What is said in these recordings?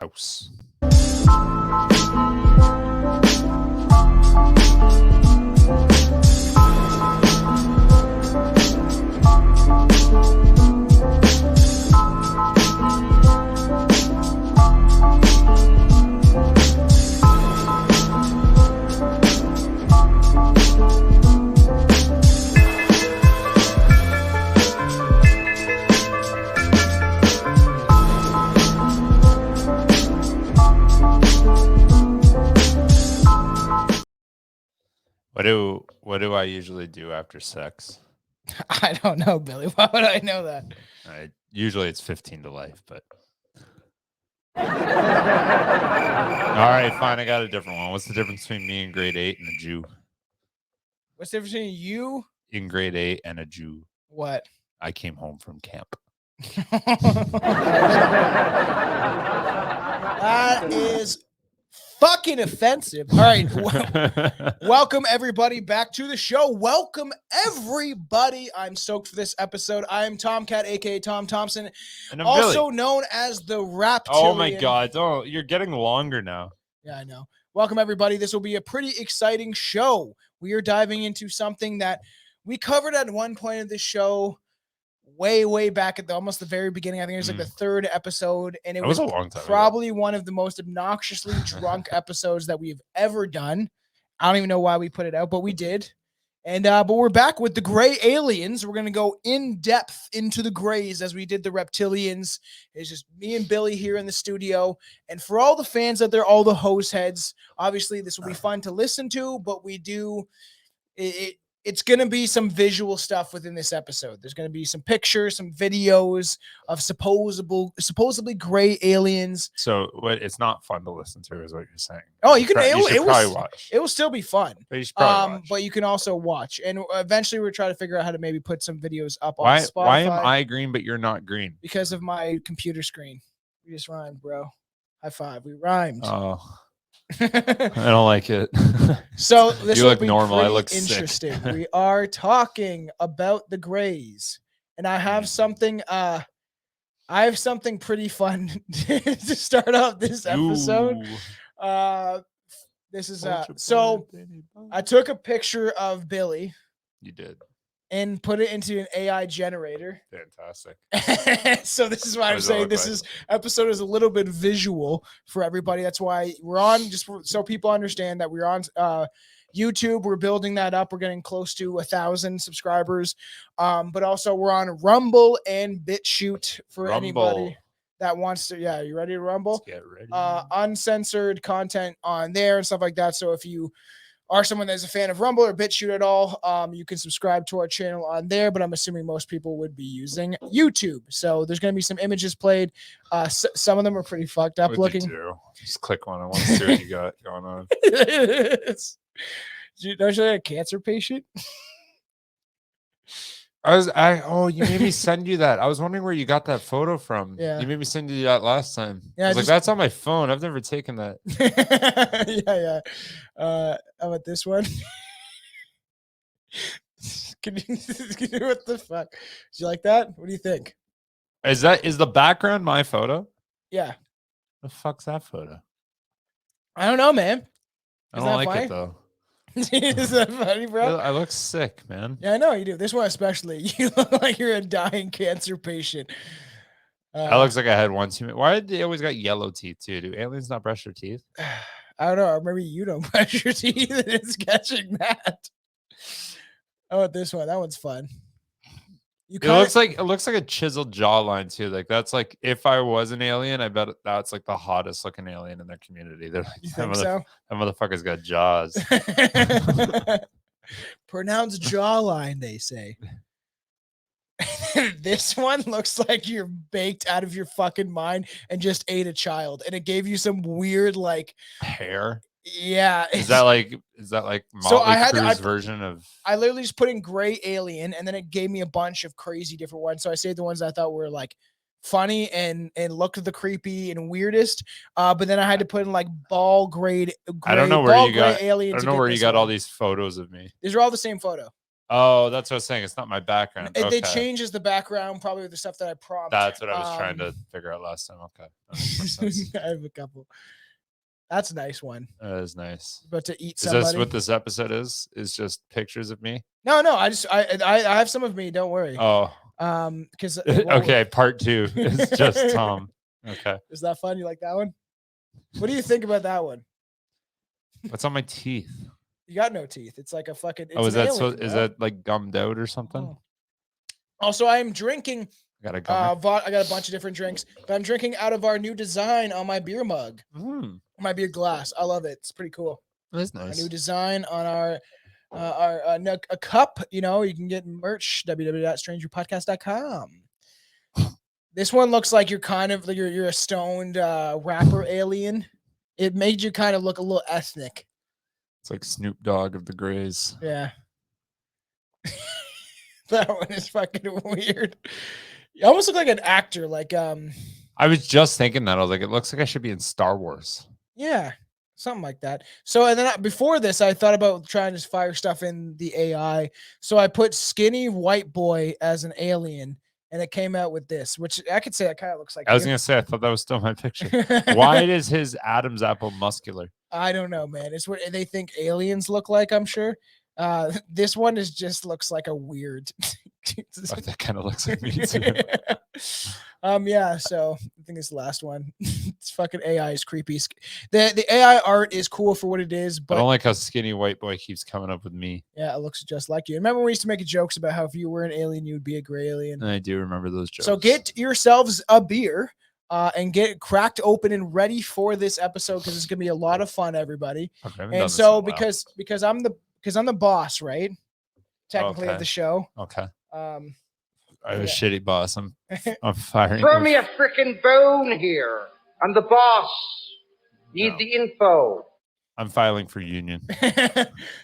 House. What do I usually do after sex? I don't know, Billy. Why would I know that? Usually it's 15 to life, but all right, fine. I got a different one. What's the difference between me in grade 8 and a Jew? What's the difference between you? In grade 8 and a Jew. What? I came home from camp. That is fucking offensive. All right. Welcome everybody back to the show. Welcome everybody. I'm stoked for this episode. I am Tomcat, aka Tom Thompson, and I'm also Billy. known as the Reptilian. Oh my god. Oh, you're getting longer now. Yeah, I know. Welcome everybody. This will be a pretty exciting show. We are diving into something that we covered at one point of this show way back at almost the very beginning. I think it was like the third episode, and it was a long time probably ago. one of the most obnoxiously drunk episodes that we've ever done. I don't even know why we put it out, but we did. And but we're back with the gray aliens. We're gonna go in depth into the grays as we did the reptilians. It's just me and Billy here in the studio. And for all the fans out there, all the hoseheads, obviously this will be fun to listen to, but we do it's going to be some visual stuff within this episode. There's going to be some pictures, some videos of supposedly gray aliens. So it's not fun to listen to is what you're saying. Oh, you can probably watch. It will still be fun. But you should probably watch. But you can also watch. And eventually we'll try to figure out how to maybe put some videos up on Spotify. Why am I green but you're not green? Because of my computer screen. We just rhymed, bro. High five. We rhymed. Oh. I don't like it. So this you will look be normal. I look interesting. sick. We are talking about the grays, and I have something. I have something pretty fun to start off this episode. This is so I took a picture of Billy. You did. And put it into an AI generator. Fantastic. So this is why I'm saying this episode is a little bit visual for everybody. That's why we're on, just so people understand that we're on YouTube. We're building that up. We're getting close to 1,000 subscribers. But also we're on Rumble and BitChute for anybody that wants to. Yeah, you ready to Rumble? Let's get ready. Uncensored content on there and stuff like that. So if you are someone that's a fan of Rumble or BitChute at all, you can subscribe to our channel on there, but I'm assuming most people would be using YouTube. So there's going to be some images played. Some of them are pretty fucked up looking. Just click one. I want to see what you got going on. Don't you like a cancer patient? You made me send you that. I was wondering where you got that photo from. Yeah. You made me send you that last time. Yeah, I was like, that's on my phone. I've never taken that. Yeah. How about this one? What the fuck? Did you like that? What do you think? Is the background my photo? Yeah. The fuck's that photo? I don't know, man. I don't like it though. Is that funny, bro? I look sick, man. Yeah, I know you do. This one especially. You look like you're a dying cancer patient. That looks like I had one too many. Why did they always got yellow teeth too? Do aliens not brush their teeth? I don't know. Or maybe you don't brush your teeth and it's catching that. How about this one? That one's fun. It looks like a chiseled jawline too. Like that's like if I was an alien, I bet that's like the hottest looking alien in their community. They're like, you think so? That motherfucker's got jaws. Pronounced jawline, they say. This one looks like you're baked out of your fucking mind and just ate a child, and it gave you some weird like hair. Yeah. Is that like Motley Crue's version of? I literally just put in gray alien, and then it gave me a bunch of crazy different ones. So I saved the ones I thought were like funny and looked the creepy and weirdest. But then I had to put in like ball grade. I don't know where you got. Alien. I don't know where you got all these photos of me. These are all the same photo. Oh, that's what I was saying. It's not my background. Okay. They changes the background probably with the stuff that I prompt. That's what I was trying to figure out last time. Okay. That makes more sense. I have a couple. That's a nice one. That is nice. But to eat somebody. Is this what this episode is? Is just pictures of me? No. I have some of me. Don't worry. Oh. Because okay, part 2 is just Tom. Okay. Is that fun? You like that one? What do you think about that one? What's on my teeth? You got no teeth. It's like a fucking. It's is that alien, so? Is that like gummed out or something? Oh. Also, I am drinking. I got a I got a bunch of different drinks, but I'm drinking out of our new design on my beer mug, my beer glass. I love it. It's pretty cool. That's nice. A new design on our a cup. You know, you can get merch www.strangerpodcast.com. This one looks like you're kind of you're a stoned rapper alien. It made you kind of look a little ethnic. It's like Snoop Dogg of the Greys. Yeah. That one is fucking weird. You almost look like an actor. Like I was just thinking that. I was like, it looks like I should be in Star Wars. Yeah, something like that. So and then before this, I thought about trying to fire stuff in the AI. So I put skinny white boy as an alien, and it came out with this, which I could say that kind of looks like. I was gonna say I thought that was still my picture. Why is his Adam's apple muscular? I don't know, man. It's what they think aliens look like, I'm sure. This one is just looks like a weird. That kind of looks like me too. Yeah, so I think it's the last one. It's fucking AI is creepy. The AI art is cool for what it is, but I don't like how skinny white boy keeps coming up with me. Yeah, it looks just like you. Remember we used to make jokes about how if you were an alien, you would be a gray alien. And I do remember those jokes. So get yourselves a beer. And get it cracked open and ready for this episode because it's gonna be a lot of fun, everybody. Okay, and so because I'm the boss, right? Technically of the show. Okay. I have a shitty boss. I'm firing. Throw me a freaking bone here. I'm the boss. Need the info. I'm filing for union.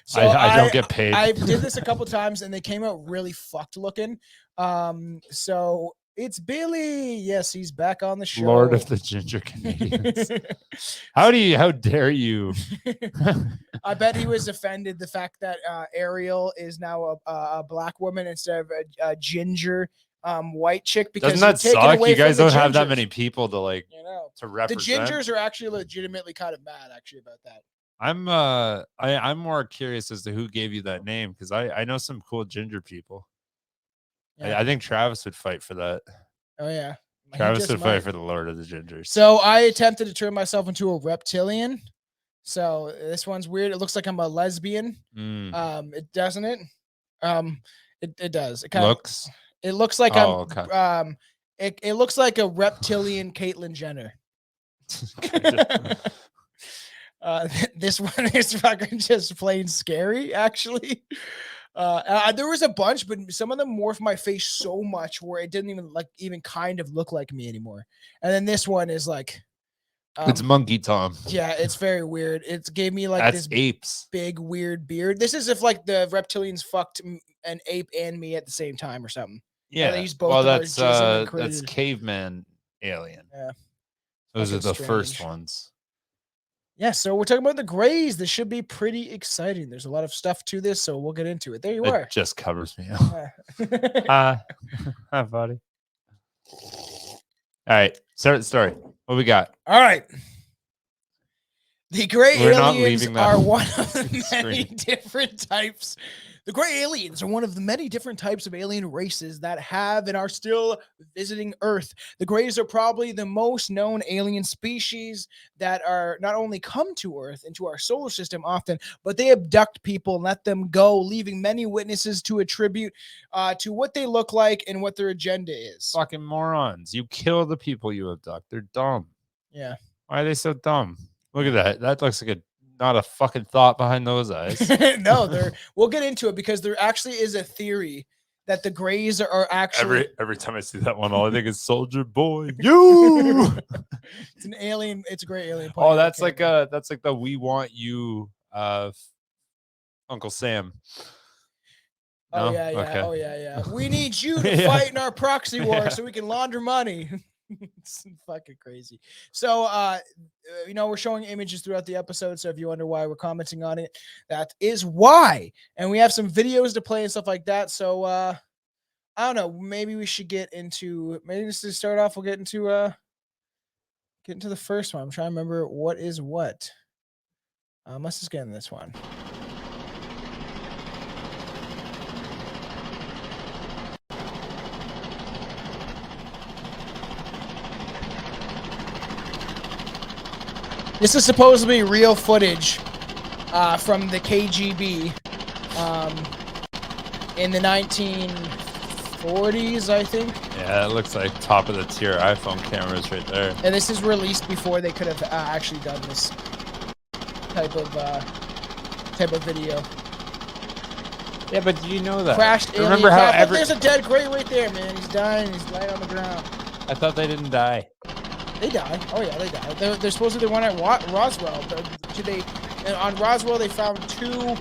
So I don't get paid. I did this a couple times and they came out really fucked looking. So it's Billy. Yes, he's back on the show. Lord of the Ginger Canadians. How dare you? I bet he was offended the fact that Ariel is now a black woman instead of a ginger white chick. Because doesn't that suck? You guys don't have that many people to to represent. The gingers are actually legitimately kind of mad about that. I'm more curious as to who gave you that name because I know some cool ginger people. Yeah. I think Travis would fight for that. Oh yeah, Travis would fight for the Lord of the Gingers. So I attempted to turn myself into a reptilian. So this one's weird. It looks like I'm a lesbian. It doesn't it? It does. It kind looks. It looks like I'm. It looks like a reptilian Caitlyn Jenner. This one is fucking just plain scary, actually. There was a bunch, but some of them morphed my face so much where it didn't even kind of look like me anymore. And then this one is like, it's Monkey Tom. Yeah, it's very weird. It gave me like That's this apes. Big weird beard. This is if like the reptilians fucked an ape and me at the same time or something. Yeah, well, that's caveman alien. Yeah, those are the first ones. Yeah, so we're talking about the Greys. This should be pretty exciting. There's a lot of stuff to this, so we'll get into it. There you are. It just covers me up. Hi, buddy. All right, start the story. What we got? All right. The Grey aliens are one of the many different types. The Grey aliens are one of the many different types of alien races that have and are still visiting Earth. The Greys are probably the most known alien species that are not only come to Earth, into our solar system often, but they abduct people and let them go, leaving many witnesses to attribute to what they look like and what their agenda is. Fucking morons. You kill the people you abduct. They're dumb. Yeah. Why are they so dumb? Look at that. That looks like not a fucking thought behind those eyes. No, we'll get into it because there actually is a theory that the Greys are actually every time I see that one, all I think is Soldier Boy. You it's an alien, it's a great alien. Oh, that's like the We Want You Uncle Sam. No? Oh yeah. We need you to fight in our proxy war so we can launder money. It's fucking crazy. So, we're showing images throughout the episode. So if you wonder why we're commenting on it, that is why. And we have some videos to play and stuff like that. So, I don't know. Maybe we should maybe just to start off, we'll get into the first one. I'm trying to remember what is what. Let's just get in this one. This is supposedly real footage from the KGB in the 1940s, I think. Yeah, it looks like top of the tier iPhone cameras right there. And this is released before they could have actually done this type of video. Yeah, but do you know that? Crashed alien Remember how craft. There's a dead gray right there, man. He's dying. He's laying on the ground. I thought they didn't die. They die. Oh yeah, they die. They're supposedly the one at Roswell. On Roswell they found 2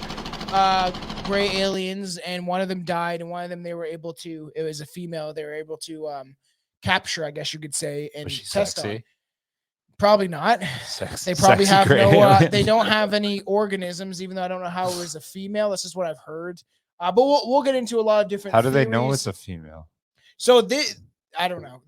gray aliens, and one of them died, and one of them they were able to. It was a female. They were able to capture, I guess you could say, and Was she test sexy? on. Probably not. Sexy, They probably have gray no. alien. They don't have any organisms, even though I don't know how it was a female. That's just what I've heard. But we'll get into a lot of different. How do they know theories. it's a female? So I don't know.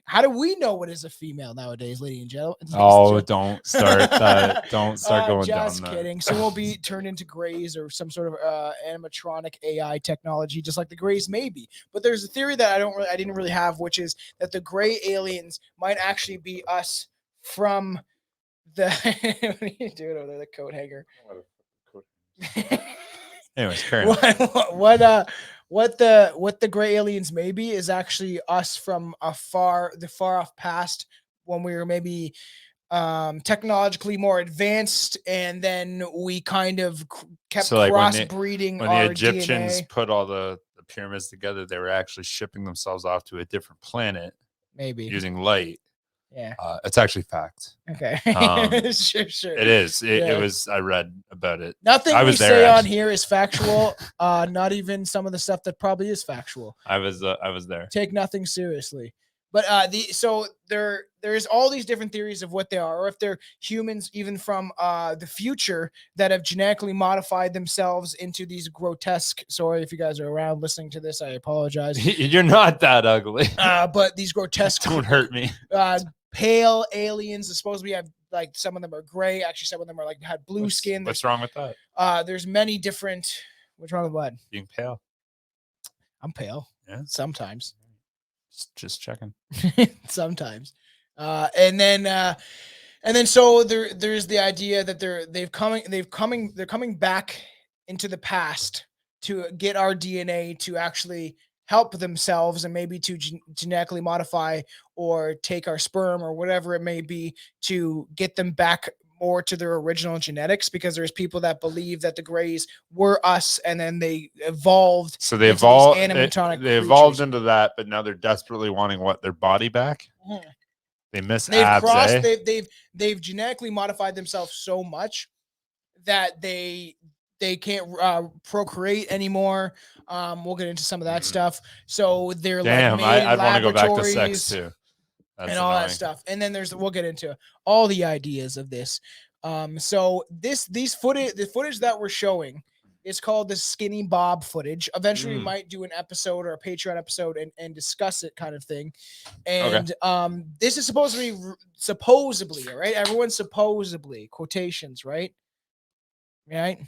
How do we know what is a female nowadays, ladies and gentlemen? Oh, don't start that. Don't start going down just that. kidding. So we'll be turned into grays or some sort of animatronic AI technology, just like the grays may be. But there's a theory that I didn't really have, which is that the gray aliens might actually be us from the. What are you doing over there, the coat hanger? Anyways, carry on. What the gray aliens may be is actually us from the far off past, when we were maybe technologically more advanced, and then we kind of kept So, like, crossbreeding when our the Egyptians DNA. put all the pyramids together, they were actually shipping themselves off to a different planet Maybe. using light. Yeah. It's actually fact. Okay. Sure. It is. Yeah. It was. I read about it. Nothing I we was there, say on actually. here is factual. Not even some of the stuff that probably is factual. I was there. Take nothing seriously. But so there's all these different theories of what they are, or if they're humans even from the future that have genetically modified themselves into these grotesque. Sorry if you guys are around listening to this, I apologize. You're not that ugly. But these grotesque Don't hurt me. pale aliens. Supposedly have, like, some of them are gray. Actually, some of them are like had blue skin. What's wrong with that? There's many different. What's wrong with what? Being pale. I'm pale. Yeah. Sometimes. Just checking. Sometimes. And then so there's the idea that they're coming back into the past to get our DNA to actually help themselves, and maybe to genetically modify or take our sperm or whatever it may be to get them back more to their original genetics, because there's people that believe that the grays were us and then they evolved. So they into these evolved. animatronic They evolved creatures. into that, but now they're desperately wanting their body back. Mhm. They miss They've abs. crossed. They've Genetically modified themselves so much that they can't procreate anymore. We'll get into some of that stuff. So they're Damn, like I'd want to go back to laboratories sex too. That's and all annoying. that stuff. And then we'll get into all the ideas of this. So the footage that we're showing is called the Skinny Bob footage. Eventually we might do an episode or a Patreon episode and discuss it, kind of thing. And this is supposedly, all right? Everyone's supposedly, quotations, right? Right?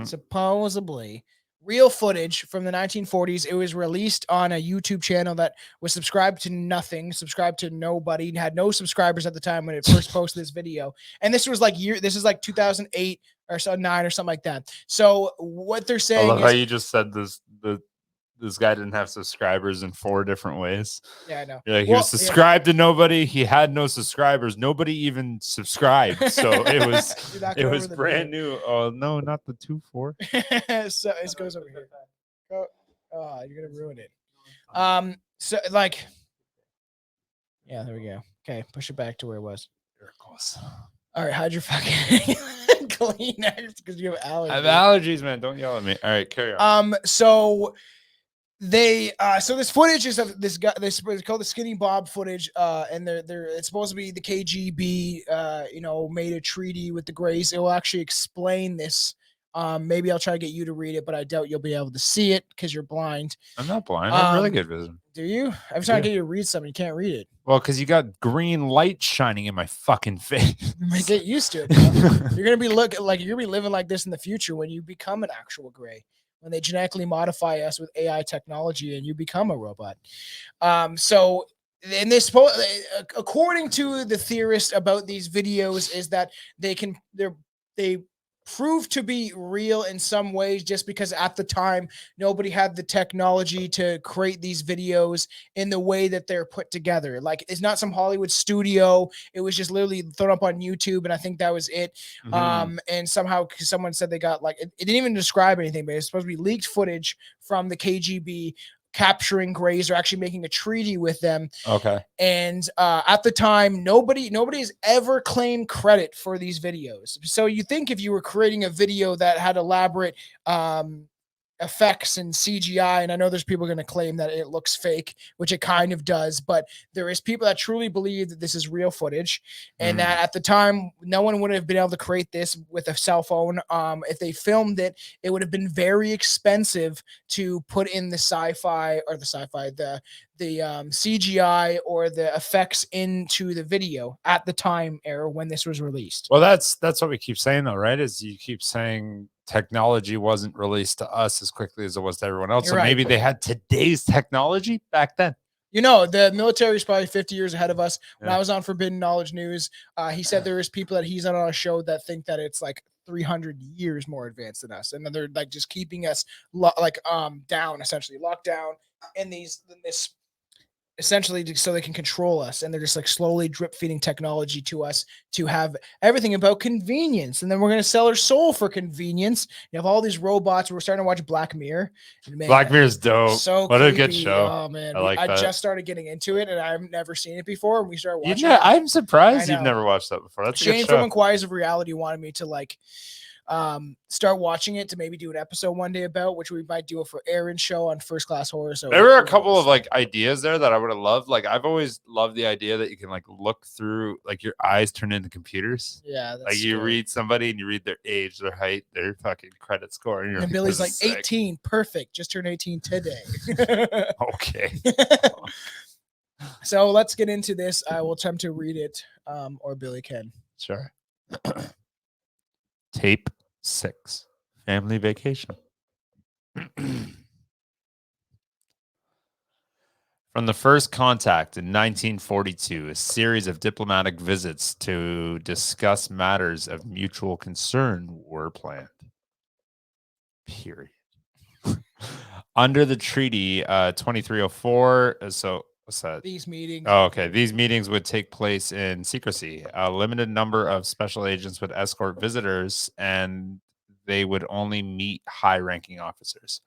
Supposedly real footage from the 1940s. It was released on a YouTube channel that was subscribed to nothing, subscribed to nobody, had no subscribers at the time when it first posted this video. And this was like 2008 or so, 9 or something like that. So what they're saying I love is, how you just said this guy didn't have subscribers in 4 different ways. Yeah, I know. You're like, he was subscribed to nobody. He had no subscribers. Nobody even subscribed. So it was brand new. Oh no, not the 2.4. So it goes over here. Oh, you're gonna ruin it. So like, yeah, there we go. Okay, push it back to where it was. Miracles. All right, how'd your fucking Kleenex? Because you have allergies. I have allergies, man. Don't yell at me. All right, carry on. So they so this footage is of this guy. This is called the Skinny Bob footage, and they're it's supposed to be the KGB. Made a treaty with the Greys. It will actually explain this. Maybe I'll try to get you to read it, but I doubt you'll be able to see it because you're blind. I'm not blind. I'm really good vision. Do you? I was trying to get you to read something. You can't read it. Well, because you got green light shining in my fucking face. You might get used to it. You're gonna be you're gonna be living like this in the future when you become an actual Grey. When they genetically modify us with AI technology and you become a robot. So in this, according to the theorist about these videos, is that they prove to be real in some ways just because at the time nobody had the technology to create these videos in the way that they're put together. Like, it's not some Hollywood studio, it was just literally thrown up on YouTube, and I think that was it. And somehow someone said they got it didn't even describe anything, but it's supposed to be leaked footage from the KGB capturing Greys or actually making a treaty with them. Okay. And at the time, nobody's ever claimed credit for these videos. So you think if you were creating a video that had elaborate effects and CGI, and I know there's people going to claim that it looks fake, which it kind of does, but there is people that truly believe that this is real footage, and that at the time no one would have been able to create this with a cell phone. If they filmed it, it would have been very expensive to put in the CGI or the effects into the video at the time era when this was released. Well, that's what we keep saying though, right? Is you keep saying technology wasn't released to us as quickly as it was to everyone else. You're so right. Maybe they had today's technology back then. The military is probably 50 years ahead of us. When I was on Forbidden Knowledge News, he said there is people that he's on a show that think that it's like 300 years more advanced than us, and then they're like just keeping us down, essentially locked down in this essentially so they can control us, and they're just like slowly drip feeding technology to us to have everything about convenience, and then we're going to sell our soul for convenience. You have all these robots. We're starting to watch Black Mirror, and man, Black Mirror's dope. So what creepy. A good show. Oh man, I just started getting into it, and I've never seen it before, and we started watching it. I'm surprised you've never watched that before. That's Shane a good show. from Inquiries of Reality wanted me to start watching it, to maybe do an episode one day about, which we might do it for Aaron's show on First Class Horror. So there were a couple of ideas there that I would have loved. Like, I've always loved the idea that you can look through, your eyes turn into computers. Yeah, that's you read somebody and you read their age, their height, their fucking credit score, and Billy's like 18, perfect, just turned 18 today. Okay. So let's get into this. I will attempt to read it, or Billy can. Sure. Tape 6, Family Vacation. From the first contact in 1942, a series of diplomatic visits to discuss matters of mutual concern were planned. Period. Under the treaty 2304, so what's that? These meetings. Oh, okay. These meetings would take place in secrecy. A limited number of special agents would escort visitors, and they would only meet high-ranking officers.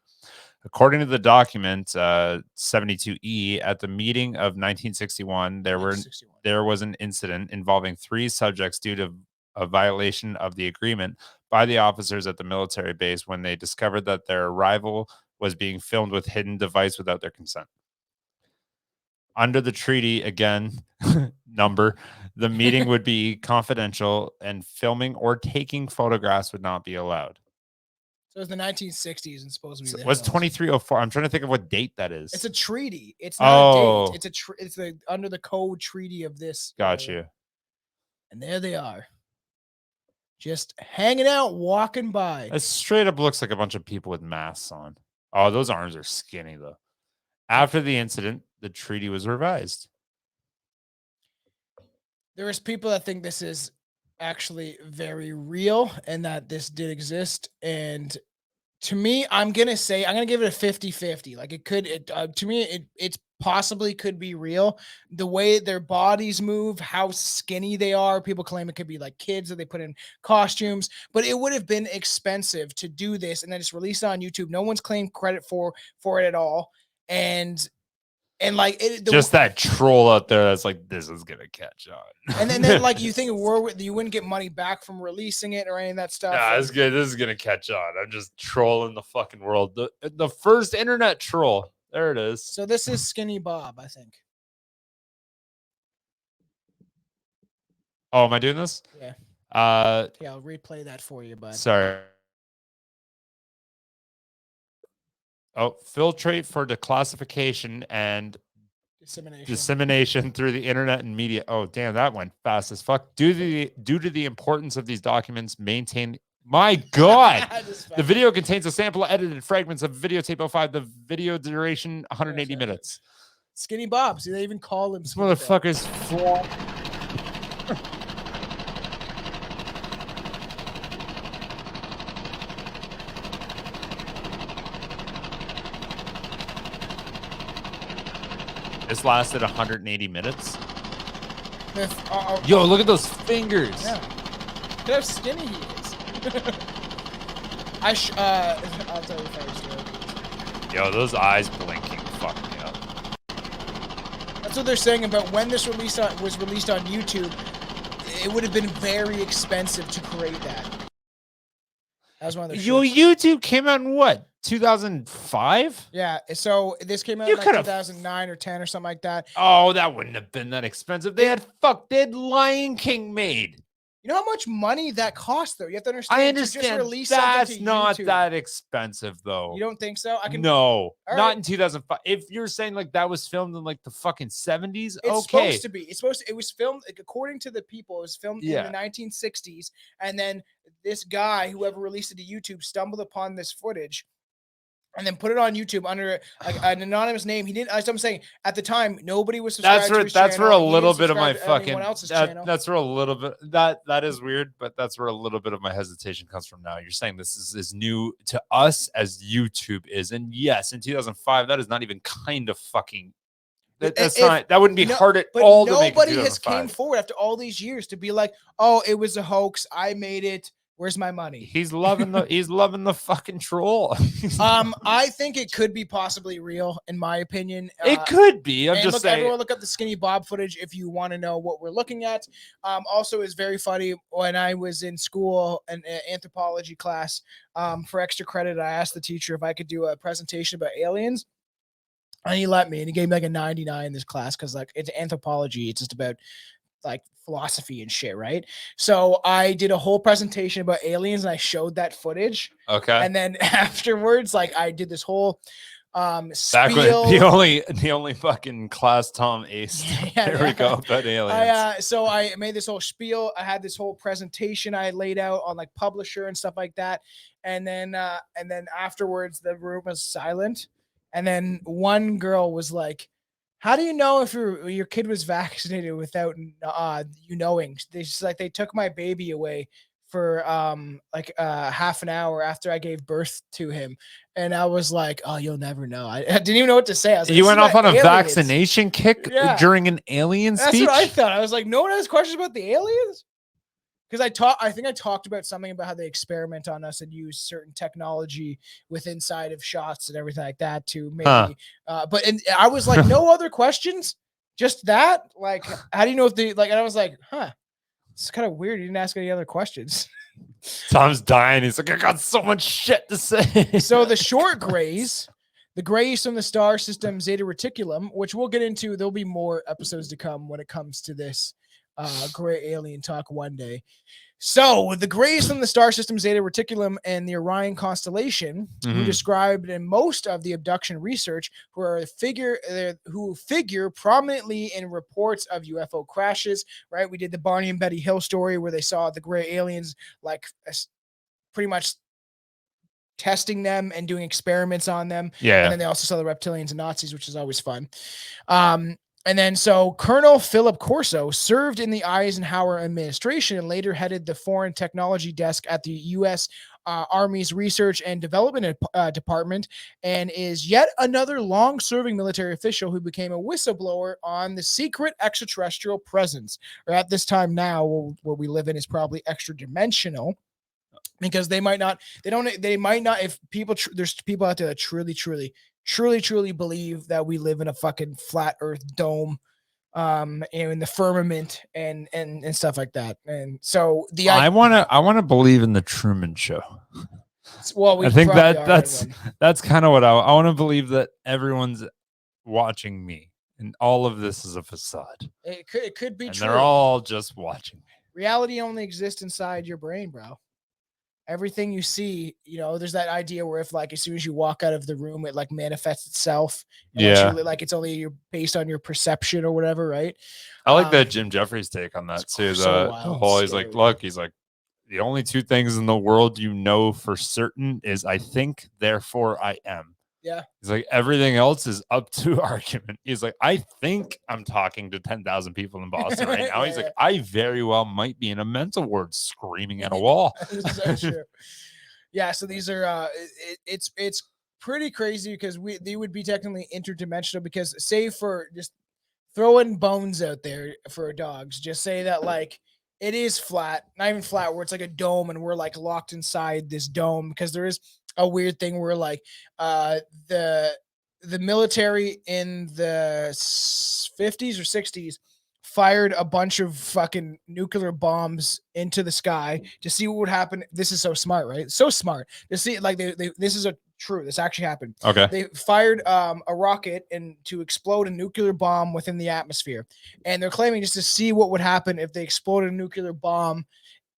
According to the document 72E, at the meeting of 1961, there was an incident involving 3 subjects due to a violation of the agreement by the officers at the military base when they discovered that their arrival was being filmed with hidden device without their consent. Under the treaty, again, the meeting would be confidential, and filming or taking photographs would not be allowed. So it was the 1960s and supposed to be. What's 2304? I'm trying to think of what date that is. It's a treaty. It's not a date. It's under the code treaty of this. Got you. And there they are, just hanging out, walking by. It straight up looks like a bunch of people with masks on. Oh, those arms are skinny though. After the incident, the treaty was revised. There is people that think this is actually very real and that this did exist. And to me, I'm going to give it a 50-50. Like, to me, it's possibly could be real. The way their bodies move, how skinny they are. People claim it could be like kids that they put in costumes, but it would have been expensive to do this and then just release it on YouTube. No one's claimed credit for it at all. And that troll out there that's like, this is gonna catch on. And then you think you wouldn't get money back from releasing it or any of that stuff. Nah, it's good. This is gonna catch on. I'm just trolling the fucking world. The first internet troll. There it is. So this is Skinny Bob, I think. Oh, am I doing this? Yeah. Uh, Yeah, I'll replay that for you, bud. sorry. Oh, filtrate for declassification and dissemination through the internet and media. Oh, damn, that went fast as fuck. Due to the importance of these documents, maintain. My God, the video contains a sample of edited fragments of videotape 05. The video duration 180 minutes. Skinny Bob. See, they even call him. This Skinny Bob. motherfucker's full. This lasted 180 minutes. Yo, look at those fingers. Yeah. Look how skinny he is. I'll tell you first. Yo, those eyes blinking fuck me up. That's what they're saying about when this was released on YouTube. It would have been very expensive to create that. That was one of the. Yo, YouTube came out in what? 2005? Yeah, so this came out in like 2009 or 10 or something like that. Oh, that wouldn't have been that expensive. They had Lion King made. You know how much money that cost, though? You have to understand. I understand. That's not that expensive, though. You don't think so? No, not in 2005. If you're saying like that was filmed in like the fucking 70s, it's supposed to be. It was filmed, like, according to the people, it was filmed in the 1960s, and then this guy, whoever released it to YouTube, stumbled upon this footage. And then put it on YouTube under an anonymous name. He didn't. I'm saying at the time nobody was subscribed to his that's channel. where a little bit of my fucking. Channel. That's where a little bit that is weird, but that's where a little bit of my hesitation comes from. Now you're saying this is as new to us as YouTube is, and yes, in 2005, that is not even kind of fucking. That's not. That wouldn't be hard at all. Nobody has came forward after all these years to be like, "Oh, it was a hoax. I made it. Where's my money?" He's loving the fucking troll. I think it could be possibly real, in my opinion. It could be. I'm just saying. Everyone look up the Skinny Bob footage if you want to know what we're looking at. Also, it's very funny when I was in school, an anthropology class. For extra credit, I asked the teacher if I could do a presentation about aliens, and he let me. And he gave me like a 99 in this class because like it's anthropology. It's just about like philosophy and shit, right? So I did a whole presentation about aliens and I showed that footage. Okay. And then afterwards, like I did this whole spiel. The only fucking class Tom aced. There we go, about aliens. So I made this whole spiel. I had this whole presentation I laid out on like Publisher and stuff like that. And then afterwards the room was silent. And then one girl was like, "How do you know if your kid was vaccinated without you knowing?" They took my baby away for half an hour after I gave birth to him, and I was like, "Oh, you'll never know." I didn't even know what to say. I was like, you went off on a vaccination kick during an alien speech. That's what I thought. I was like, no one has questions about the aliens. Because I think I talked about something about how they experiment on us and use certain technology with inside of shots and everything like that to maybe. But I was like, no other questions, just that. Like, how do you know if they like? And I was like, it's kind of weird. You didn't ask any other questions. Tom's dying. He's like, I got so much shit to say. So the short grays. The grays from the star system Zeta Reticulum, which we'll get into. There'll be more episodes to come when it comes to this gray alien talk one day. So the grays from the star system Zeta Reticulum and the Orion constellation, who described in most of the abduction research, who figure prominently in reports of UFO crashes. Right, we did the Barney and Betty Hill story where they saw the gray aliens like pretty much testing them and doing experiments on them. Yeah. And then they also saw the reptilians and Nazis, which is always fun. And then so Colonel Philip Corso served in the Eisenhower administration and later headed the foreign technology desk at the U.S. Army's Research and Development Department, and is yet another long-serving military official who became a whistleblower on the secret extraterrestrial presence. Or at this time now, where we live in is probably extra-dimensional. Because they might not, if people, there's people out there that truly believe that we live in a fucking flat earth dome, in the firmament and stuff like that. And so I want to believe in the Truman Show. Well, we I think probably are in one. that's kind of what I want to believe, that everyone's watching me, and all of this is a facade, It could be and true. they're all just watching me. Reality only exists inside your brain, bro. Everything you see, there's that idea where if like as soon as you walk out of the room, it like manifests itself. And Yeah. actually, like it's only based on your perception or whatever, right? I like that Jim Jeffries take on that it's too. so The wild, whole he's scary. like, look, he's like, the only two things in the world you know for certain is I think, therefore I am. Yeah. He's like, everything else is up to argument. He's like, I think I'm talking to 10,000 people in Boston right now. He's like, I very well might be in a mental ward screaming at a wall. So true. Yeah, so these are it's pretty crazy because they would be technically interdimensional, because say for just throwing bones out there for dogs, just say that like it is flat, not even flat, where it's like a dome and we're like locked inside this dome, because there is a weird thing where like the military in the 50s or 60s fired a bunch of fucking nuclear bombs into the sky to see what would happen. This is so smart, right? So smart to see, like this is true. This actually happened. Okay. They fired a rocket and to explode a nuclear bomb within the atmosphere, and they're claiming just to see what would happen if they exploded a nuclear bomb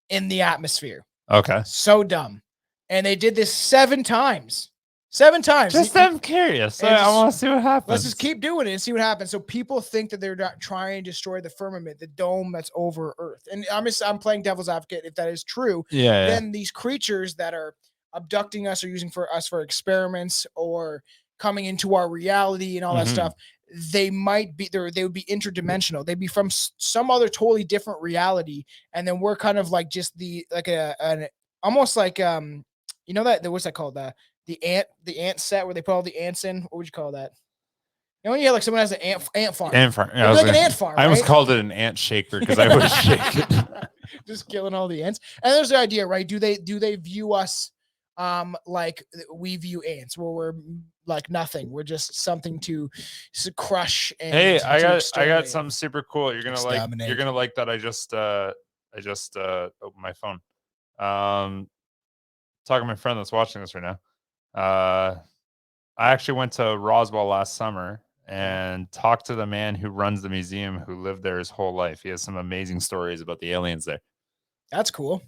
in the atmosphere. Okay. So dumb. And they did this 7 times. 7 times. Just I'm curious. I want to see what happens. Let's just keep doing it and see what happens. So people think that they're not trying to destroy the firmament, the dome that's over Earth. And I'm playing devil's advocate. If that is true, then these creatures that are abducting us or using us for experiments or coming into our reality and all that stuff, they might be there. They would be interdimensional. They'd be from some other totally different reality, and then we're kind of like just almost like that what's that called, the ant set where they put all the ants in. What would you call that? You have like someone has an ant farm. Ant farm. Yeah, like an ant farm. I almost right? called it an ant shaker because I would shake it. Just killing all the ants. And there's the idea, right? Do they view us like we view ants, where we're like nothing? We're just something to crush. And hey, I got something super cool. You're gonna like that. I just opened my phone. Talking to my friend that's watching this right now. I actually went to Roswell last summer and talked to the man who runs the museum, who lived there his whole life. He has some amazing stories about the aliens there. That's cool.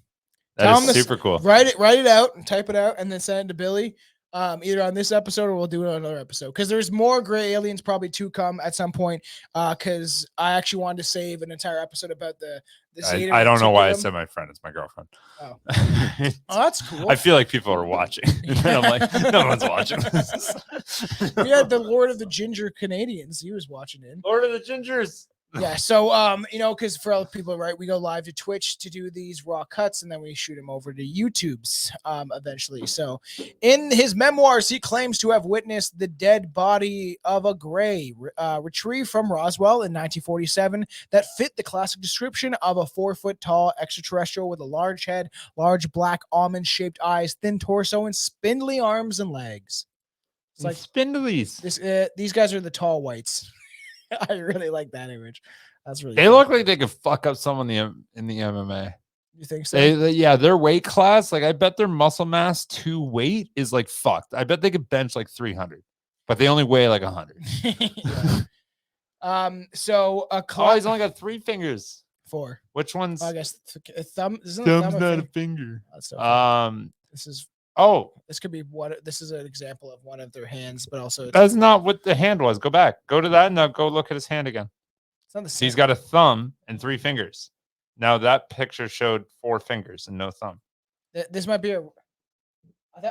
That is super cool. Write it out and type it out and then send it to Billy. Either on this episode or we'll do it on another episode, because there's more gray aliens probably to come at some point. Because I actually wanted to save an entire episode about the Zeta. I don't know why I said my friend. It's my girlfriend. Oh, oh, that's cool. I feel like people are watching. And I'm like, no one's watching this. We had the Lord of the Ginger Canadians. He was watching in. Lord of the Gingers. Yeah, so because for other people, right, we go live to Twitch to do these raw cuts, and then we shoot them over to YouTube's eventually. So, in his memoirs, he claims to have witnessed the dead body of a gray retrieved from Roswell in 1947 that fit the classic description of a 4-foot-tall extraterrestrial with a large head, large black almond-shaped eyes, thin torso, and spindly arms and legs. It's like spindlies. These guys are the tall whites. I really like that image. That's really. They look like they could fuck up someone in the MMA. You think so? Their weight class, like I bet their muscle mass to weight is like fucked. I bet they could bench like 300, but they only weigh like 100. So a he's only got 3 fingers. 4. Which one's? I guess a thumb. Thumb's not a finger. This is. Oh, this could be what. This is an example of one of their hands, but also that's not what the hand was. Go back. Go to that and now go look at his hand again. It's not the same. He's got a thumb and 3 fingers. Now that picture showed 4 fingers and no thumb. This might be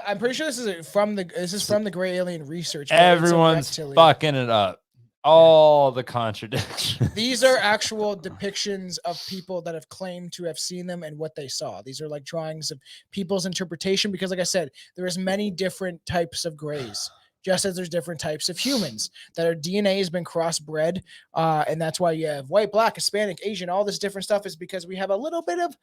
I'm pretty sure this is from the Gray Alien Research. Everyone's fucking it up. All the contradictions. These are actual depictions of people that have claimed to have seen them and what they saw. These are like drawings of people's interpretation, because like I said, there is many different types of grays, just as there's different types of humans that our DNA has been crossbred. And that's why you have white, black, Hispanic, Asian, all this different stuff is because we have a little bit of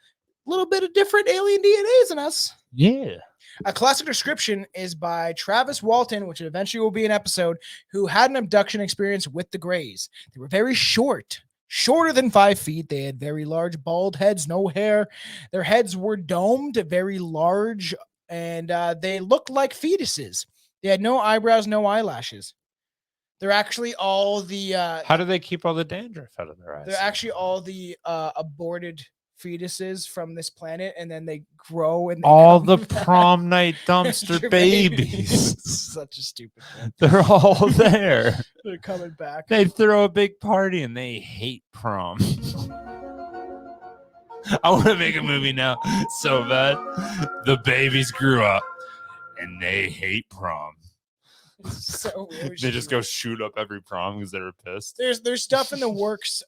different alien DNAs in us. Yeah. A classic description is by Travis Walton, which eventually will be an episode, who had an abduction experience with the Greys. They were very shorter than 5 feet. They had very large bald heads, no hair. Their heads were domed, very large, and they looked like fetuses. They had no eyebrows, no eyelashes. They're actually all the How do they keep all the dandruff out of their eyes? they're actually all the aborted fetuses from this planet, and then they grow and they all come the back. prom night dumpster Your babies. Such a stupid thing. They're all there. They're coming back. They throw a big party and they hate prom. I want to make a movie now so bad. The babies grew up and they hate prom. So weird. They just go shoot up every prom because they were pissed. There's stuff in the works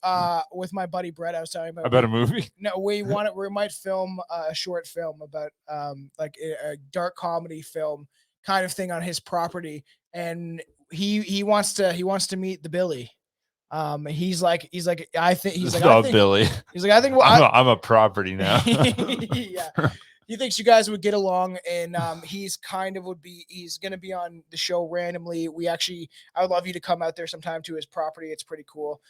with my buddy Brett. I was talking about a movie. No, we might film a short film about like a dark comedy film kind of thing on his property, and he wants to meet the Billy. He's like I think Billy. He's like I think I'm a property now. Yeah. He thinks you guys would get along, and he's gonna be on the show randomly. I would love you to come out there sometime to his property. It's pretty cool.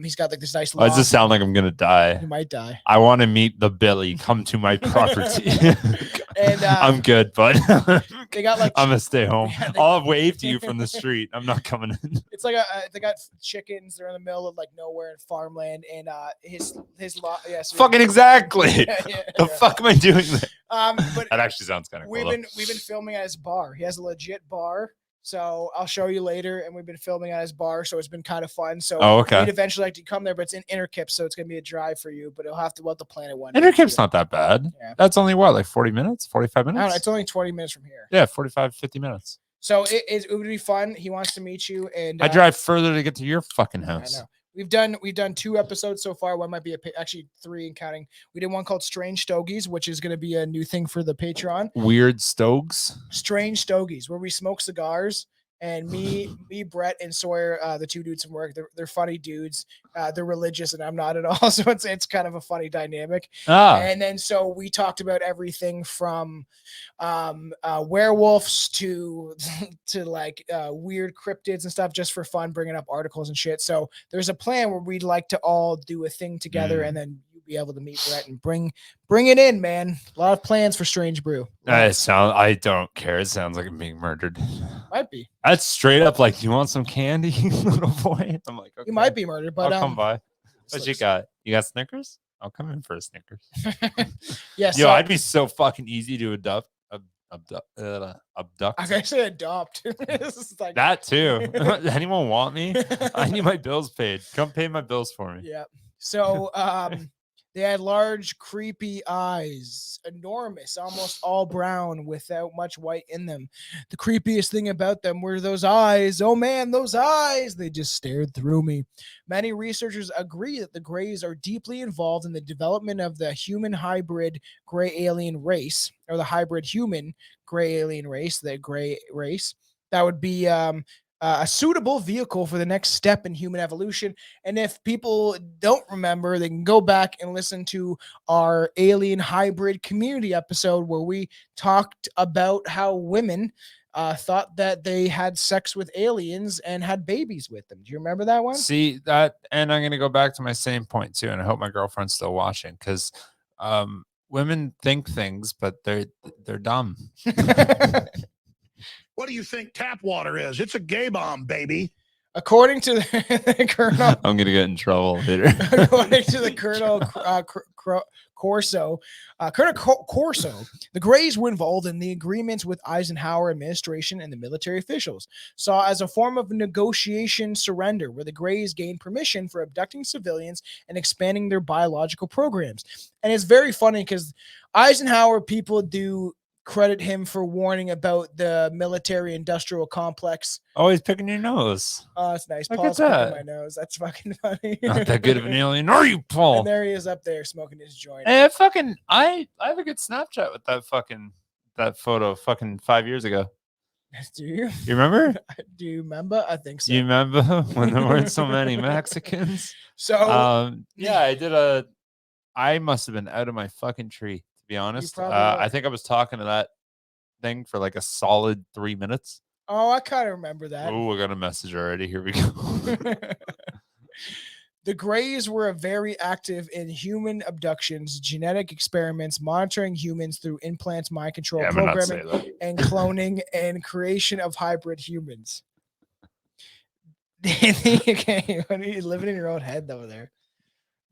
He's got like this nice. Why does it sound like I'm gonna die? You might die. I want to meet the Billy. Come to my property. And I'm good, bud. They got like I'm gonna stay home. Yeah, I'll wave to you from the street. I'm not coming in. it's like they got chickens. They're in the middle of like nowhere in farmland, and his lot. Yeah, so Fucking exactly. Yeah. The fuck am I doing there? But That actually sounds kind of cool. we've been filming at his bar. He has a legit bar. So I'll show you later, and we've been filming at his bar, so it's been kind of fun. So okay. we'd eventually like to come there, but it's in Interkip, so it's gonna be a drive for you. But we'll have to plan it one. Interkip's not that bad. Yeah. That's only what, like 40 minutes, 45 minutes? I don't know, it's only 20 minutes from here. Yeah, 45, 50 minutes. So it would be fun. He wants to meet you, and I drive further to get to your fucking house. I know. We've done 2 episodes so far. One might be actually 3 and counting. We did one called Strange Stogies, which is going to be a new thing for the Patreon. Weird Stogies. Strange Stogies, where we smoke cigars. And me, Brett, and Sawyer, the 2 dudes from work, they're funny dudes. They're religious, and I'm not at all. So it's kind of a funny dynamic. And then so we talked about everything from werewolves to like weird cryptids and stuff, just for fun, bringing up articles and shit. So there's a plan where we'd like to all do a thing together, and then you'll be able to meet Brett and bring it in, man. A lot of plans for Strange Brew. I don't care. It sounds like I'm being murdered. Might be. That's straight up like, you want some candy, little boy? I'm like, okay. You might be murdered, but I'll come by. What you got? You got Snickers? I'll come in for a Snickers. Yes. Yo, I'd be so fucking easy to abduct. I can say adopt. Like, that too. Anyone want me? I need my bills paid. Come pay my bills for me. Yeah. So they had large, creepy eyes, enormous, almost all brown, without much white in them. The creepiest thing about them were those eyes. Oh man, those eyes! They just stared through me. Many researchers agree that the Greys are deeply involved in the development of the human hybrid gray alien race, or the hybrid human gray alien race, the gray race. That would be a suitable vehicle for the next step in human evolution. And if people don't remember, they can go back and listen to our alien hybrid community episode, where we talked about how women thought that they had sex with aliens and had babies with them. Do you remember that one? See that, and I'm gonna go back to my same point too, and I hope my girlfriend's still watching, because women think things, but they're dumb. What do you think tap water is? It's a gay bomb, baby. According to the Colonel, I'm gonna get in trouble later. According to the Colonel Corso, the Greys were involved in the agreements with Eisenhower administration and the military officials, saw as a form of negotiation surrender, where the Greys gained permission for abducting civilians and expanding their biological programs. And it's very funny because Eisenhower, people do credit him for warning about the military industrial complex. Oh, he's picking your nose. Oh, it's nice. Look Paul's at picking that. my nose. That's fucking funny. Not that good of an alien, are you, Paul? And there he is up there smoking his joint. Hey, I have a good Snapchat with that photo 5 years ago. Do you? You remember? Do you remember? I think so. You remember when there weren't so many Mexicans? So yeah, I must have been out of my fucking tree, to be honest. I think I was talking to that thing for like a solid 3 minutes. Oh, I kind of remember that. Oh, we got a message already. Here we go. The Greys were very active in human abductions, genetic experiments, monitoring humans through implants, mind control, I'm not programming, saying that. and cloning, and creation of hybrid humans. Okay, what are you living in your own head over there?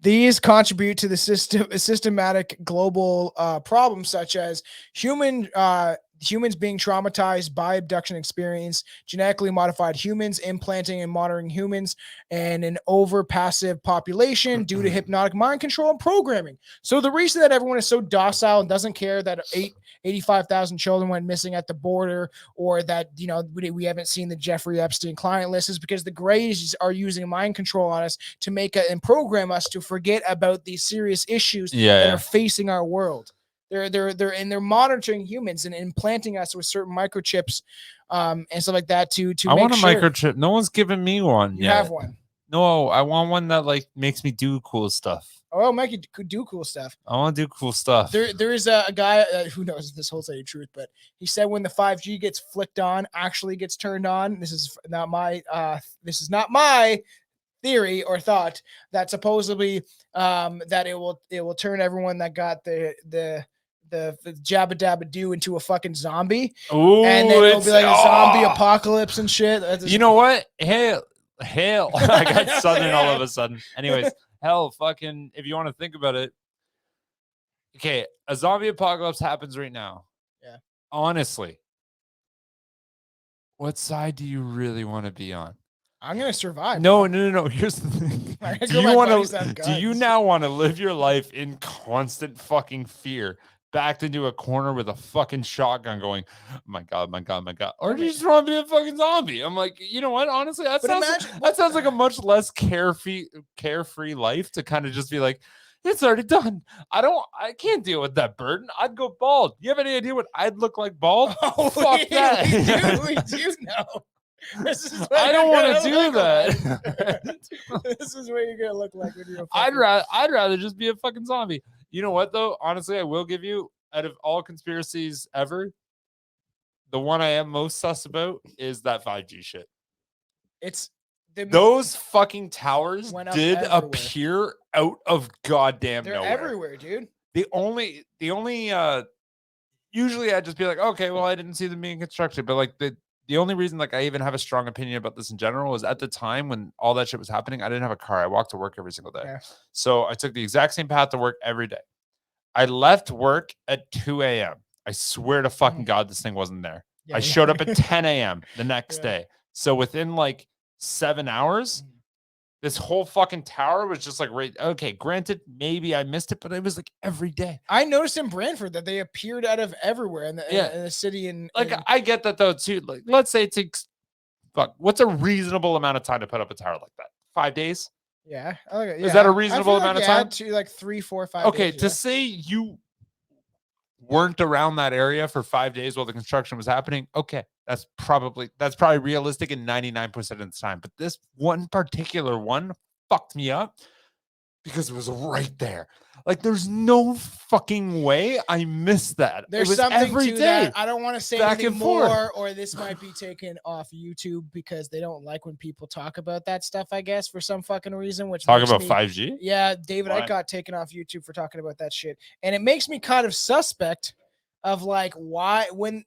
These contribute to the systematic global problems such as humans being traumatized by abduction experience, genetically modified humans implanting and monitoring humans, and an over passive population due to hypnotic mind control and programming. So the reason that everyone is so docile and doesn't care that 85,000 children went missing at the border, or that we haven't seen the Jeffrey Epstein client list, is because the Greys are using mind control on us to make and program us to forget about these serious issues that are facing our world. They're monitoring humans and implanting us with certain microchips and stuff like that to I make want a sure microchip. No one's given me one you yet. have one. No, I want one that like makes me do cool stuff. Oh, make you do cool stuff. I want to do cool stuff. There is a guy who knows if this holds any truth, but he said when the 5G gets flicked on, actually gets turned on. This is not my theory or thought, that supposedly that it will turn everyone that got the jabba dabba do into a fucking zombie. Ooh, and then it'll be like a zombie apocalypse and shit. You know what? Hell. I got southern all of a sudden. Anyways, hell, fucking, if you want to think about it. Okay, a zombie apocalypse happens right now. Yeah. Honestly, what side do you really want to be on? I'm gonna survive. No. Here's the thing. Do you now want to live your life in constant fucking fear, backed into a corner with a fucking shotgun going, oh my god, or do you just want to be a fucking zombie? I'm like, you know what? Honestly, that sounds like a much less carefree life, to kind of just be like, it's already done. I can't deal with that burden. I'd go bald. You have any idea what I'd look like bald? Oh, fuck that. We do know. I don't want to do that. This is what you're gonna look like when you're. I'd rather just be a fucking zombie. You know what though? Honestly, I will give you, out of all conspiracies ever, the one I am most sus about is that 5G shit. Those fucking towers did appear out of goddamn nowhere. They're everywhere, dude. The only usually I'd just be like, okay, well, I didn't see them being constructed, but like the only reason like I even have a strong opinion about this in general is at the time when all that shit was happening, I didn't have a car. I walked to work every single day. Yeah. So I took the exact same path to work every day. I left work at 2 a.m. I swear to fucking God, this thing wasn't there. I showed up at 10 a.m. the next day. So within like 7 hours, this whole fucking tower was just like, right. Okay, granted, maybe I missed it, but it was like every day. I noticed in Brantford that they appeared out of everywhere in the city. And like, I get that though too. Like, let's say it takes, what's a reasonable amount of time to put up a tower like that? 5 days? Yeah. Okay. Is that a reasonable amount of time? To like 3, 4, 5 Okay, days, to say you weren't around that area for 5 days while the construction was happening, okay, that's probably realistic in 99% of the time. But this one particular one fucked me up because it was right there. Like, there's no fucking way I missed that. There's something to that. I don't want to say anything more, or this might be taken off YouTube because they don't like when people talk about that stuff, I guess, for some fucking reason. Which talk about 5G? Yeah, David, I got taken off YouTube for talking about that shit, and it makes me kind of suspect of like why when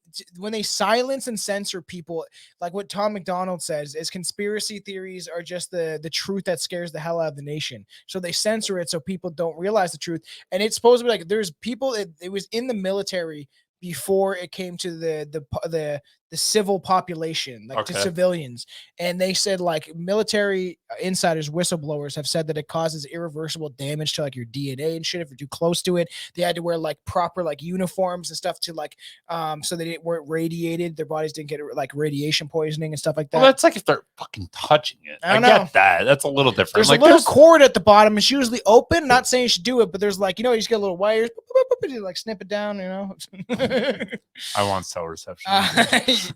they silence and censor people, like what Tom McDonald says is conspiracy theories are just the truth that scares the hell out of the nation. So they censor it so people don't realize the truth. And it's supposed to be like there's people it was in the military before it came to the civil population, like to civilians. And they said like military insiders, whistleblowers have said that it causes irreversible damage to like your DNA and shit if you're too close to it. They had to wear like proper like uniforms and stuff to like so they weren't radiated. Their bodies didn't get like radiation poisoning and stuff like that. Well, that's like if they're fucking touching it. I get that. That's a little different. There's like, a little cord at the bottom. It's usually open. Not saying you should do it, but there's like, you know, you just get little wires, you like snip it down, you know. I want cell reception.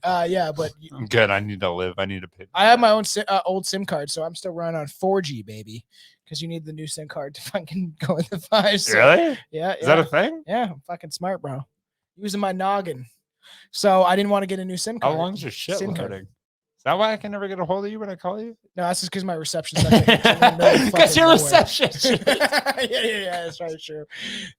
Yeah, but I'm good. I need to live. I need to pay. I have my own old SIM card, so I'm still running on 4G, baby. Because you need the new SIM card to fucking go in the 5. So, really? Yeah. Is that a thing? Yeah, I'm fucking smart, bro. Using my noggin. So I didn't want to get a new SIM card. How long is your shit loading? that why I can never get a hold of you when I call you? No, that's just because my reception sucks. Because your reception. yeah, that's right, sure.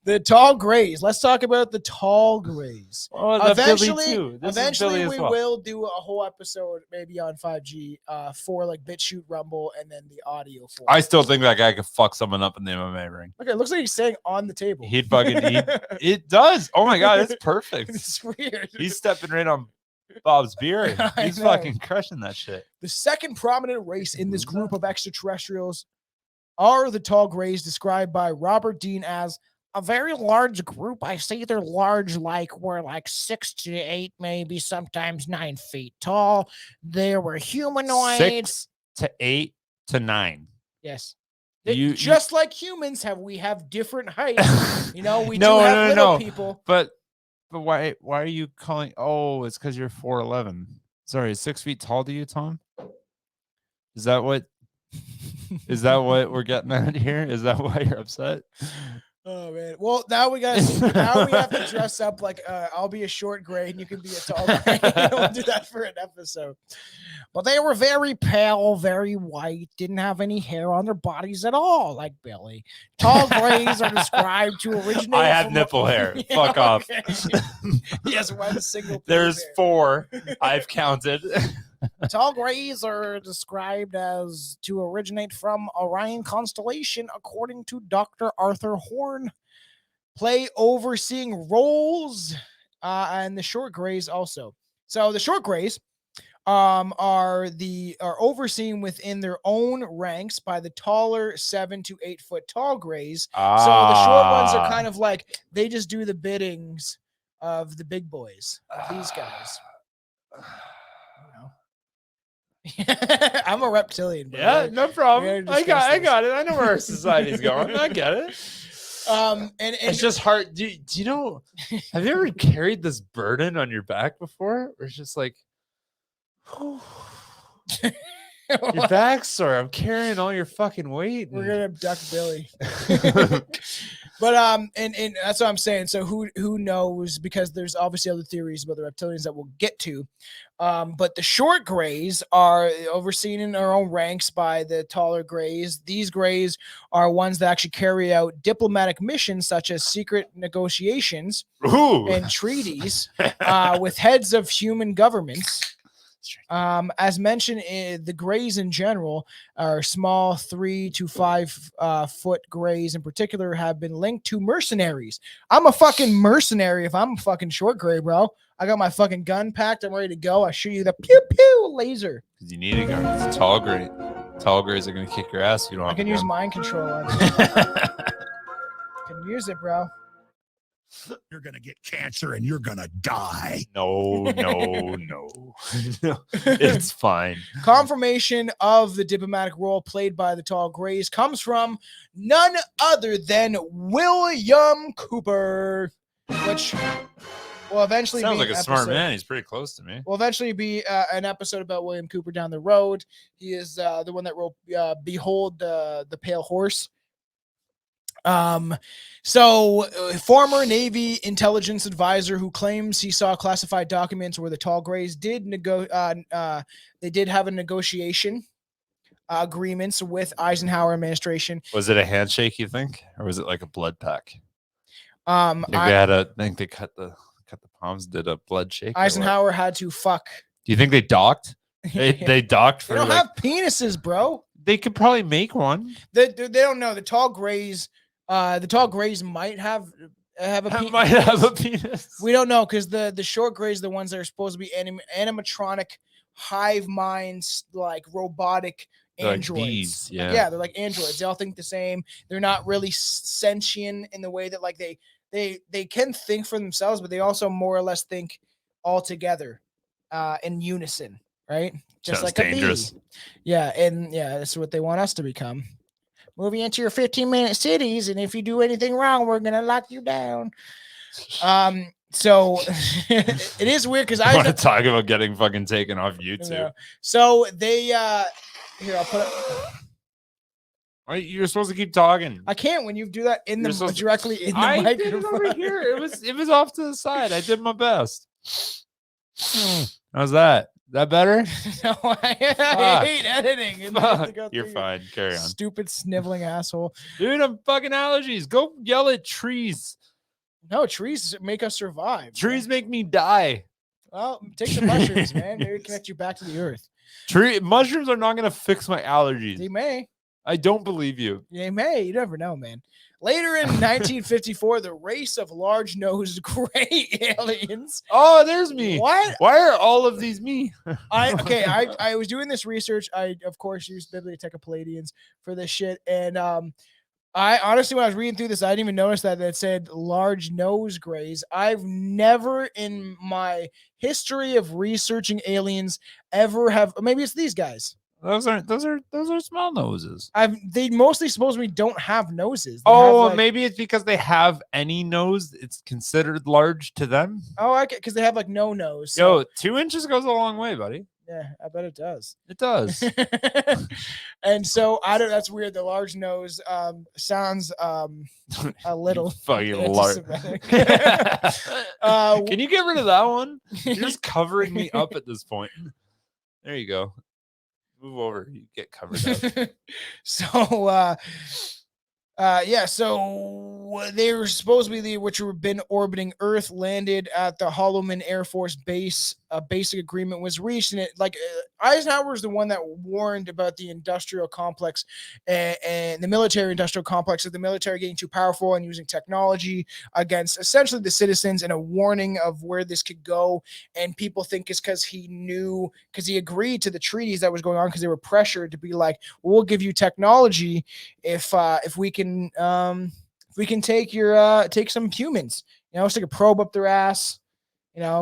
The tall grays. Let's talk about the tall grays. Oh, Eventually, This is Billy as we well. will do a whole episode maybe on 5G for like BitChute Rumble and then the audio for I still think that guy could fuck someone up in the MMA ring. Okay, it looks like he's staying on the table. He'd fucking it does. Oh my god, it's perfect. It's weird. He's stepping right on Bob's beer. I He's know. fucking crushing that shit. The second prominent race in this group of extraterrestrials are the tall grays, described by Robert Dean as a very large group. I say they're large, like we're like 6 to 8, maybe sometimes 9 feet tall. They were humanoids. 6 to 8 to 9. Yes. You- Just like humans, we have different heights. You know, we No, do have no, little no. people. But why are you calling? Oh, it's because you're 4'11". Sorry, 6 feet tall to you, Tom? Is that what we're getting at here? Is that why you're upset? Oh man. Well, now we have to dress up like I'll be a short gray and you can be a tall gray. We'll do that for an episode. But they were very pale, very white, didn't have any hair on their bodies at all, like Billy. Tall grays are described to originate. I have from nipple hair. Fuck off. Yes, one single. There's hair. 4. I've counted. Tall grays are described as to originate from Orion constellation, according to Dr. Arthur Horn. Play overseeing roles, and the short grays also. So the short grays are overseen within their own ranks by the taller 7 to 8 foot tall grays. So the short ones are kind of like they just do the biddings of the big boys, of these guys. I'm a reptilian, bro. Yeah, no problem. We're I got disgusting. it. I know where our society's going. I get it. And It's just hard. Do you know? Have you ever carried this burden on your back before? Or it's just like, your back's sore. I'm carrying all your fucking weight. we're gonna abduct Billy. But and that's what I'm saying. So who knows? Because there's obviously other theories about the reptilians that we'll get to. But the short grays are overseen in their own ranks by the taller grays. These grays are ones that actually carry out diplomatic missions such as secret negotiations Ooh. and treaties with heads of human governments. As mentioned, the grays in general are small 3 to 5 foot grays in particular have been linked to mercenaries. I'm a fucking mercenary if I'm a fucking short gray, bro. I got my fucking gun packed. I'm ready to go. I shoot you the pew pew laser. Because you need a gun. It's a tall gray. Tall grays are going to kick your ass if you don't I have can a use gun. mind control on it. Can use it, bro. You're going to get cancer and you're going to die. No. It's fine. Confirmation of the diplomatic role played by the tall grays comes from none other than William Cooper, which will eventually Sounds be like an a smart episode- man. He's pretty close to me. Will eventually be an episode about William Cooper down the road. He is the one that wrote "Behold the Pale Horse." Former Navy intelligence advisor who claims he saw classified documents where the tall grays did they did have a negotiation agreements with Eisenhower administration. Was it a handshake, you think? Or was it like a blood pack? I think they cut the palms, did a blood shake? or what? Eisenhower had to fuck. Do you think they docked? They docked They for don't like, have penises, bro. they could probably make one. They don't know. The tall grays might have a That might have a penis. We don't know because the short grays, the ones that are supposed to be animatronic hive minds, like robotic They're like androids. bees, yeah. They're like androids. They all think the same. They're not really sentient in the way that like they can think for themselves, but they also more or less think all together in unison, right? Just Sounds like dangerous. a bee. Yeah, that's what they want us to become. Moving into your 15-minute cities, and if you do anything wrong, we're gonna lock you down. So it is weird because I want to I talk about getting fucking taken off YouTube. So they here I'll put up. Wait, you're supposed to keep talking. I can't when you do that in You're the supposed to- directly in the I did it microphone. over here. It was off to the side. I did my best. How's that? That better? No, I Fuck. hate editing. And I have to Fuck. go You're through your fine. Carry on. Stupid sniveling asshole. Dude, I'm fucking allergies. Go yell at trees. No, trees make us survive. Trees make me die. Well, take some mushrooms, man. Maybe connect you back to the earth. Mushrooms are not going to fix my allergies. They may. I don't believe you. They may. You never know, man. Later in 1954, the race of large-nosed gray aliens. Oh, there's me. What? Why are all of these me? I was doing this research. I, of course, used Bibliotheca Palladians for this shit. And I honestly, when I was reading through this, I didn't even notice that it said large nose grays. I've never in my history of researching aliens ever have, maybe it's these guys. Those are small noses. They mostly supposedly don't have noses. They Oh, have, like, maybe it's because they have any nose. It's considered large to them. oh, because they have like no nose. So, Yo, 2 inches goes a long way, buddy. yeah, I bet it does. It does. And so I don't. That's weird. The large nose sounds a little Fucking large. anti-Semitic. Can you get rid of that one? You're just covering me up at this point. There you go. Move over. You get covered up. So so they were supposedly which were been orbiting Earth, landed at the Holloman Air Force Base. A basic agreement was reached, and it Eisenhower was the one that warned about the industrial complex and the military industrial complex of the military getting too powerful and using technology against essentially the citizens, and a warning of where this could go. And people think it's because he agreed to the treaties that was going on, because they were pressured to be like, well, we'll give you technology if we can take some humans, stick a probe up their ass,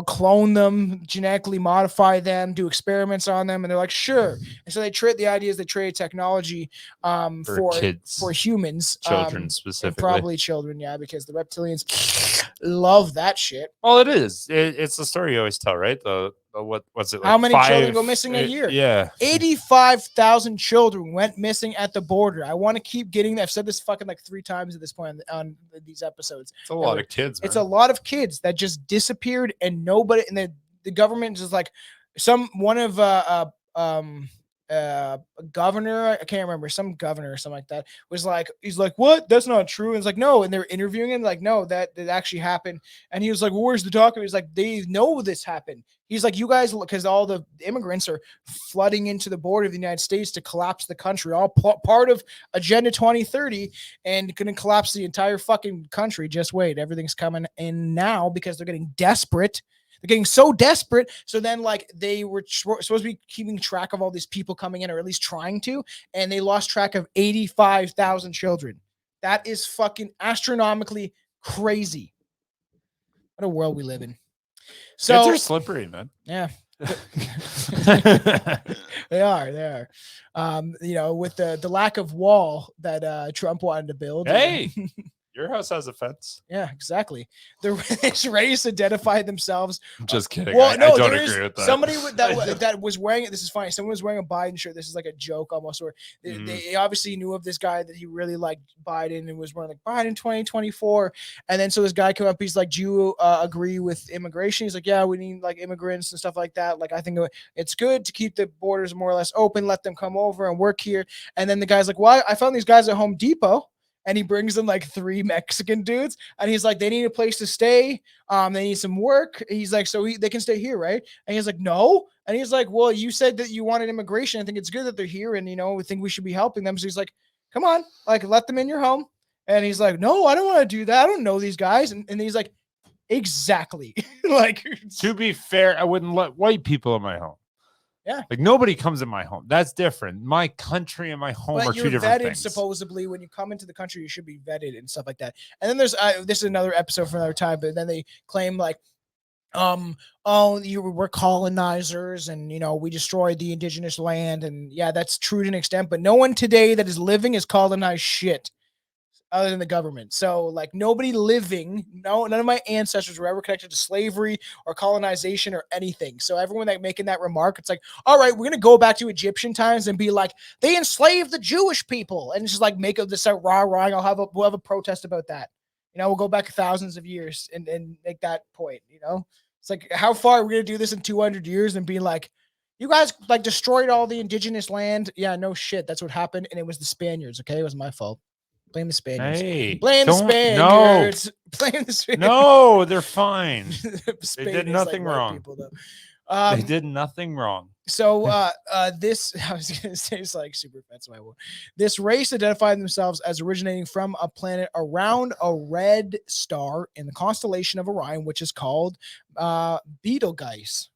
clone them, genetically modify them, do experiments on them. And they're like, sure. And so they traded technology for kids, for humans, children and specifically. probably children, yeah, because the reptilians love that shit. Well, it is. It's the story you always tell, right? What's it like? How many children go missing a year? Yeah. 85,000 children went missing at the border. I want to keep getting that. I've said this fucking like 3 times at this point on these episodes. It's a lot of kids, man. It's a lot of kids that just disappeared, and nobody, and the government is like a governor, I can't remember, some governor or something like that, was like, he's like, what? That's not true. And it's like, no. And they're interviewing him like, no, that actually happened. And he was like, well, where's the document? He's like, they know this happened. He's like, you guys, because all the immigrants are flooding into the border of the United States to collapse the country, all part of Agenda 2030, and going to collapse the entire fucking country. Just wait. Everything's coming in now because they're getting desperate. They're getting so desperate. So then, they were supposed to be keeping track of all these people coming in, or at least trying to, and they lost track of 85,000 children. That is fucking astronomically crazy. What a world we live in. So kids are slippery, man. Yeah. They are. With the lack of wall that Trump wanted to build. Hey. Your house has a fence. Yeah, exactly. This race identified themselves. I'm just kidding. Well, I no, don't there agree is with that. somebody that was wearing it. This is funny. Someone was wearing a Biden shirt. This is like a joke almost. Where they obviously knew of this guy that he really liked Biden, and was wearing like Biden 2024. And then so this guy came up. He's like, "Do you agree with immigration?" He's like, "Yeah, we need like immigrants and stuff like that. Like, I think it's good to keep the borders more or less open, let them come over and work here." And then the guy's like, "Well, I found these guys at Home Depot." And he brings them like 3 Mexican dudes, and he's like, they need a place to stay. They need some work. He's like, so they can stay here, right? And he's like, no. And he's like, well, you said that you wanted immigration. I think it's good that they're here, and we think we should be helping them. So he's like, come on, like, let them in your home. And he's like, no, I don't want to do that. I don't know these guys. And he's like, exactly. Like, to be fair, I wouldn't let white people in my home. Yeah. Like, nobody comes in my home. That's different. My country and my home are 2 different things. Supposedly, when you come into the country, you should be vetted and stuff like that. And then there's this is another episode for another time, but then they claim like, we're colonizers, and we destroyed the indigenous land. And yeah, that's true to an extent, but no one today that is living is colonized shit other than the government. So like, nobody living, none of my ancestors were ever connected to slavery or colonization or anything. So everyone that making that remark, it's like, all right, we're gonna go back to Egyptian times and be like, they enslaved the Jewish people, and it's just like make this out rah. We'll have a protest about that. We'll go back thousands of years and make that point. It's like, how far are we gonna do this in 200 years and be like, You guys like destroyed all the indigenous land. Yeah, no shit. That's what happened, and it was the Spaniards. Okay, it was my fault. Blame the Spaniards. Hey, Blame the don't- Spaniards. Blame the Spaniards. No, they're fine. Spain did is nothing like white wrong. people, though. They did nothing wrong. So this I was gonna say it's like super offensive. I will. This race identified themselves as originating from a planet around a red star in the constellation of Orion, which is called Betelgeuse.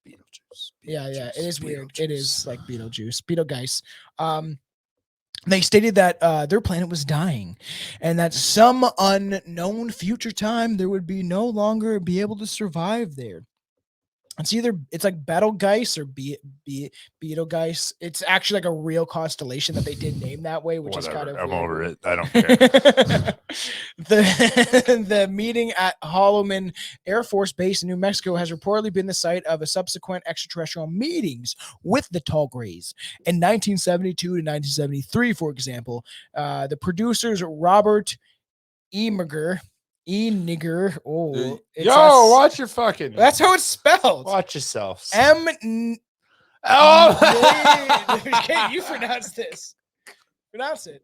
Beetlejuice. Yeah, it is weird. It Beetlejuice. is like Beetlejuice, Betelgeuse. They stated that their planet was dying, and that some unknown future time there would be no longer be able to survive there. It's like Betelgeuse or Betelgeuse. It's actually like a real constellation that they did name that way, which is kind of I'm weird. over it. I don't care. The meeting at Holloman Air Force Base in New Mexico has reportedly been the site of a subsequent extraterrestrial meetings with the tall grays. In 1972 to 1973, for example, the producers Robert Eniger. Oh, Watch your fucking. that's how it's spelled. Watch yourself. Oh, okay, you pronounce this. Pronounce it.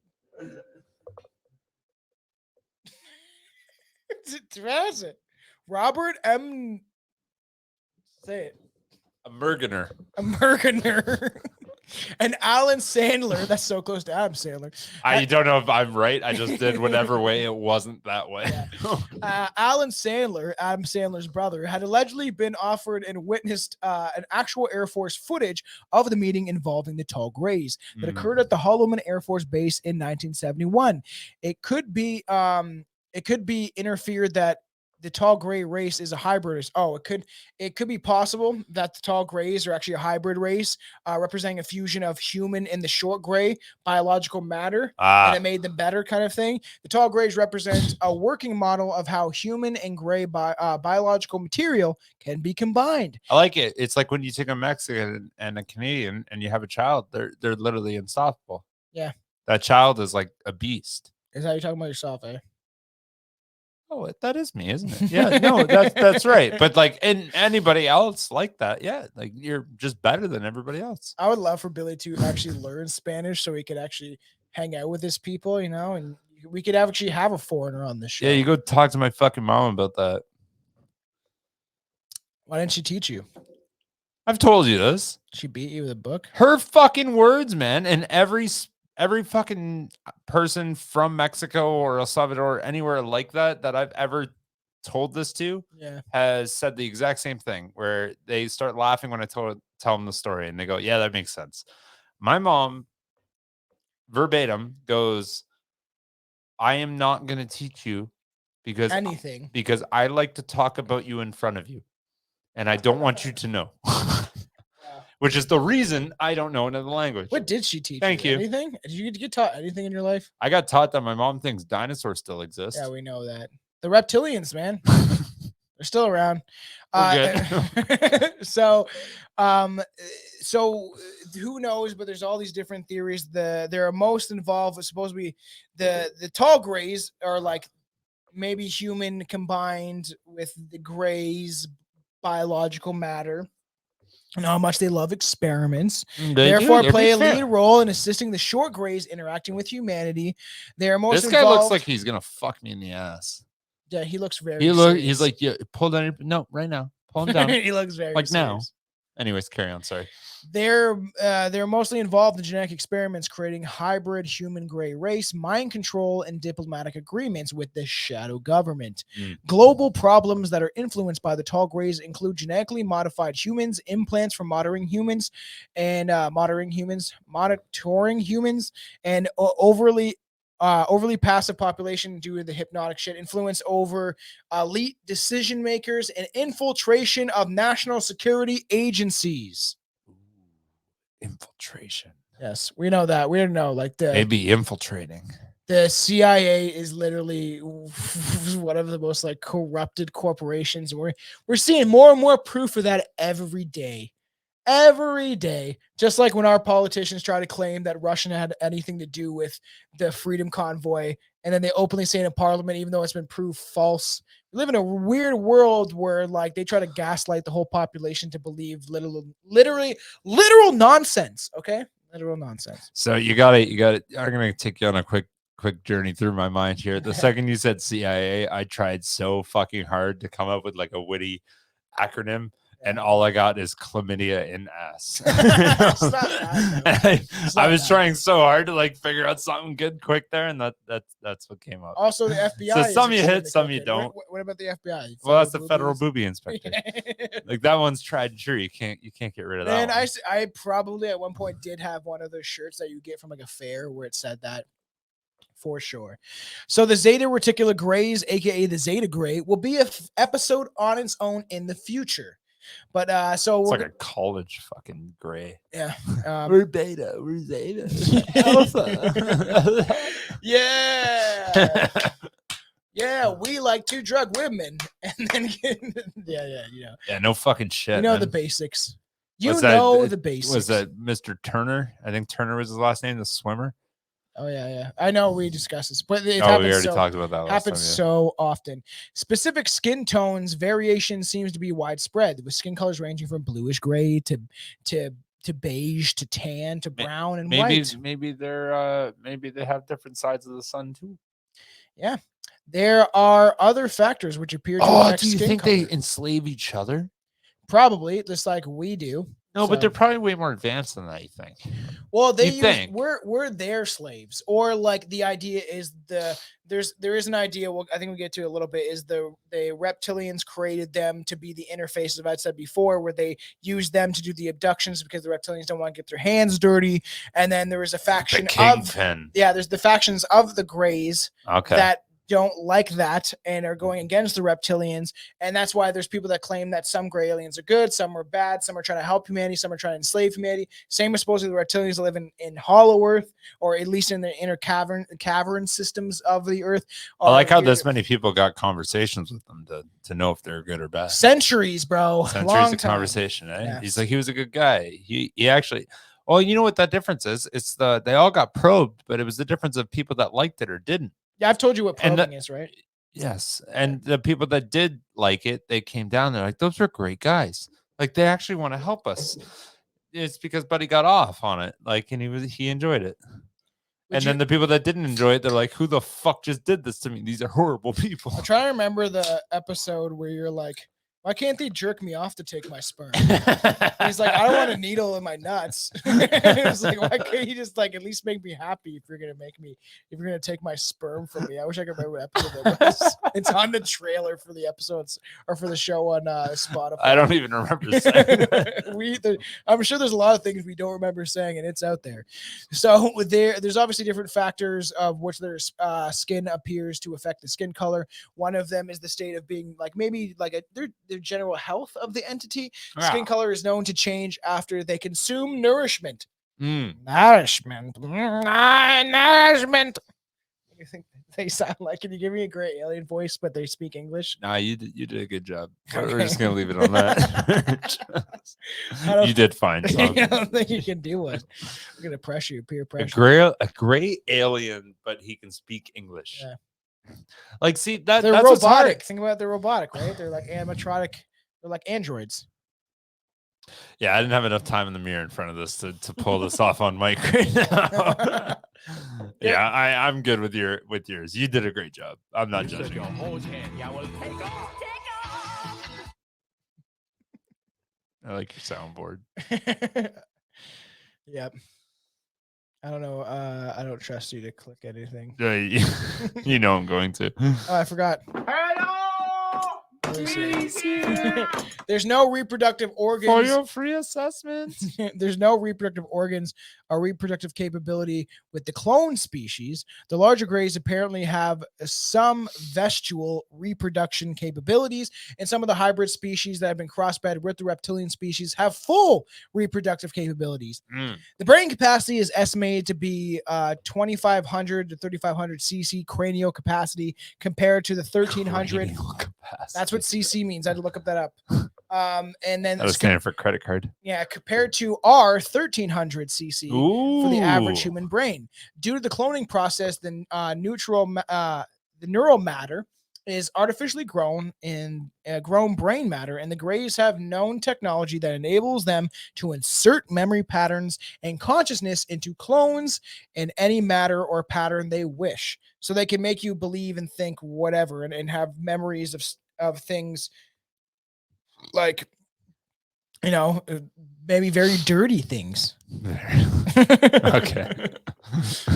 Pronounce it. Robert M. Say it. A Mergener. A Mergener. And Alan Sandler. That's so close to Adam Sandler. I don't know if I'm right. I just did whatever way it wasn't that way. Alan Sandler, Adam Sandler's brother, had allegedly been offered and witnessed an actual Air Force footage of the meeting involving the tall grays that occurred at the Holloman Air Force Base in 1971. It could be interfered that the tall gray race is a hybrid. Oh, it could be possible that the tall grays are actually a hybrid race, representing a fusion of human and the short gray biological matter, and it made them better, kind of thing. The tall grays represent a working model of how human and gray biological material can be combined. I like it. It's like when you take a Mexican and a Canadian and you have a child, they're literally unstoppable. Yeah. That child is like a beast. Is how you're talking about yourself, eh? Oh, that is me, isn't it? Yeah, no, that's right. But like, and anybody else like that, yeah, like you're just better than everybody else. I would love for Billy to actually learn Spanish so he could actually hang out with his people, and we could actually have a foreigner on this show. Yeah, you go talk to my fucking mom about that. Why didn't she teach you? I've told you this. She beat you with a book? Her fucking words, man, and every fucking person from Mexico or El Salvador, anywhere like that I've ever told this to, has said the exact same thing, where they start laughing when I tell them the story, and they go, "Yeah, that makes sense." My mom, verbatim, goes, "I am not going to teach you because I like to talk about you in front of you, and I don't want you to know." Which is the reason I don't know another language. What did she teach Thank you. Anything? Did you get taught anything in your life? I got taught that my mom thinks dinosaurs still exist. Yeah, we know that. The reptilians, man. They're still around. So who knows? But there's all these different theories. They're most involved with supposed to be the tall grays are like maybe human combined with the grays biological matter. And how much they love experiments, therefore play a lead role in assisting the short grays interacting with humanity. They're most This guy looks like he's gonna fuck me in the ass. Yeah, he looks very. He's like, yeah, pull down. No, right now, pull him down. He looks very like serious. now. Anyways, carry on. Sorry. They're mostly involved in genetic experiments, creating hybrid human gray race, mind control, and diplomatic agreements with the shadow government. Global problems that are influenced by the tall grays include genetically modified humans, implants for monitoring humans, and monitoring humans, and overly passive population due to the hypnotic shit, influence over elite decision makers, and infiltration of national security agencies. Infiltration. Yes, we know that. We don't know, like maybe infiltrating. The CIA is literally one of the most like corrupted corporations. We're seeing more and more proof of that every day. every day. Just like when our politicians try to claim that Russia had anything to do with the Freedom Convoy, and then they openly say it in Parliament, even though it's been proved false. We live in a weird world where like they try to gaslight the whole population to believe literal nonsense. Okay, literal nonsense. So you got it. I'm gonna take you on a quick journey through my mind here. The second you said CIA, I tried so fucking hard to come up with like a witty acronym, and all I got is chlamydia in ass. It's not that, I was trying so hard to like figure out something good quick there, and that's what came up. Also, the FBI. So is some you hit, extremely some you crooked. don't. What about the FBI? Well, that's the Federal federal boobies? booby inspector. Like that one's tried and true. You can't get rid of that. And one. I probably at one point did have one of those shirts that you get from like a fair where it said that. For sure. So the Zeta Reticuli Greys, aka the Zeta Gray, will be an episode on its own in the future. But so it's we're like a college fucking gray. yeah. We're beta. We're Zeta. Alpha. Yeah. Yeah, we like to drug women and then Yeah, no fucking shit. you know man. the basics. You Was that- know the basics. Was that Mr. Turner? I think Turner was his last name, the swimmer. Oh yeah. I know we discussed this, but it Oh, happens we already so talked about that last time. happens so often. Specific skin tones variation seems to be widespread, with skin colors ranging from bluish gray to beige to tan to brown and white. Maybe they're maybe they have different sides of the sun too. Yeah. There are other factors which appear to affect do you skin think color. they enslave each other? Probably, just like we do. No, So- but they're probably way more advanced than that. You think? Well, they You use, think? we're their slaves, or like the idea is there is an idea. Well, I think we'll get to a little bit. Is the reptilians created them to be the interfaces, as I said before, where they use them to do the abductions because the reptilians don't want to get their hands dirty. And then there is a faction of there's the factions of the Greys that don't like that and are going against the reptilians, and that's why there's people that claim that some gray aliens are good, some are bad, some are trying to help humanity, some are trying to enslave humanity. Same as supposedly the reptilians live in hollow earth, or at least in the inner cavern systems of the earth. I like how this many people got conversations with them to know if they're good or bad. Centuries, bro. Centuries Long of time. conversation, eh? Yes. He's like, he was a good guy. He actually, well, you know what that difference is? It's they all got probed, but it was the difference of people that liked it or didn't. Yeah, I've told you what And probing is, right? Yes. And the people that did like it, they came down. They're like, those are great guys. Like, they actually want to help us. It's because Buddy got off on it. Like, and he enjoyed it. Then the people that didn't enjoy it, they're like, who the fuck just did this to me? These are horrible people. I'm trying to remember the episode where you're like, why can't they jerk me off to take my sperm? He's like, I don't want a needle in my nuts. It's like, why can't you just like at least make me happy if you're gonna take my sperm from me? I wish I could remember what episode that was. It's on the trailer for the episodes or for the show on Spotify. I don't even remember saying that. I'm sure there's a lot of things we don't remember saying, and it's out there. So there's obviously different factors of which their skin appears to affect the skin color. One of them is the state of being like maybe like their general health of the entity. Skin color is known to change after they consume nourishment. Nourishment. Nourishment. What do you think they sound like? Can you give me a great alien voice, but they speak English? Nah, you did a good job. Okay. We're just gonna leave it on that. You did fine. I don't think you can do one. I'm gonna pressure you, peer pressure. A gray alien, but he can speak English. Yeah. Like, see They're that's what's hard. robotic. Think about it, they're robotic, right? They're like animatronic. They're like androids. Yeah, I didn't have enough time in the mirror in front of this to pull this off on mic right now. Yeah, I'm good with yours. You did a great job. I'm not judging. I like your soundboard. Yep. I don't know. I don't trust you to click anything. You know I'm going to. Oh, I forgot. There's no reproductive organs. For your free assessment. There's no reproductive organs or reproductive capability with the clone species. The larger greys apparently have some vestual reproduction capabilities, and some of the hybrid species that have been crossbred with the reptilian species have full reproductive capabilities. The brain capacity is estimated to be 2,500 to 3,500 cc cranial capacity compared to the 1,300. That's what CC means. I had to look up that up. And then That was standing for credit card. yeah, compared to our 1300 cc for the average Ooh. human brain. Due to the cloning process, the neural matter is artificially grown in grown brain matter, and the Greys have known technology that enables them to insert memory patterns and consciousness into clones in any matter or pattern they wish. So they can make you believe and think whatever, and have memories of things like, you know, maybe very dirty things. Okay.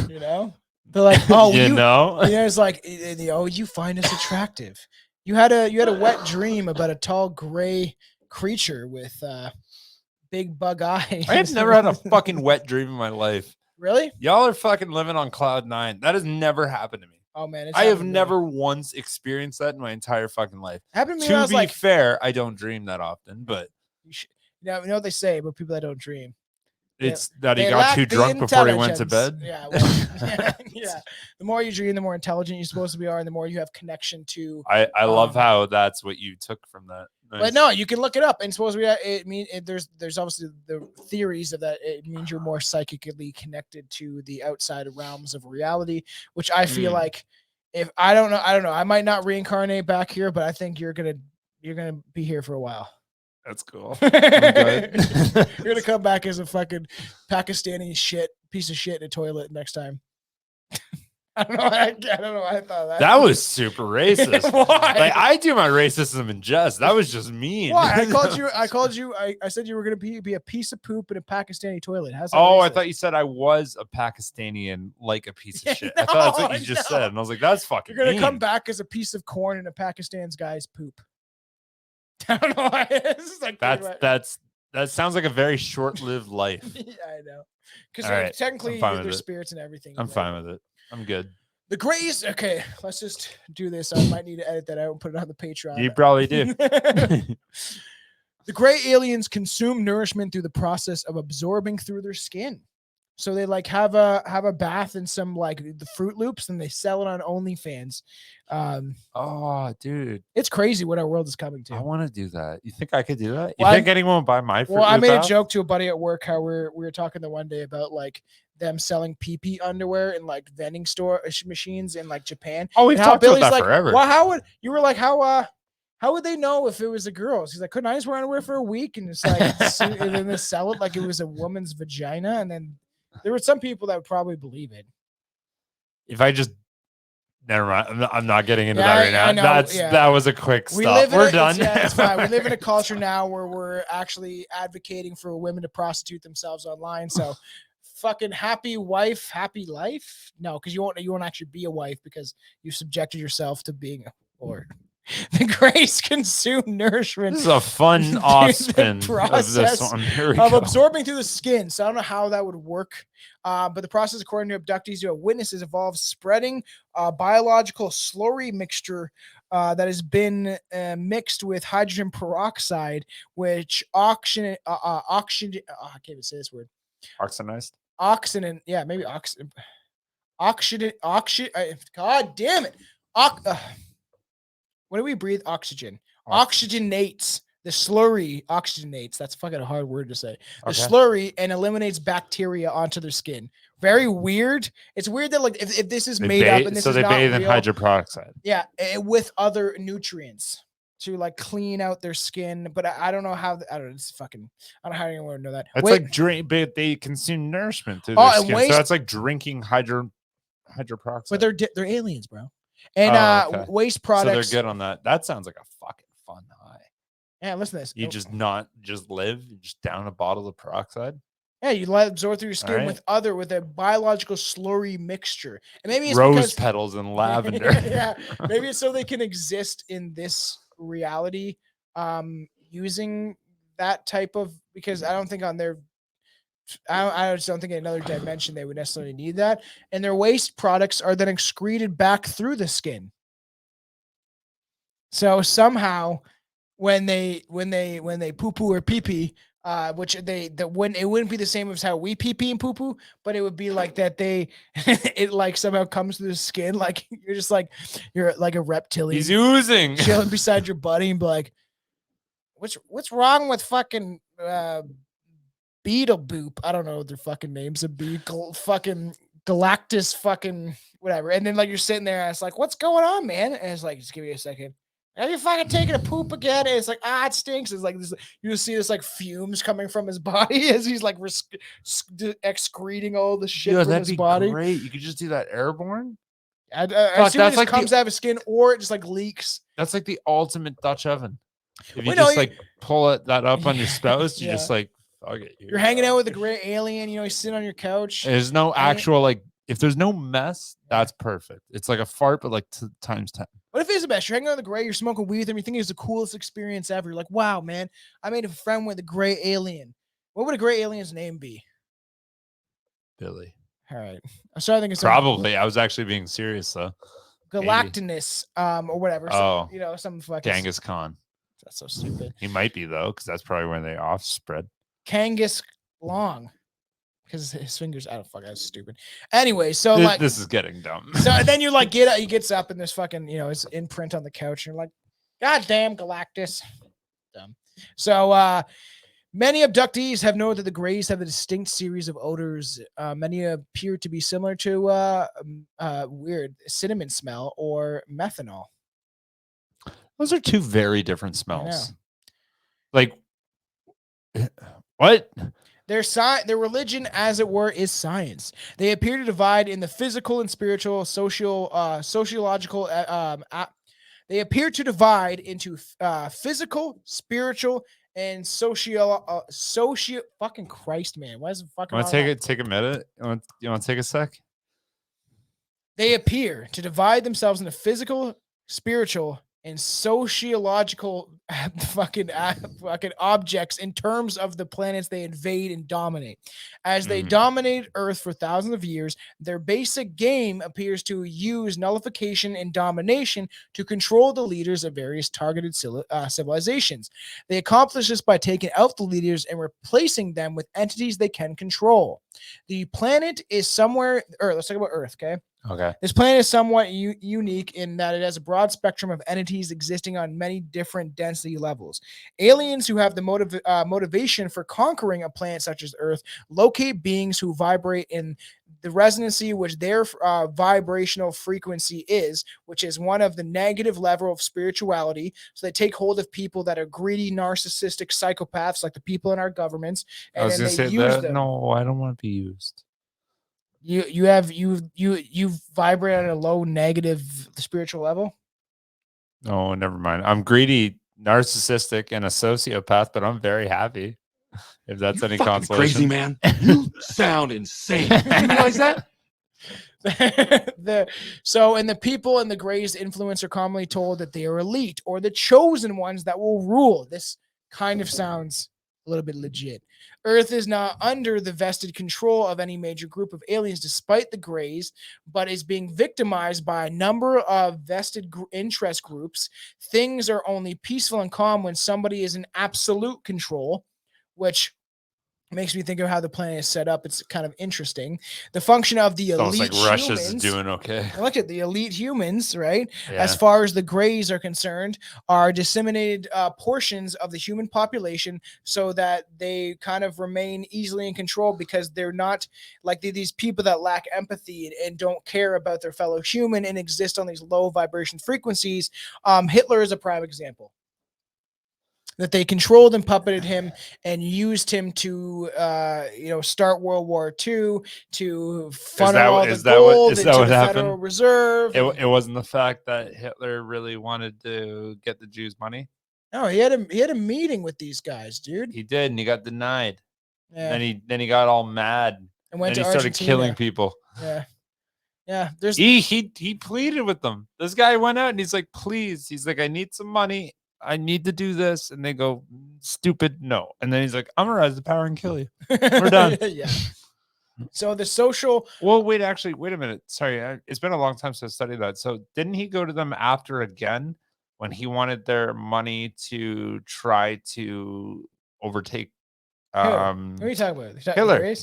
You know, they're like, oh, you know, it's like, you find us attractive. You had a wet dream about a tall gray creature with big bug eyes. I have never had a fucking wet dream in my life. Really? Y'all are fucking living on cloud 9. That has never happened to me. Oh man, I have never once experienced that in my entire fucking life. Happened to me when I was To be like, fair, I don't dream that often, but you know what they say about people that don't dream. it's that he They got lack too the drunk before he went to intelligence. bed. Yeah, well, yeah. The more you dream, the more intelligent you're supposed to be, and the more you have connection to. I love how that's what you took from that. Nice. But no, you can look it up, and suppose there's obviously the theories of that. It means you're more psychically connected to the outside realms of reality, which I feel like, if I don't know, I might not reincarnate back here, but I think you're gonna be here for a while. That's cool. You're gonna come back as a fucking Pakistani piece of shit in a toilet next time. I don't know. I don't know why I thought that. That was super racist. Why? Like, I do my racism in jest. That was just mean. Why? I called you. I said you were gonna be a piece of poop in a Pakistani toilet. How's that Oh, racist? I thought you said I was a Pakistani and like a piece of shit. No, I thought that's what you just no. said, and I was like, "That's fucking." You're gonna mean. come back as a piece of corn in a Pakistan's guy's poop. I don't know why. This is like That sounds like a very short-lived life. Yeah, I know. Because All right, technically I'm fine there's with it. spirits and everything. I'm fine with it. I'm good. The Greys. Okay, let's just do this. I might need to edit that out and put it on the Patreon. You probably do. The gray aliens consume nourishment through the process of absorbing through their skin. So they like have a bath in some like the Fruit Loops, and they sell it on OnlyFans. Oh, dude, It's crazy what our world is coming to. I want to do that. You think I could do that? You Well, think anyone would buy my Fruit Well, I Loop made a app? joke to a buddy at work how we were talking the one day about like them selling pee underwear in like vending store machines in like Japan. Oh, we've And how talked about Billy's that like, forever. well, how would they know if it was a girl's? He's like, couldn't I just wear underwear for a week and it's like and then they sell it like it was a woman's vagina? And then there were some people that would probably believe it. If I just never mind, I'm not getting into Yeah, that right now. I know, That was a quick stop. We're We're done. It's fine. We live in a culture now where we're actually advocating for women to prostitute themselves online. So fucking happy wife, happy life. No, because you won't actually be a wife because you subjected yourself to being a lord. The Greys consume nourishment. This is a fun off spin of this one. Here we Of go. absorbing through the skin. So I don't know how that would work. But the process, according to abductees who have witnesses, involves spreading a biological slurry mixture that has been mixed with hydrogen peroxide, which oxygen. I can't even say this word. Oxidized. Oxygen. Yeah, maybe oxygen. Oxygen. God damn it. When do we breathe oxygen? Oxygenates the slurry. Oxygenates. That's fucking a hard word to say. The slurry and eliminates bacteria onto their skin. Very weird. It's weird that like if this is made up and this so is they not bathe in real, hydrogen peroxide. yeah, with other nutrients to like clean out their skin. But I don't know how. I don't know. It's fucking. I don't know how anyone would know that. It's Wait, like drink, but they consume nourishment through Oh, their and skin. waste- So it's like drinking hydrogen peroxide. but they're aliens, bro. And okay. waste So products. they're good on that. That sounds like a fucking fun high. Yeah, listen to this. You just live, you just down a bottle of peroxide. Yeah, you let it absorb through your skin Alright. with a biological slurry mixture. And maybe it's Rose because petals and lavender. yeah, maybe it's so they can exist in this reality using that type of, because I don't think on their I just don't think in another dimension they would necessarily need that. And their waste products are then excreted back through the skin. So somehow when they poo poo or pee pee, which it wouldn't be the same as how we pee pee and poo poo, but it would be like that it like somehow comes through the skin, like you're like a reptilian. He's oozing. Chilling beside your buddy and be like, what's wrong with fucking Beetle Boop? I don't know their fucking names. A fucking Galactus fucking whatever. And then like you're sitting there and it's like, what's going on, man? And it's like, just give me a second. Are you fucking taking a poop again? And it's like, it stinks. It's like this, you just see this like fumes coming from his body as he's like excreting all the shit from his body. Great. You could just do that airborne. I see what just comes out of his skin, or it just like leaks. That's like the ultimate Dutch oven. If you pull that up on your spouse, you just like, fuck it. You're hanging out with a gray alien, you know, he's sitting on your couch. There's no actual, like, if there's no mess, that's perfect. It's like a fart, but like times 10. What if it's the best? You're hanging out with a gray, you're smoking weed with him, you think it's the coolest experience ever. You're like, wow, man, I made a friend with a gray alien. What would a gray alien's name be? Billy. All right. I'm sorry, I think it's probably. I was actually being serious though. Galactinus, or whatever. Oh, so, you know, some fucking Genghis Khan. That's so stupid. He might be though, because that's probably when they offspread. Kangas Long, because his fingers. I don't fuck. That's stupid. Anyway, so this is getting dumb. So then you like get up. He gets up and there's fucking his imprint on the couch. And you're like, God damn, Galactus. Dumb. So many abductees have known that the Greys have a distinct series of odors. Many appear to be similar to weird cinnamon smell or methanol. Those are two very different smells. Like, what? Their religion, as it were, is science. They appear to divide in the physical and spiritual, sociological. They appear to divide into physical, spiritual, and fucking Christ, man. Why is it fucking? Want to take a minute? You want to take a sec? They appear to divide themselves into physical, spiritual, and sociological fucking objects in terms of the planets they invade and dominate. As they dominate Earth for thousands of years, their basic game appears to use nullification and domination to control the leaders of various targeted civilizations. They accomplish this by taking out the leaders and replacing them with entities they can control. The planet is somewhere, let's talk about Earth, okay? Okay. This planet is somewhat unique in that it has a broad spectrum of entities existing on many different density levels. Aliens who have the motivation for conquering a planet such as Earth locate beings who vibrate in the resonancy which their vibrational frequency is, which is one of the negative level of spirituality. So they take hold of people that are greedy, narcissistic psychopaths, like the people in our governments, and then they use them. No, I don't want to be used. You vibrate on a low negative spiritual level? No, never mind. I'm greedy, narcissistic, and a sociopath, but I'm very happy. If that's any consolation. Crazy man. You sound insane. You realize that? The people in the Greys' influence are commonly told that they are elite or the chosen ones that will rule. This kind of sounds a little bit legit. Earth is not under the vested control of any major group of aliens, despite the Greys, but is being victimized by a number of vested interest groups. Things are only peaceful and calm when somebody is in absolute control, which makes me think of how the planet is set up. It's kind of interesting. The function of the elite like Russia's humans, doing okay. Look at the elite humans, right? Yeah. As far as the Greys are concerned, are disseminated portions of the human population so that they kind of remain easily in control because they're not like these people that lack empathy and don't care about their fellow human and exist on these low vibration frequencies. Hitler is a prime example. That they controlled and puppeted him and used him to, start World War II, to funnel all the gold into the Federal Reserve. It wasn't the fact that Hitler really wanted to get the Jews money. No, he had a meeting with these guys, dude. He did, and he got denied. Yeah. And then he got all mad and went to he started killing people. Yeah. He pleaded with them. This guy went out and he's like, please. He's like, I need some money. I need to do this. And they go, stupid, no. And then he's like, I'm gonna rise the power and kill you. We're done. Yeah. So the social. Well, wait a minute. Sorry. It's been a long time since I studied that. So didn't he go to them after again when he wanted their money to try to overtake? What are you talking about? Hitler.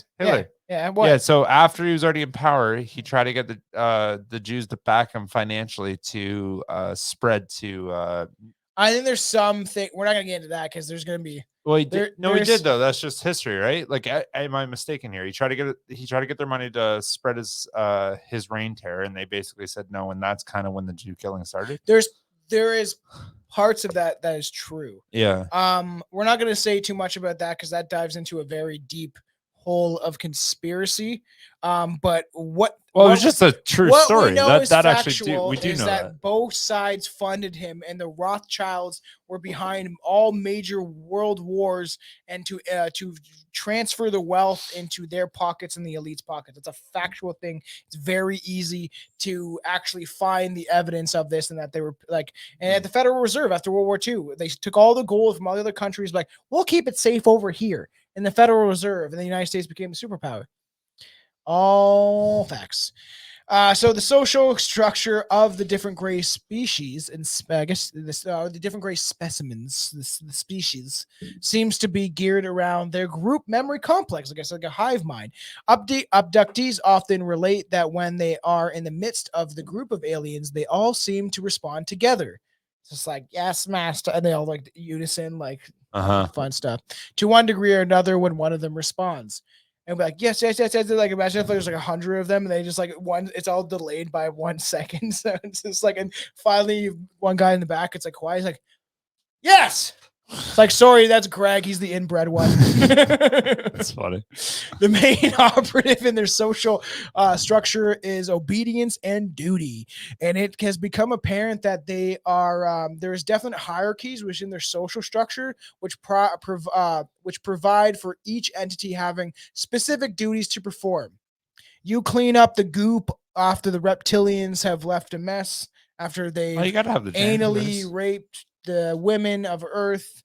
Yeah. What? Yeah. So after he was already in power, he tried to get the Jews to back him financially to spread to I think there's something. We're not gonna get into that because there's gonna be. Well, he There- did. No, he there's- did though. That's just history, right? Like, am I mistaken here? He tried to get their money to spread his reign terror, and they basically said no. And that's kind of when the Jew killing started. There is parts of that is true. Yeah. We're not gonna say too much about that because that dives into a very deep hole of conspiracy. But what? Well, it what- was just a true what story. we know That is that actually factual we do is know that. both sides funded him, and the Rothschilds were behind all major world wars, and to transfer the wealth into their pockets and the elite's pockets. It's a factual thing. It's very easy to actually find the evidence of this, and that they were like, and at the Federal Reserve after World War II, they took all the gold from all the other countries, like, we'll keep it safe over here in the Federal Reserve, and the United States became a superpower. All facts. So the social structure of the different gray species, and I guess the different gray specimens, the species, seems to be geared around their group memory complex. I guess like a hive mind. Abductees often relate that when they are in the midst of the group of aliens, they all seem to respond together. It's just like, yes, master, and they all like unison, like fun stuff. To one degree or another, when one of them responds. And be like, yes. Like, imagine if there's like 100 of them and they just like it's all delayed by 1 second. So it's just like, and finally, one guy in the back, it's like, quiet. He's like, yes. It's like, sorry, that's Greg. He's the inbred one. That's funny. The main operative in their social structure is obedience and duty, and it has become apparent that they are there's definite hierarchies within their social structure, which provide for each entity having specific duties to perform. You clean up the goop after the reptilians have left a mess after they Well, you gotta have the anally janitors. raped the women of Earth,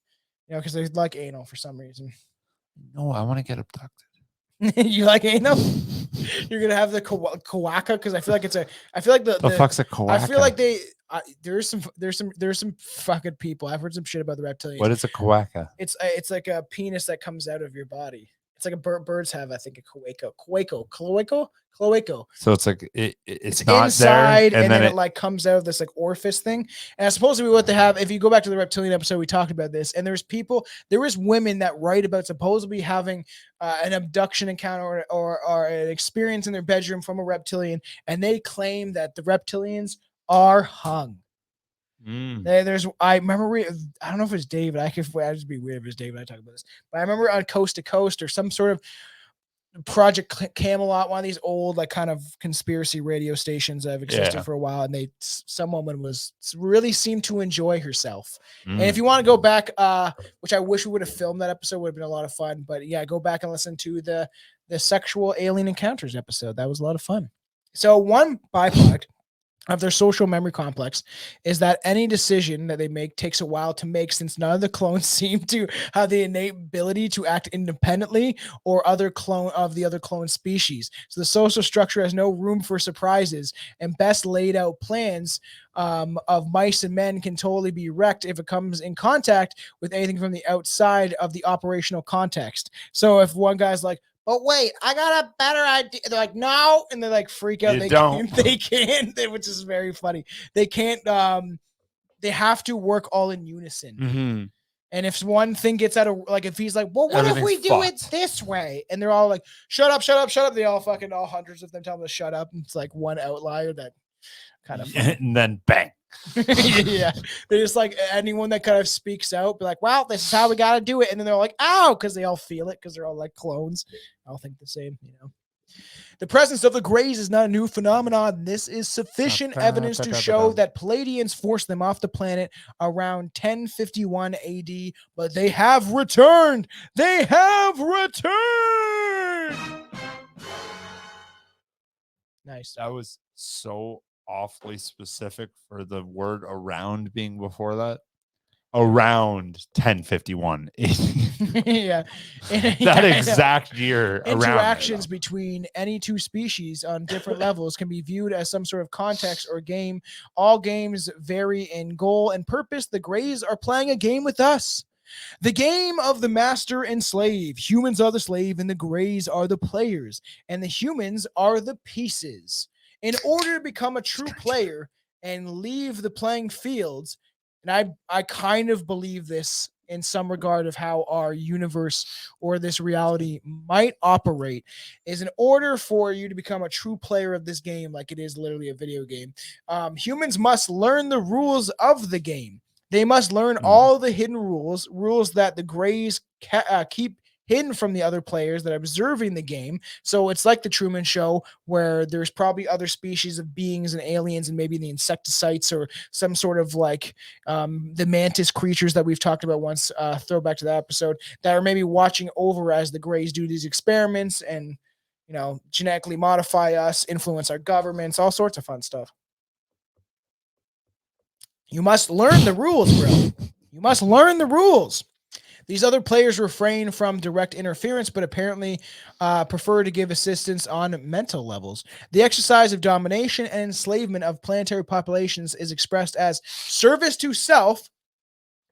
because they like anal for some reason. No, I want to get abducted. You like anal? You're gonna have the coaca because I feel like The fuck's a coaca? I feel like there's some fucking people. I've heard some shit about the reptilians. What is a coaca? It's like a penis that comes out of your body. It's like birds have, I think, a cloaca. So it's like it's not inside, there, and then it like comes out of this like orifice thing. And it's supposed to be what they have. If you go back to the reptilian episode, we talked about this. And there is women that write about supposedly having an abduction encounter or an experience in their bedroom from a reptilian, and they claim that the reptilians are hung. I remember I don't know if it's David. I'd just be weird if it's David. I talk about this, but I remember on Coast to Coast or some sort of Project Camelot, one of these old like kind of conspiracy radio stations that have existed for a while, and some woman really seemed to enjoy herself. And if you want to go back, which I wish we would have filmed, that episode would have been a lot of fun. But yeah, go back and listen to the sexual alien encounters episode. That was a lot of fun. So one byproduct of their social memory complex is that any decision that they make takes a while to make, since none of the clones seem to have the innate ability to act independently or other clone species. So the social structure has no room for surprises, and best laid out plans of mice and men can totally be wrecked if it comes in contact with anything from the outside of the operational context. So if one guy's like, but wait, I got a better idea. They're like, no, and they like freak out. They can't, which is very funny. They can't. They have to work all in unison. Mm-hmm. And if one thing gets out of, like, if he's like, well, what if we do it this way? And they're all like, shut up. They all hundreds of them tell them to shut up. And it's like one outlier that kind of. And then bang. Yeah, they just like anyone that kind of speaks out, be like, well, this is how we got to do it. And then they're like, ow, because they all feel it, because they're all like clones. I all think the same, The presence of the Greys is not a new phenomenon. This is sufficient evidence to show that Palladians forced them off the planet around 1051 AD, but they have returned. They have returned. Nice. That was so awfully specific for the word around being before that. Around 1051. Yeah. That exact year. Interactions between any two species on different levels can be viewed as some sort of context or game. All games vary in goal and purpose. The Greys are playing a game with us. The game of the master and slave. Humans are the slave and the Greys are the players, and the humans are the pieces. In order to become a true player and leave the playing fields, And I kind of believe this in some regard of how our universe or this reality might operate, is in order for you to become a true player of this game, like it is literally a video game, humans must learn the rules of the game. They must learn all the hidden rules that the Greys keep hidden from the other players that are observing the game. So it's like the Truman Show, where there's probably other species of beings and aliens, and maybe the insectocytes or some sort of like the mantis creatures that we've talked about once, throwback to that episode, that are maybe watching over as the Greys do these experiments and, you know, genetically modify us, influence our governments, all sorts of fun stuff. You must learn the rules, bro. You must learn the rules. These other players refrain from direct interference, but apparently prefer to give assistance on mental levels. The exercise of domination and enslavement of planetary populations is expressed as service to self,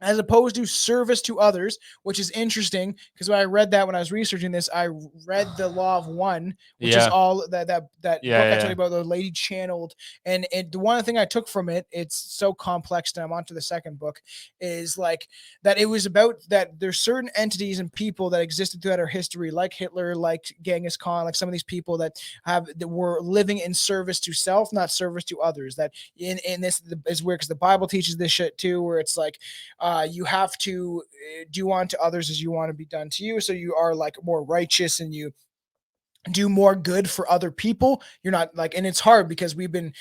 as opposed to service to others, which is interesting because when I read that, when I was researching this, I read The Law of One, which is all that book I told you about, the lady channeled. And the one thing I took from it, it's so complex, and I'm on to the second book, is like that it was about that there's certain entities and people that existed throughout our history, like Hitler, like Genghis Khan, like some of these people that were living in service to self, not service to others. That in this is weird because the Bible teaches this shit too, where it's like, you have to do unto others as you want to be done to you. So you are like more righteous and you do more good for other people. You're not like, and it's hard because we've been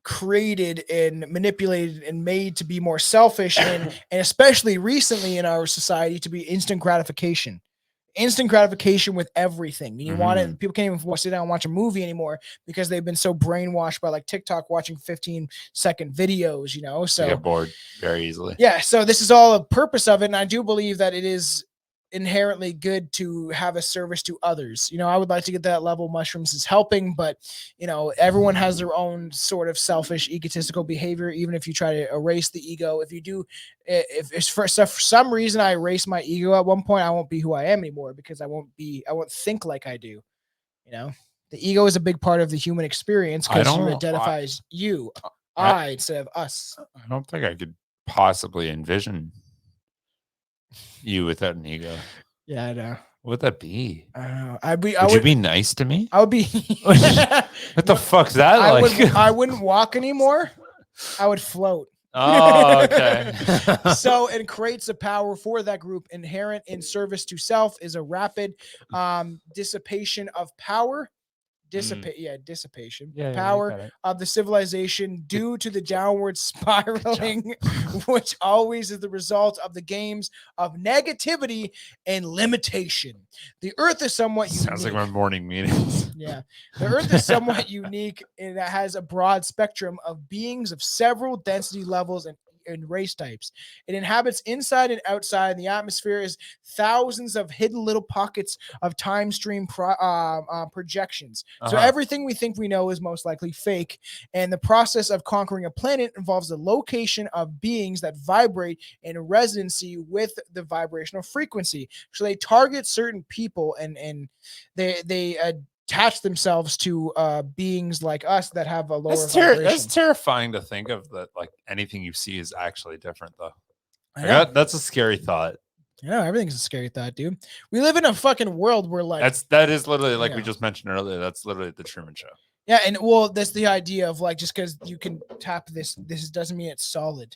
created and manipulated and made to be more selfish and especially recently in our society to be instant gratification with everything. And you want it, people can't even sit down and watch a movie anymore because they've been so brainwashed by like TikTok watching 15-second videos, you know. So you get bored very easily. Yeah, so this is all a purpose of it, and I do believe that it is inherently good to have a service to others. You know, I would like to get that level. Mushrooms is helping, but you know, everyone has their own sort of selfish, egotistical behavior. Even if you try to erase the ego, if you do, if it's for some reason I erase my ego at one point, I won't be who I am anymore because I won't think like I do. You know, the ego is a big part of the human experience because you identify as you, I instead of us. I don't think I could possibly envision you without an ego. Yeah, I know. What would that be? I don't know. Would you be nice to me? I would be. What the fuck's that like? I wouldn't walk anymore. I would float. Oh, okay. So it creates a power for that group. Inherent in service to self is a rapid dissipation of power. Dissipation. Power of the civilization due to the downward spiraling, which always is the result of the games of negativity and limitation. The Earth is somewhat unique. Sounds like my morning meetings. Yeah. The Earth is somewhat unique in that it has a broad spectrum of beings of several density levels and race types. It inhabits inside and outside, and the atmosphere is thousands of hidden little pockets of time stream projections. So everything we think we know is most likely fake, and the process of conquering a planet involves the location of beings that vibrate in resonancy with the vibrational frequency. So they target certain people, and they attach themselves to beings like us that have a lower vibration. That's terrifying to think of, that like anything you see is actually different though. That's a scary thought. Yeah, everything's a scary thought, dude. We live in a fucking world where like that is literally like we just mentioned earlier. That's literally the Truman Show. Yeah, and well, that's the idea of like just because you can tap this doesn't mean it's solid,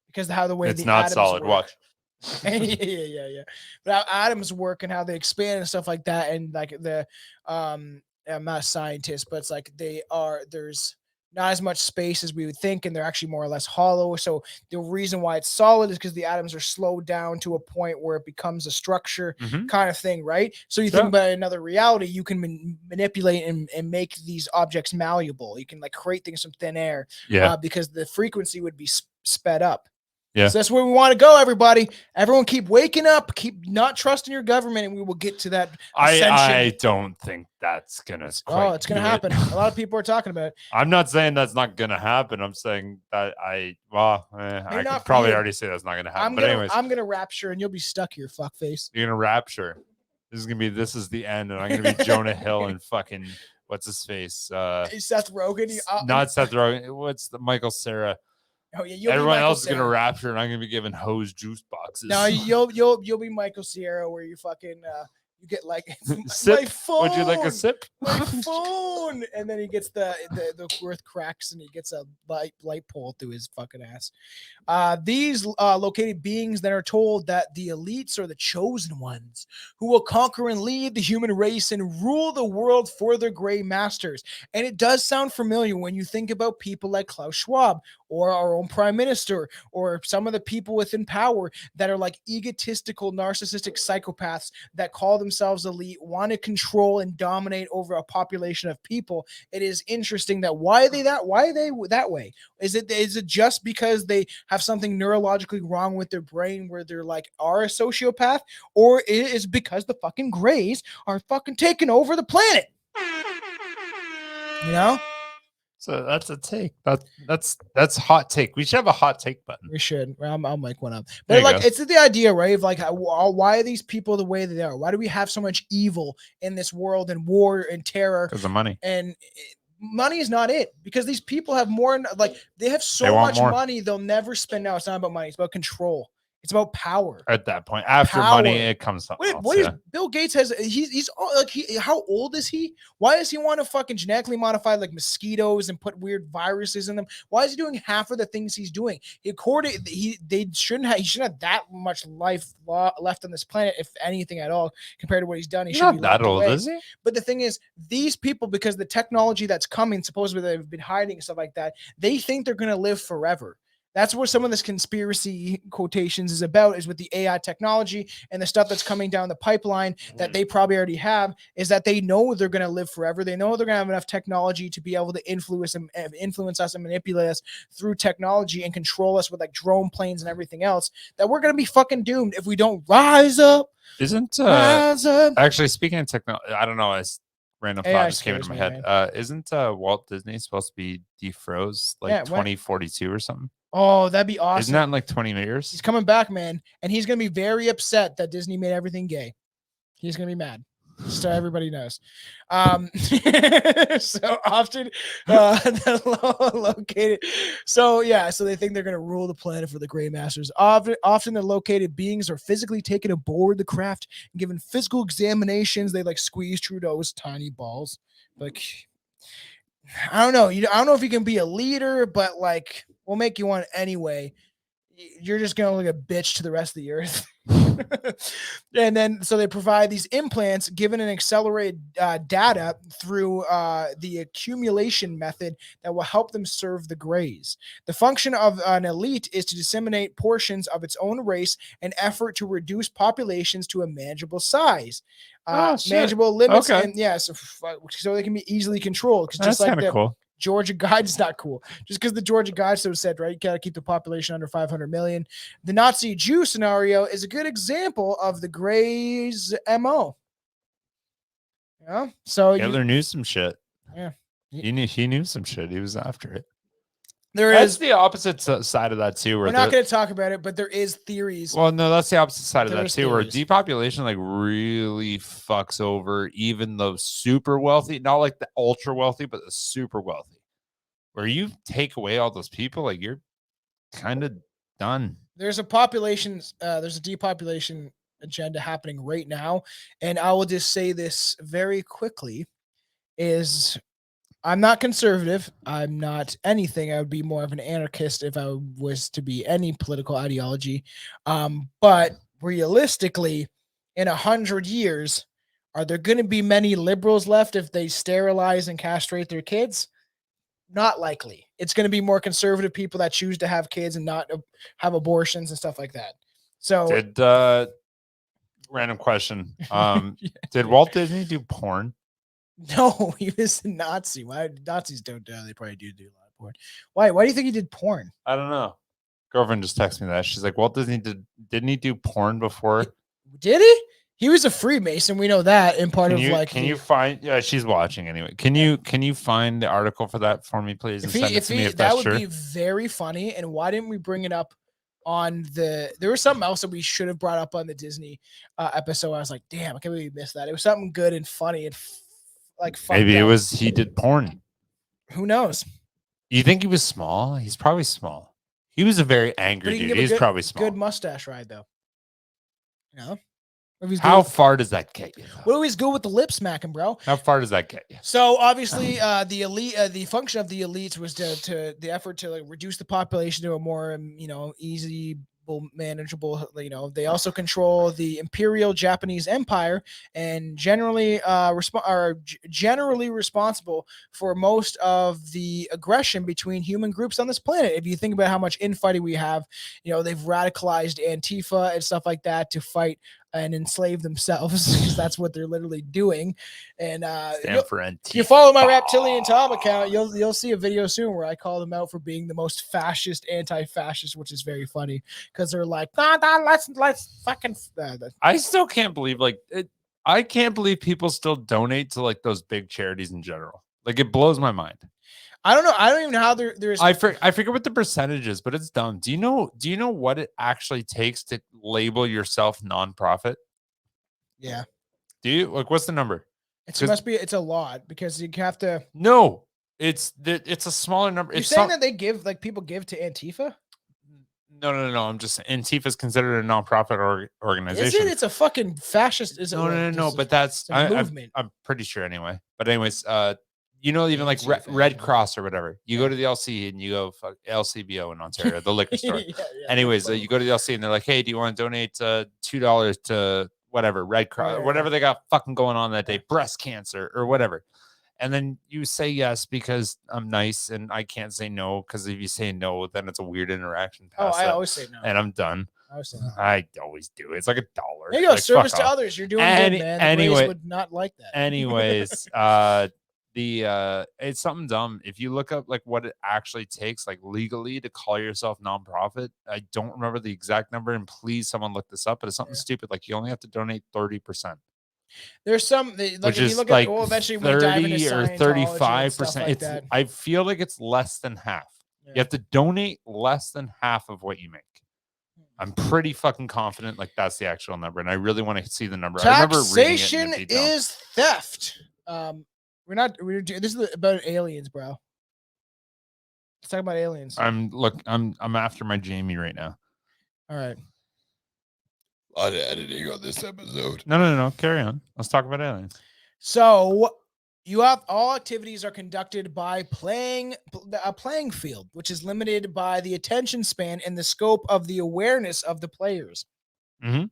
because how the way it's the not atoms solid. work. Watch. yeah. But how atoms work and how they expand and stuff like that, and like the I'm not a scientist, but it's like there's not as much space as we would think, and they're actually more or less hollow. So the reason why it's solid is because the atoms are slowed down to a point where it becomes a structure kind of thing, right? So you think about another reality, you can manipulate and make these objects malleable. You can like create things from thin air, because the frequency would be sped up. Yeah. So that's where we want to go, everybody. Everyone keep waking up, keep not trusting your government, and we will get to that ascension. I don't think that's gonna. It's gonna happen. A lot of people are talking about it. I'm not saying that's not gonna happen. I'm saying that I could probably already say that's not gonna happen. I'm gonna rapture, and you'll be stuck here, fuckface. You're gonna rapture. This is the end, and I'm gonna be Jonah Hill and fucking what's his face? Seth Rogen. Not Seth Rogen. What's the Michael Cera? Oh yeah, you'll Everyone be Michael else is gonna Cera. rapture, and I'm gonna be given hose juice boxes. No, you'll be Michael Cera, where you fucking you get like Sip. my phone. Would you like a sip? My phone, and then he gets the earth cracks, and he gets a light pole through his fucking ass. These located beings that are told that the elites are the chosen ones who will conquer and lead the human race and rule the world for their gray masters. And it does sound familiar when you think about people like Klaus Schwab or our own prime minister or some of the people within power that are like egotistical, narcissistic psychopaths that call themselves elite, want to control and dominate over a population of people. It is interesting that why are they that way? Is it just because they have something neurologically wrong with their brain where they're like are a sociopath, or is it because the fucking grays are fucking taking over the planet? You know? So that's a take. That's hot take. We should have a hot take button. We should. I'll make one up. There But you like, go. it's the idea, right? Of like, why are these people the way they are? Why do we have so much evil in this world and war and terror? Because of money. And money is not it, because these people have more. Like, they have They so want much more. money they'll never spend. Now it's not about money. It's about control. It's about power. At that point, after money, Power. it comes something else. What is Yeah. Bill Gates has? He's like how old is he? Why does he want to fucking genetically modify like mosquitoes and put weird viruses in them? Why is he doing half of the things he's doing? He shouldn't have that much life left on this planet, if anything at all, compared to what he's done. He He's should not be that locked old, away. is he? But the thing is, these people, because the technology that's coming, supposedly they've been hiding and stuff like that, they think they're gonna live forever. That's what some of this conspiracy quotations is about, is with the AI technology and the stuff that's coming down the pipeline that they probably already have, is that they know they're going to live forever. They know they're going to have enough technology to be able to influence us and manipulate us through technology and control us with like drone planes and everything else, that we're going to be fucking doomed if we don't rise up. Isn't Rise up. actually, speaking of technology, I don't know. It's random AI thought just came scares into my me, head. Isn't Walt Disney supposed to be defroze like Yeah, when- 2042 or something? Oh, that'd be awesome. Isn't that in like 20 years? He's coming back, man, and he's gonna be very upset that Disney made everything gay. He's gonna be mad, so everybody knows. So often they're located. So yeah, so they think they're gonna rule the planet for the Grey Masters. Often the located beings are physically taken aboard the craft and given physical examinations. They like squeeze Trudeau's tiny balls. Like, I don't know. I don't know if you can be a leader, but like, we'll make you one anyway. You're just gonna look a bitch to the rest of the earth. And then so they provide these implants given an accelerated data through the accumulation method that will help them serve the Greys. The function of an elite is to disseminate portions of its own race in effort to reduce populations to a manageable size. Manageable limits. Okay. And yeah, so they can be easily controlled. Because That's just like kind of cool. Georgia Guide's not cool. Just because the Georgia Guidestones said, right, you got to keep the population under 500 million. The Nazi Jew scenario is a good example of the Greys' MO. Yeah. So Hitler knew some shit. Yeah. He knew some shit. He was after it. there That's is. the opposite side of that too. Where We're not going to talk about it, but there is theories. well, no, that's the opposite side of that There's too, where theories. depopulation like really fucks over even the super wealthy, not like the ultra wealthy, but the super wealthy. Where you take away all those people, like you're kind of done. There's a depopulation agenda happening right now, and I will just say this very quickly: is I'm not conservative. I'm not anything. I would be more of an anarchist if I was to be any political ideology. But realistically, in 100 years, are there going to be many liberals left if they sterilize and castrate their kids? Not likely. It's going to be more conservative people that choose to have kids and not have abortions and stuff like that. So Did random question? Did Walt Disney do porn? no, he was a Nazi. Why Nazis don't do? They probably do a lot of porn. Why? Why do you think he did porn? I don't know. Girlfriend just texted me that. She's like, Walt Disney didn't he do porn before? Did he? He was a Freemason. We know that. And part Can of you, like, can you find? Yeah, she's watching anyway. Can you find the article for that for me, please? And send it to me if that that's would true. be very funny. And why didn't we bring it up on the? There was something else that we should have brought up on the Disney episode. I was like, damn, I can't believe we missed that. It was something good and funny and like Maybe it fucked up. was he did porn. Who knows? You think he was small? He's probably small. He was a very But angry he can dude. give a He's good, probably small. good mustache ride though. You know? If he's How good, far does that get you? what always go with the lip smacking, bro? How far does that get you? So obviously, the elite, the function of the elites was to the effort to like reduce the population to a more, easy, manageable. They also control the Imperial Japanese Empire and generally generally responsible for most of the aggression between human groups on this planet. If you think about how much infighting we have, they've radicalized Antifa and stuff like that to fight and enslave themselves because that's what they're literally doing. And Stand for NT. if you follow my Reptilian Tom account, you'll see a video soon where I call them out for being the most fascist, anti-fascist, which is very funny because they're like, let's fucking. I still can't believe I can't believe people still donate to like those big charities in general. Like it blows my mind. I don't know. I don't even know how there's. I forget what the percentage is, but it's dumb. Do you know what it actually takes to label yourself nonprofit? Yeah. Do you like what's the number? It's a lot because you have to. No, it's a smaller number. You're It's saying that they give people give to Antifa? No. I'm just Antifa is considered a nonprofit organization. Is it? It's a fucking fascist. Is it? No. But that's movement. I'm pretty sure anyway. But anyways, even like Antifa, Red Cross or whatever. You go to the LC and you go fuck LCBO in Ontario, the liquor store. Yeah, Anyways, you go to the LC and they're like, hey, do you want to donate $2 to whatever Red Cross, whatever they got fucking going on that day, breast cancer or whatever. And then you say yes because I'm nice and I can't say no because if you say no, then it's a weird interaction. I always say no. And I'm done. I always do. It's like $1. There you go. Service to others. You're doing good, man. Anyway, would not like that. Anyways, it's something dumb. If you look up like what it actually takes, like legally, to call yourself nonprofit, I don't remember the exact number, and please someone look this up. But it's something stupid. Like you only have to donate 30%. There's some which if you is look like at eventually we dive into 30 or 35%. Like that. I feel like it's less than half. Yeah. You have to donate less than half of what you make. I'm pretty fucking confident like that's the actual number, and I really want to see the number. Taxation is theft. This is about aliens, bro. Let's talk about aliens. I'm after my Jamie right now. All right. A lot of editing on this episode. No. Carry on. Let's talk about aliens. So all activities are conducted by a playing field, which is limited by the attention span and the scope of the awareness of the players. Mm-hmm.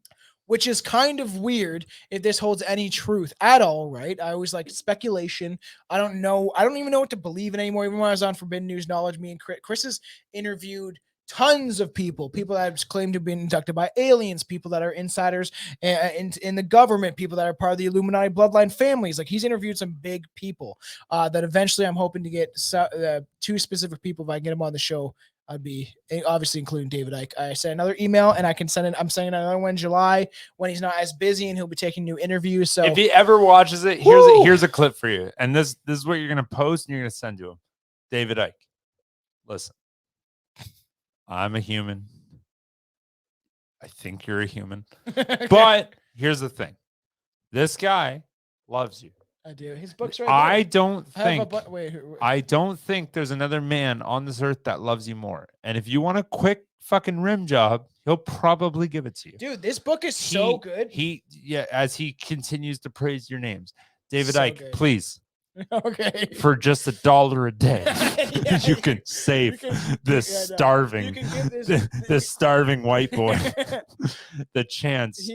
Which is kind of weird if this holds any truth at all, right? I always like speculation. I don't know. I don't even know what to believe in anymore. Even when I was on Forbidden News Knowledge, me and Chris has interviewed tons of people that have claimed to have been abducted by aliens, people that are insiders in the government, people that are part of the Illuminati bloodline families. Like he's interviewed some big people that eventually I'm hoping to get two specific people if I can get them on the show. I'd be obviously including David Icke. I sent another email and I can send it. I'm sending another one in July when he's not as busy and he'll be taking new interviews. So if he ever watches it, here's a clip for you. And this is what you're going to post and you're going to send to him. David Icke, listen, I'm a human. I think you're a human. Okay. But here's the thing. This guy loves you. I do. His book's right I there. I don't think there's another man on this earth that loves you more. And if you want a quick fucking rim job, he'll probably give it to you. Dude, this book is so good. As he continues to praise your names. David Icke, please. Okay. For just $1 a day, you can save this starving white boy the chance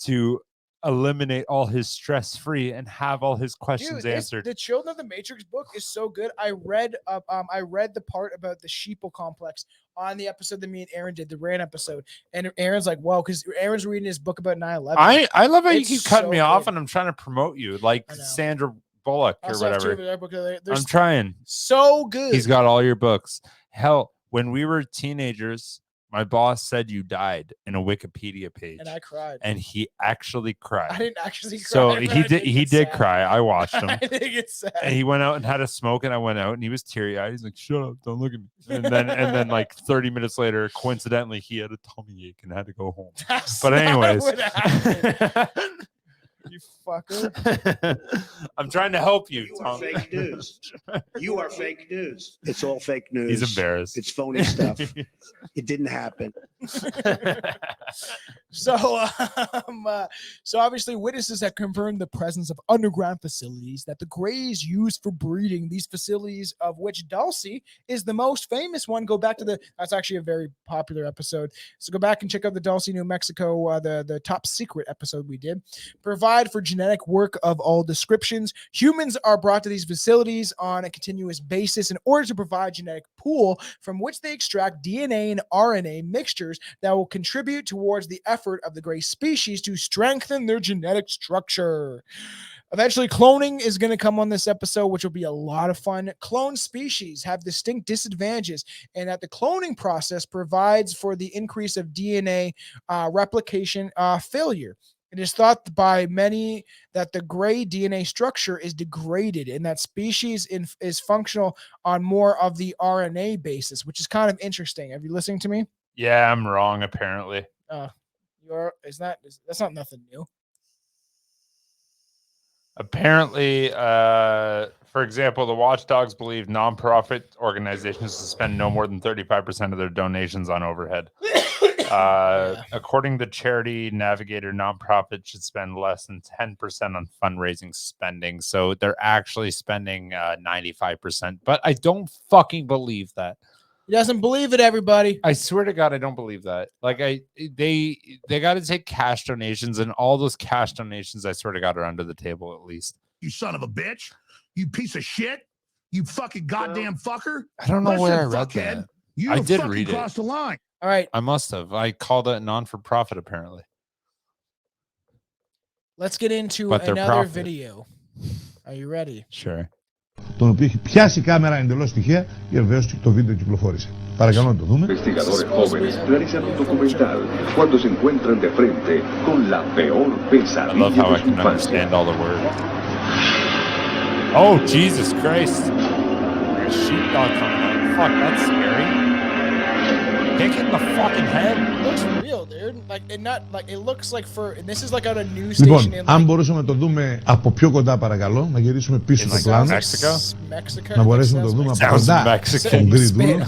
to eliminate all his stress free and have all his questions answered. The Children of the Matrix book is so good. I read the part about the sheeple complex on the episode that me and Aaron did, the Rand episode. And Aaron's like, whoa, because Aaron's reading his book about 9/11. I love how you keep cutting me off and I'm trying to promote you like Sandra Bullock or whatever. I'm trying. So good. He's got all your books. Hell, when we were teenagers, my boss said you died in a Wikipedia page. And I cried. And he actually cried. I didn't actually cry. So he did cry. I watched him. I think it's sad. And he went out and had a smoke and I went out and he was teary-eyed. He's like, shut up, don't look at me. And then like 30 minutes later, coincidentally, he had a tummy ache and had to go home. That's but anyways. not what happened. You motherfucker. I'm trying to help you, You are Tom. fake news. You are fake news. It's all fake news. He's embarrassed. It's phony stuff. It didn't happen. So, so obviously, witnesses have confirmed the presence of underground facilities that the Greys use for breeding. These facilities, of which Dulcie is the most famous one. Go back to that's actually a very popular episode. So go back and check out the Dulcie, New Mexico, the top secret episode we did. Provide for genetic work of all descriptions. Humans are brought to these facilities on a continuous basis in order to provide genetic pool from which they extract DNA and RNA mixtures that will contribute towards the effort of the Grey species to strengthen their genetic structure. Eventually, cloning is going to come on this episode, which will be a lot of fun. Clone species have distinct disadvantages, and that the cloning process provides for the increase of DNA replication failure. It is thought by many that the Grey DNA structure is degraded and that species is functional on more of the RNA basis, which is kind of interesting. Are you listening to me? Yeah, I'm wrong, apparently. That's not nothing new. Apparently, for example, the Watchdogs believe nonprofit organizations should spend no more than 35% of their donations on overhead. According to Charity Navigator, nonprofits should spend less than 10% on fundraising spending. So they're actually spending 95%. But I don't fucking believe that. He doesn't believe it, everybody. I swear to God, I don't believe that. Like they got to take cash donations, and all those cash donations, I swear to God, are under the table at least. You son of a bitch. You piece of shit. You fucking goddamn fucker. I don't know where I Listen, read fuckhead, that. You I did fucking read it. crossed the line. All right, I must have. I called it non-for-profit, apparently. let's get into But they're another profit. video. Are you ready? Sure. τον οποίο έχει πιάσει η κάμερα εντελώς τυχαία και βεβαίως το βίντεο κυκλοφόρησε. Παρακαλώ να το δούμε. Investigadores jóvenes realizan un documental cuando se encuentran de frente con la peor I love pesadilla how I de su can infancia. understand all the words. Oh, Jesus Christ. There's a sheepdog coming out. Fuck, that's scary. Kick it in the fucking head. It looks real, dude. Like it not like it looks like for and this is like on a news station Λοιπόν, in αν like, μπορούσαμε να το δούμε από πιο κοντά παρακαλώ, να γυρίσουμε πίσω In στο like πλάνο, Mexico. να μπορέσουμε να το δούμε από Sounds κοντά Mexican. τον γκρι-δούλο.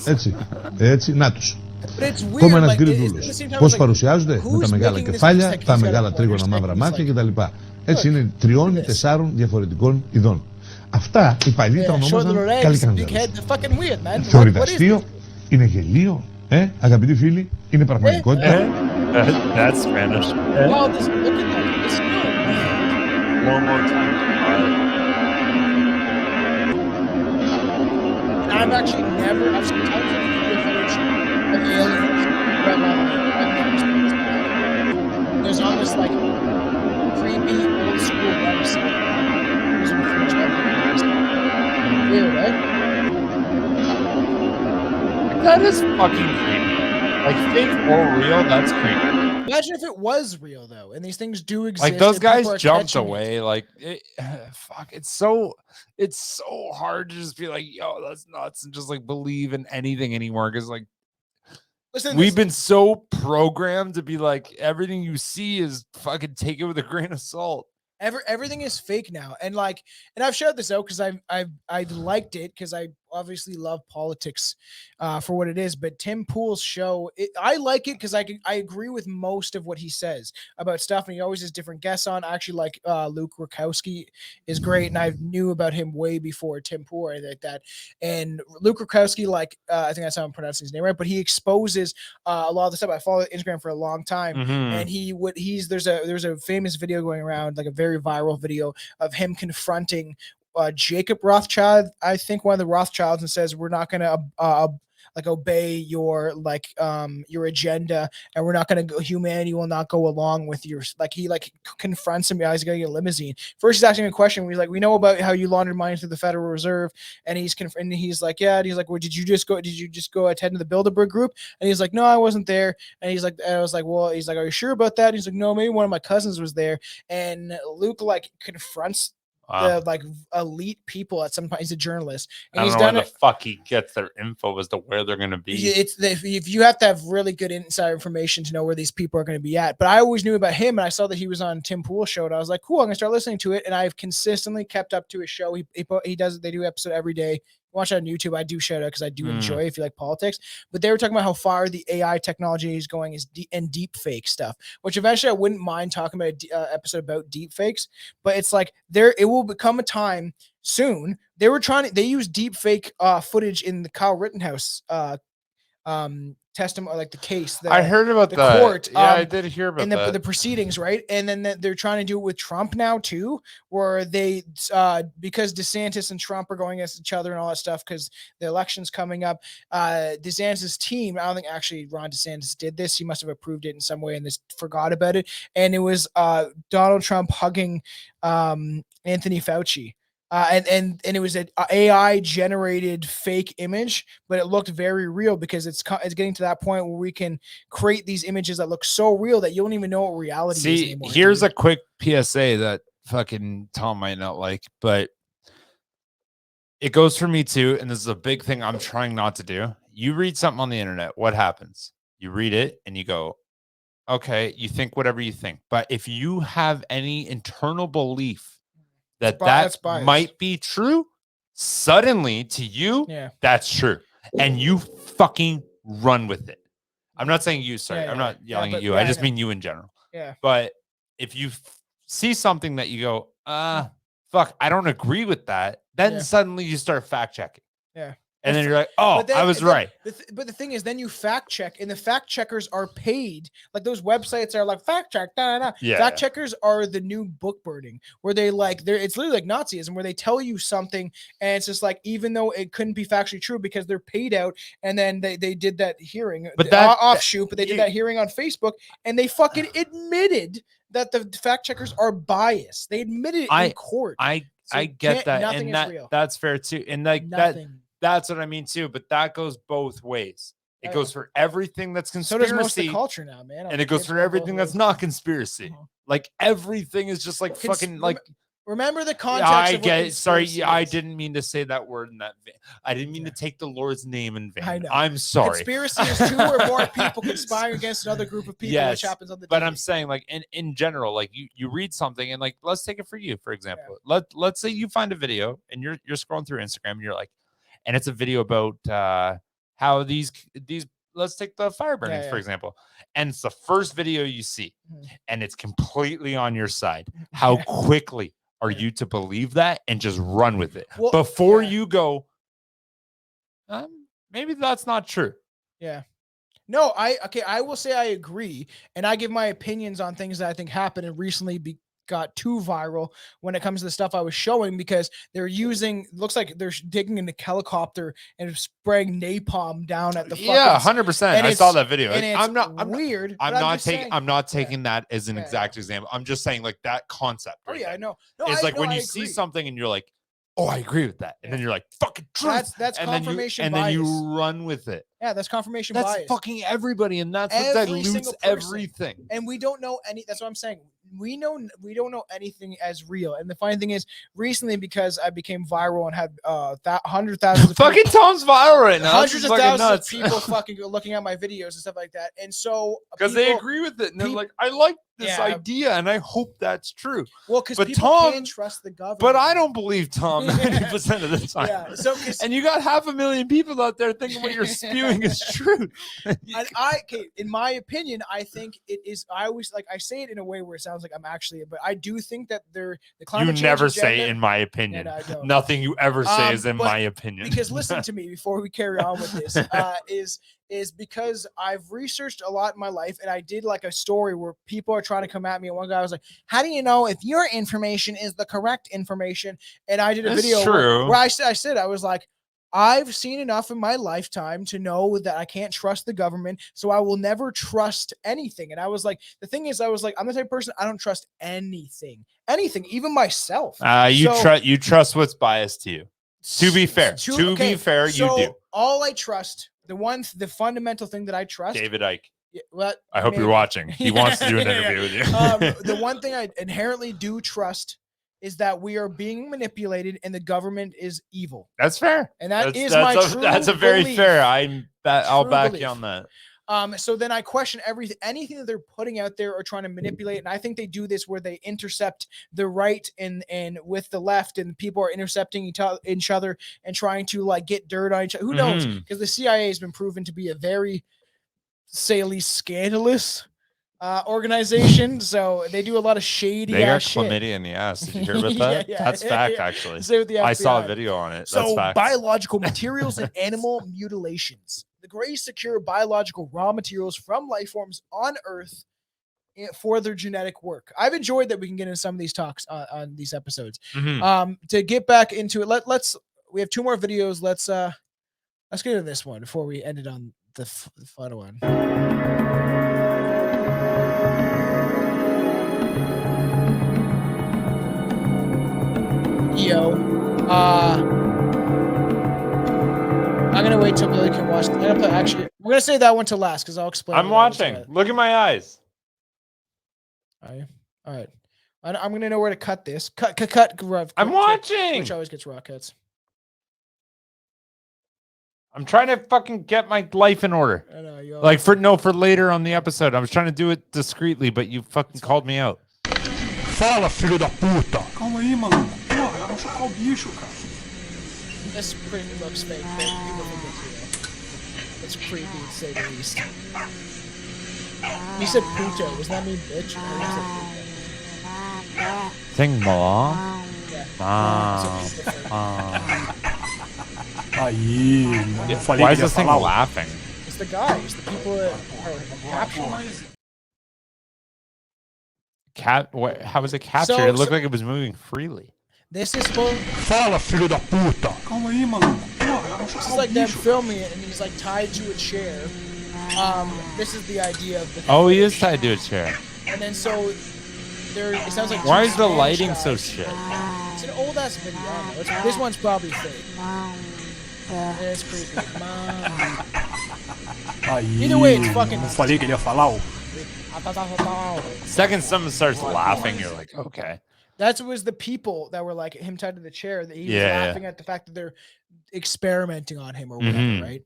Spanish. Έτσι, να τους. But it's weird. Ακόμα ένας Like, at the γκρι-δούλος. same time, Πώς it's like, παρουσιάζονται, με τα who's μεγάλα making this κεφάλια, like τα he's got μεγάλα a τρίγωνα pointer μαύρα stick, μάτια he's κτλ. Έτσι Look, είναι 3 ή this. 4 διαφορετικών ειδών. Αυτά οι παλιοί τα Yeah, short ονόμαζαν little legs, big καλικάνδερους. head. They're fucking weird, man. Θεωρείται What is αστείο, this? είναι γελίο, αγαπητοί φίλοι, είναι πραγματικότητα. That's Spanish. Wow, this look at that. It's good, man. One more time. I've actually never. I've seen tons of video footage of aliens, but I've never seen this before. There's on this like creepy old school website. There's a footage of it. Weird, eh? That is fucking creepy. Like, fake or real, that's creepy. Imagine if it was real though, and these things do exist. Like, those and people guys are jumped catching it. away. Like, fuck, it's so hard to just be like, yo, that's nuts, and just like believe in anything anymore. Because like, Listen to we've this. been so programmed to be like, everything you see is fucking take it with a grain of salt. Everything is fake now, and like, and I've shared this out because I liked it because I obviously love politics for what it is. But Tim Pool's show, I like it because I agree with most of what he says about stuff, and he always has different guests on. I actually like Luke Rakowski is great, and I knew about him way before Tim Pool or anything like that. And Luke Rakowski, like I think that's how I'm pronouncing his name right, but he exposes a lot of the stuff. I followed Instagram for a long time, and there's a famous video going around, like a very viral video of him confronting Jacob Rothschild, I think one of the Rothschilds, and says we're not going to like obey your your agenda, and we're not going to go, humanity will not go along with your, like he like confronts him. He's going to get a limousine. First he's asking a question where he's like, we know about how you laundered money through the Federal Reserve, and he's like, yeah, and he's like, well, did you just go attend to the Bilderberg group? And he's like, no, I wasn't there. And he's like, I was like, well, he's like, are you sure about that? And he's like, no, maybe one of my cousins was there. And Luke like confronts the like elite people at some point. He's a journalist, and I he's don't know done where it. the fuck he gets their info as to where they're going to be. If you have to have really good inside information to know where these people are going to be at. But I always knew about him, and I saw that he was on Tim Pool's show, and I was like, cool, I'm gonna start listening to it. And I've consistently kept up to his show. They do episode every day. Watch it on YouTube. I do shout out because I do enjoy if you like politics. But they were talking about how far the AI technology is going and deep fake stuff, which eventually I wouldn't mind talking about an episode about deep fakes. But it's like it will become a time soon. They use deep fake footage in the Kyle Rittenhouse testimony, like the case. I heard about the that. court. Yeah, I did hear about in the proceedings, right? And then they're trying to do it with Trump now too, where they because DeSantis and Trump are going against each other and all that stuff because the election's coming up. DeSantis' team, I don't think actually Ron DeSantis did this. He must have approved it in some way and just forgot about it. And it was Donald Trump hugging Anthony Fauci. And it was an AI generated fake image, but it looked very real because it's getting to that point where we can create these images that look so real that you don't even know what reality is anymore. Here's a quick PSA that fucking Tom might not like, but it goes for me too. And this is a big thing I'm trying not to do. You read something on the internet, what happens? You read it and you go, okay, you think whatever you think. But if you have any internal belief that might be true, suddenly to you, that's true. And you fucking run with it. I'm not saying you, sorry. I'm not yelling at you. I just mean you in general. Yeah. But if you see something that you go, fuck, I don't agree with that, then suddenly you start fact checking. Yeah. And then you're like, oh, I was right. But the thing is, then you fact check, and the fact checkers are paid. Like those websites are like fact check. Fact checkers are the new book burning, where it's literally like Nazism, where they tell you something, and it's just like, even though it couldn't be factually true because they're paid out, and then they did that hearing, but they did that hearing on Facebook, and they fucking admitted that the fact checkers are biased. They admitted it in court. I get that, and that's fair too, and like nothing. That's what I mean too, but that goes both ways. It goes for everything that's conspiracy. So does most of the culture now, man. And it goes for everything that's not conspiracy. Like everything is just like fucking like. Remember the context. I get it. Sorry, I didn't mean to say that word in that vein. I didn't mean to take the Lord's name in vain. I know. I'm sorry. Conspiracy is two or more people conspiring against another group of people, which happens on the. But I'm saying, like in general, like you read something and like let's take it for you, for example. Let's say you find a video and you're scrolling through Instagram and you're like. And it's a video about how these let's take the fire burnings, for example. And it's the first video you see, and it's completely on your side. How quickly are you to believe that and just run with it before you go, maybe that's not true. Yeah. No, I will say I agree. And I give my opinions on things that I think happened and recently got too viral when it comes to the stuff I was showing, because they're looks like they're digging in the helicopter and spraying napalm down at the 100%. I saw that video. And I'm not weird. I'm not taking that as an exact example. I'm just saying like that concept. Right I know. It's like when you see something and you're like, oh, I agree with that. And then you're like, fucking truth. That's confirmation bias. And then you run with it. Yeah, that's confirmation bias. That's fucking everybody. And that's what dilutes everything. And we don't know that's what I'm saying. We don't know anything as real. And the funny thing is, recently, because I became viral and had 100,000 of fucking Tom's viral right now. Hundreds of thousands of people fucking looking at my videos and stuff like that. And so because they agree with it and they're like, I like this idea and I hope that's true. Well, because people can't trust the government. But I don't believe Tom 90% of the time. Yeah. So and you got 500,000 people out there thinking what you're spewing is true. And in my opinion, I think it is. I always I say it in a way where it sounds like I'm actually, but I do think that the climate change. You never say in my opinion. Nothing you ever say is in my opinion. Because listen to me before we carry on with this. Is because I've researched a lot in my life, and I did like a story where people are trying to come at me, and one guy was like, how do you know if your information is the correct information? And I did a video where I said I was like, I've seen enough in my lifetime to know that I can't trust the government, so I will never trust anything. And I was like, the thing is, I was like, I'm the type of person, I don't trust anything, even myself. You trust what's biased to you. To be fair, you do. All I trust, the fundamental thing that I trust, David Icke. I hope maybe. You're watching. He wants to do an interview with you. The one thing I inherently do trust is that we are being manipulated and the government is evil. That's fair. And that's that's a very belief. fair. I'll True back belief. you on that. So then I question anything that they're putting out there or trying to manipulate. And I think they do this where they intercept the right and with the left, and people are intercepting each other and trying to like get dirt on each other. Who knows? Because the CIA has been proven to be a very, say at least, scandalous organization. So they do a lot of shady They got shit. chlamydia in the ass. Did you hear about that? That's fact, actually. Same with the I saw a FBI. video on it. So That's fact. biological materials and animal mutilations. The Greys secure biological raw materials from life forms on Earth for their genetic work. I've enjoyed that we can get into some of these talks on these episodes. To get back into it, let's we have 2 more videos. Let's get into this one before we end it on the fun one. Yo, I'm gonna wait till Billy can watch. Actually, we're gonna say that one to last because I'll explain. I'm watching. Look at my eyes. All right. I'm gonna know where to cut this. Cut. I'm watching. Which always gets raw cuts. I'm trying to fucking get my life in order. I know you. Like for later on the episode. I was trying to do it discreetly, but you fucking called me out. Fala, filho da puta. Calma aí, maluco. Porra, ela vai chocar o bicho, cara. This print looks fake, but people think it's real. It's creepy to say the least. He said puto. Does that mean bitch? Sing more. Aí, eu falei Why que is ia this thing falar. laughing? It's the guys, the people that are captured. How was it captured? So- It looked like it was moving freely. This is supposed. Fala, filho da puta. Calma aí, maluco. Porra, ela vai This chocar is o like them bicho. filming it, and he's like tied to a chair. This is the idea of the. Oh, he is tied to a chair. And then so there. It sounds like. Why two is the Spanish lighting guys. so shit? It's an old ass video. I don't know. This one's probably fake. It's creepy. Aí, Either way, it's fucking- eu falei que ele ia falar, ó. Second someone starts laughing, you're like, okay. That was the people that were like him tied to the chair that he was Yeah. laughing at the fact that they're experimenting on him or whatever, Mhm. right?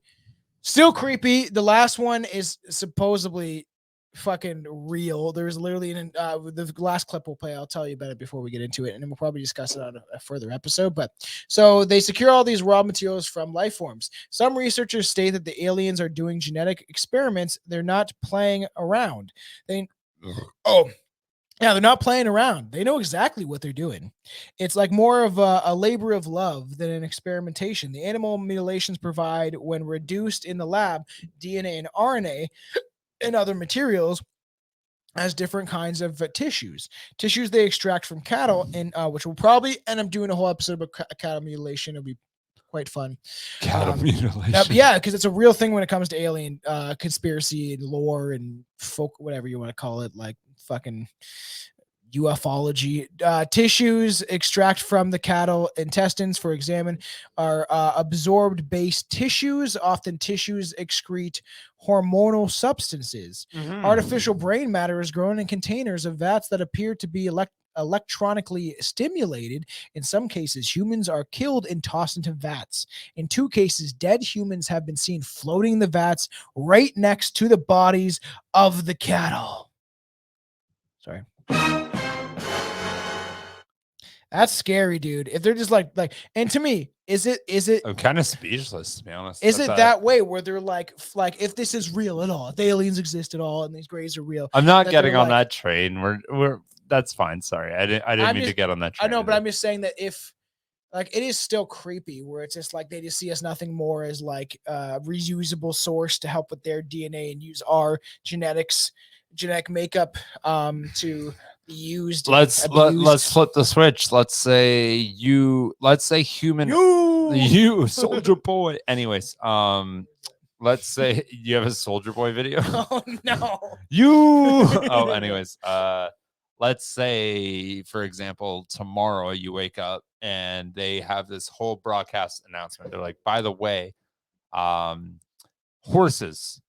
Still creepy. The last one is supposedly fucking real. There's literally the last clip we'll play. I'll tell you about it before we get into it, and then we'll probably discuss it on a further episode. But so they secure all these raw materials from life forms. Some researchers state that the aliens are doing genetic experiments. They're not playing around. They're not playing around. They know exactly what they're doing. It's like more of a labor of love than an experimentation. The animal mutilations provide, when reduced in the lab, DNA and RNA and other materials as different kinds of tissues. Tissues they extract from cattle, and which will probably end up doing a whole episode about cattle mutilation. It'll be quite fun. Cattle mutilation. Yeah, because it's a real thing when it comes to alien conspiracy and lore and folk, whatever you want to call it, like fucking ufology. Tissues extract from the cattle intestines for examine are absorbed based tissues. Often tissues excrete hormonal substances. Artificial brain matter is grown in containers of vats that appear to be electronically stimulated. In some cases, humans are killed and tossed into vats. In 2 cases, dead humans have been seen floating in the vats right next to the bodies of the cattle. Sorry. That's scary, dude. If they're just like, and to me, is it I'm kind of speechless, to be honest. is it that way where they're like if this is real at all, if the aliens exist at all and these grays are real? I'm not that getting they're on like- that train. We're that's fine. Sorry. I didn't I'm mean to just- get on that I train. know, but I'm just saying that if like it is still creepy where it's just like they just see us nothing more as like a reusable source to help with their DNA and use our genetic makeup to be used. and let's abused. flip the switch. Let's say human you soldier boy. Anyways, let's say you have a soldier boy video. Oh no. Anyways, let's say, for example, tomorrow you wake up and they have this whole broadcast announcement. They're like, by the way, horses.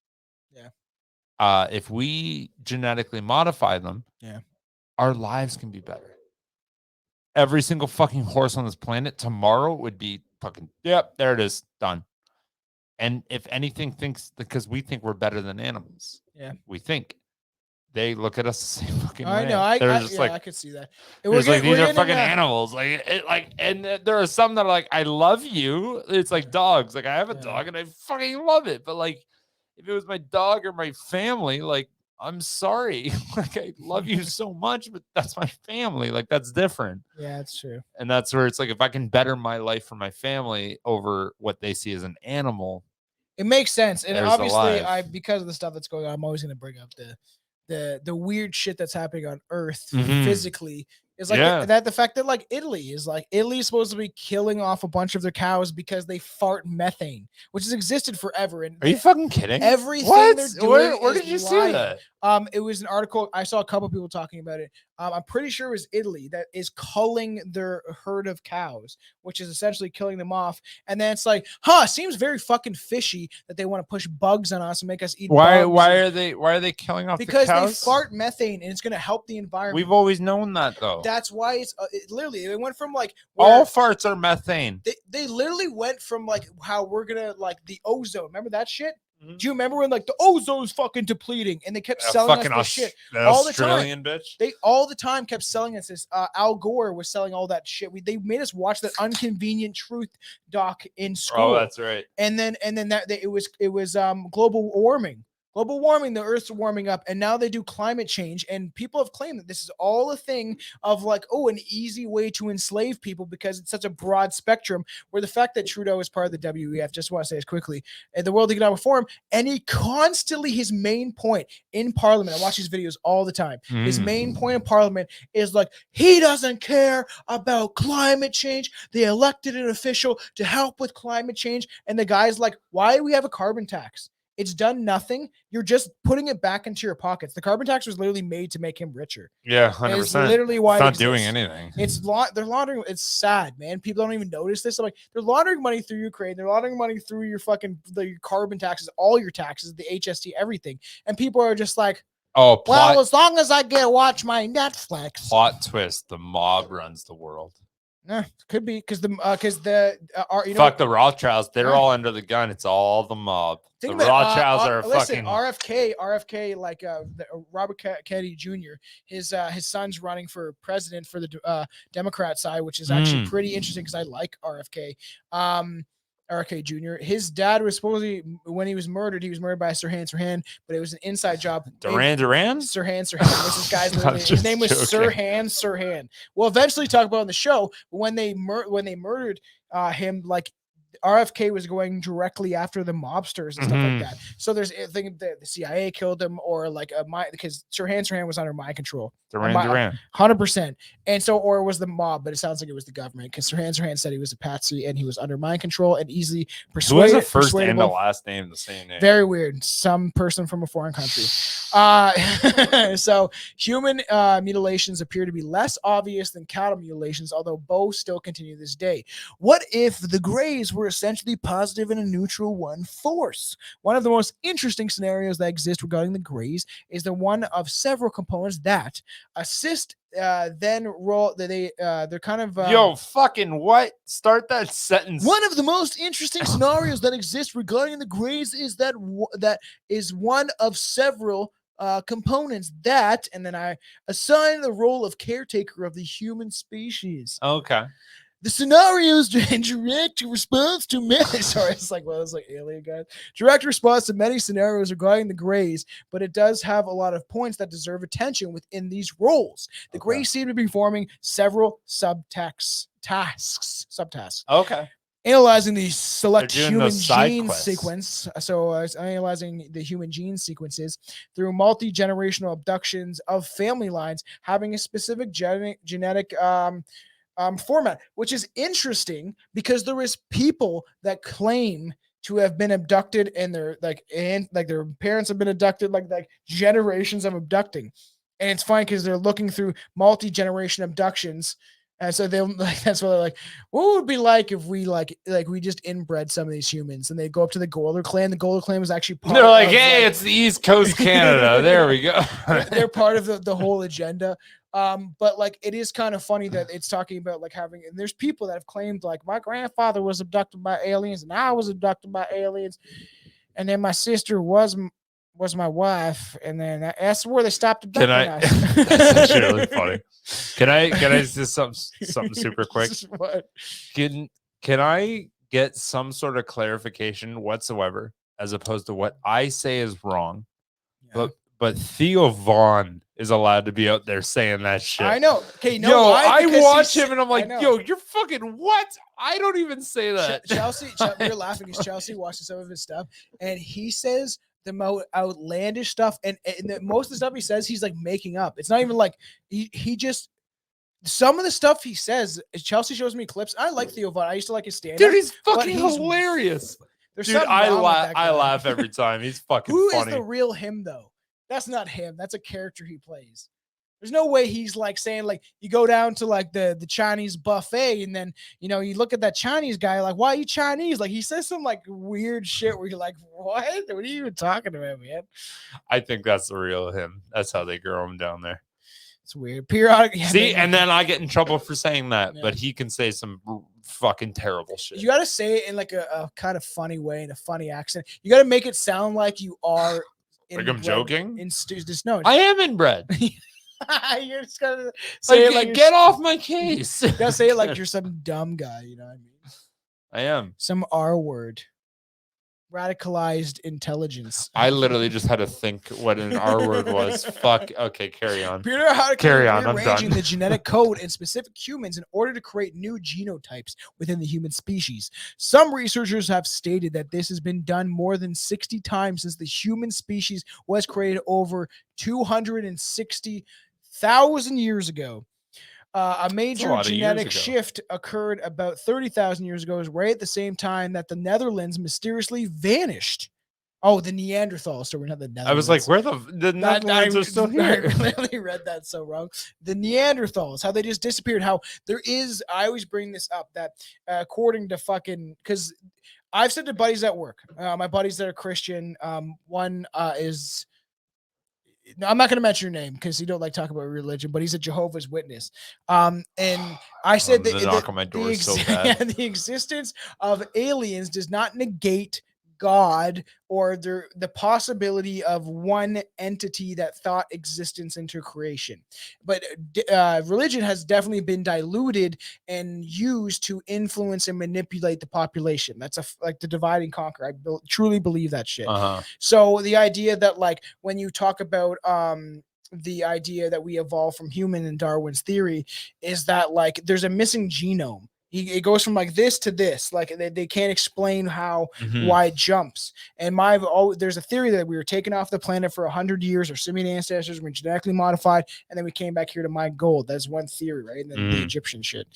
Yeah. If we genetically modify them, Yeah, our lives can be better. every single fucking horse on this planet, tomorrow would be fucking, yep, there it is, done. And if anything thinks, because we think we're better than animals. Yeah. We think. They look at us the same fucking way. I know. They're just I like, could see that. it's like, these are getting fucking into- animals. And there are some that are like, I love you. It's like dogs. Like, I have a dog and I fucking love it. But like, if it was my dog or my family, like, I'm sorry. Like, I love you so much, but that's my family. Like, that's different. Yeah, that's true. And that's where it's like, if I can better my life for my family over what they see as an animal, it makes sense. And there's the obviously, life. because of the stuff that's going on, I'm always going to bring up the weird shit that's happening on Earth Mhm. physically. Is like Yeah. that the fact that like Italy is supposed to be killing off a bunch of their cows because they fart methane, which has existed forever. And Are you fucking kidding? everything What? they're doing Where is did you lying. see that? It was an article. I saw a couple people talking about it. I'm pretty sure it was Italy that is culling their herd of cows, which is essentially killing them off. And then it's like, seems very fucking fishy that they want to push bugs on us and make us eat Why bugs. are they killing off Because the they cows? fart methane and it's going to help the environment. We've always known that though. That's why it's literally it went from like All farts are methane. they literally went from like how we're gonna like the ozone. Remember that shit? Mhm. Do you remember when like the ozone's fucking depleting and they kept selling us this shit all the time? Australian bitch. They all the time kept selling us this. Al Gore was selling all that shit. They made us watch that Unconvenient Truth doc in school. Oh, that's right. And then it was global warming. Global warming, the Earth's warming up, and now they do climate change. And people have claimed that this is all a thing of like, an easy way to enslave people because it's such a broad spectrum. Where the fact that Trudeau is part of the WEF, just want to say this quickly, and the World Economic Forum, and he constantly, his main point in Parliament, I watch his videos all the time. His main point in Parliament is like, he doesn't care about climate change. They elected an official to help with climate change. And the guy's like, why do we have a carbon tax? It's done nothing. You're just putting it back into your pockets. The carbon tax was literally made to make him richer. Yeah, 100%. It's literally why it's it not doing exists. anything. They're laundering. It's sad, man. People don't even notice this. I'm like, they're laundering money through Ukraine. They're laundering money through your your carbon taxes, all your taxes, the HST, everything. And people are just like, Oh, well, as long as I get to watch my Netflix. plot twist. The mob runs the world. Could be because the Fuck the Rothschilds. They're all under the gun. It's all the mob. The Rothschilds are listen, fucking. RFK, like Robert Kennedy Jr. His son's running for president for the Democrat side, which is actually pretty interesting because I like RFK. RFK Jr. His dad was supposedly, when he was murdered by Sirhan Sirhan, but it was an inside job. Duran? Sirhan Sirhan. This guy's his name was Sirhan Sirhan. We'll eventually talk about it on the show. But when they murdered him, like RFK was going directly after the mobsters and stuff like that. So there's a thing that the CIA killed him, or like because Sirhan Sirhan was under mind control. Duran. 100%. And so, or it was the mob, but it sounds like it was the government because Sirhan Sirhan said he was a patsy and he was under mind control and easily persuaded. Who has a first and a last name the same name? Very weird. Some person from a foreign country. So human mutilations appear to be less obvious than cattle mutilations, although both still continue this day. What if the Greys were essentially positive and a neutral one force? One of the most interesting scenarios that exist regarding the Greys is the one of several components that assist then roll they're kind of yo fucking what? Start that sentence. One of the most interesting scenarios that exist regarding the Greys is that is one of several components that, and then I assign the role of caretaker of the human species. Okay. The scenarios in direct response to many. Sorry, it's like it's like alien guys. Direct response to many scenarios regarding the Greys, but it does have a lot of points that deserve attention within these roles. The Greys seem to be performing several subtasks. Okay. Analyzing the select human gene quests. sequence. So analyzing the human gene sequences through multi-generational abductions of family lines, having a specific genetic format, which is interesting because there is people that claim to have been abducted and their their parents have been abducted, like generations of abducting. And it's fine because they're looking through multi-generation abductions. And so they'll that's what they're like, what would it be like if we we just inbred some of these humans? And they go up to the Golder clan. The Golder clan was actually part They're like, of, hey, it's the East Coast Canada. There we go. They're part of the whole agenda. But like it is kind of funny that it's talking about like having, and there's people that have claimed like my grandfather was abducted by aliens and I was abducted by aliens, and then my sister was my wife, and then that's where they stopped Can abducting I? us. That's actually really funny. Can I say something super quick? What? Can I get some sort of clarification whatsoever, as opposed to what I say is wrong? Yeah. But Theo Vaughn is allowed to be out there saying that shit. I know. Okay, no, yo, why? I Because watch he's- him and I'm I like, know. yo, you're fucking what? I don't even say that. Chelsea, we're laughing because Chelsea watches some of his stuff, and he says the most outlandish stuff, and most of the stuff he says, he's like making up. It's not even like he just. Some of the stuff he says, Chelsea shows me clips. I like Theo Vaughn. I used to like his stand-up. Dude, he's but fucking he's- hilarious. There's Dude, something I wrong with laugh. that I guy. laugh every time. He's fucking Who funny. is the real him though? That's not him. That's a character he plays. There's no way he's like saying like you go down to like the Chinese buffet and then you know you look at that Chinese guy like why are you Chinese? Like he says some like weird shit where you're like what? What are you even talking about, man? I think that's the real him. That's how they grow him down there. It's weird. Periodic. Yeah, See, man, and then I get in trouble for saying that, Yeah. but he can say some fucking terrible shit. you got to say it in like a kind of funny way, in a funny accent. You got to make it sound like you are. Like I'm inbred joking? Just no. I am inbred. You're just gonna say it like you're get off my case. You gotta say it like you're some dumb guy. You know what I mean? I am. Some R word. Radicalized intelligence. I literally just had to think what an R word was. Fuck. Okay, carry on. Peter, how to Carry on, I'm rearranging done. the genetic code in specific humans in order to create new genotypes within the human species. Some researchers have stated that this has been done more than 60 times since the human species was created over 260,000 years ago. A major lot of years genetic ago. shift occurred about 30,000 years ago, right at the same time that the Netherlands mysteriously vanished. Oh, the Neanderthals. So we're not the Netherlands. I was like, where the Netherlands are still here? I literally read that so wrong. The Neanderthals, how they just disappeared. How there is, I always bring this up that according to fucking, because I've said to buddies at work, my buddies that are Christian, one is, no, I'm not going to mention your name because you don't like talking about religion, but he's a Jehovah's Witness. And I said that the knock on my door is so bad. the existence of aliens does not negate God or the possibility of one entity that thought existence into creation. But religion has definitely been diluted and used to influence and manipulate the population. That's like the divide and conquer. I truly believe that shit. Uh-huh. So the idea that like when you talk about the idea that we evolved from human in Darwin's theory is that like there's a missing genome. It goes from like this to this. Like they can't explain how why it jumps. And there's a theory that we were taken off the planet for 100 years. Our simian ancestors were genetically modified, and then we came back here to mine gold. That's one theory, right? And then the Egyptian shit.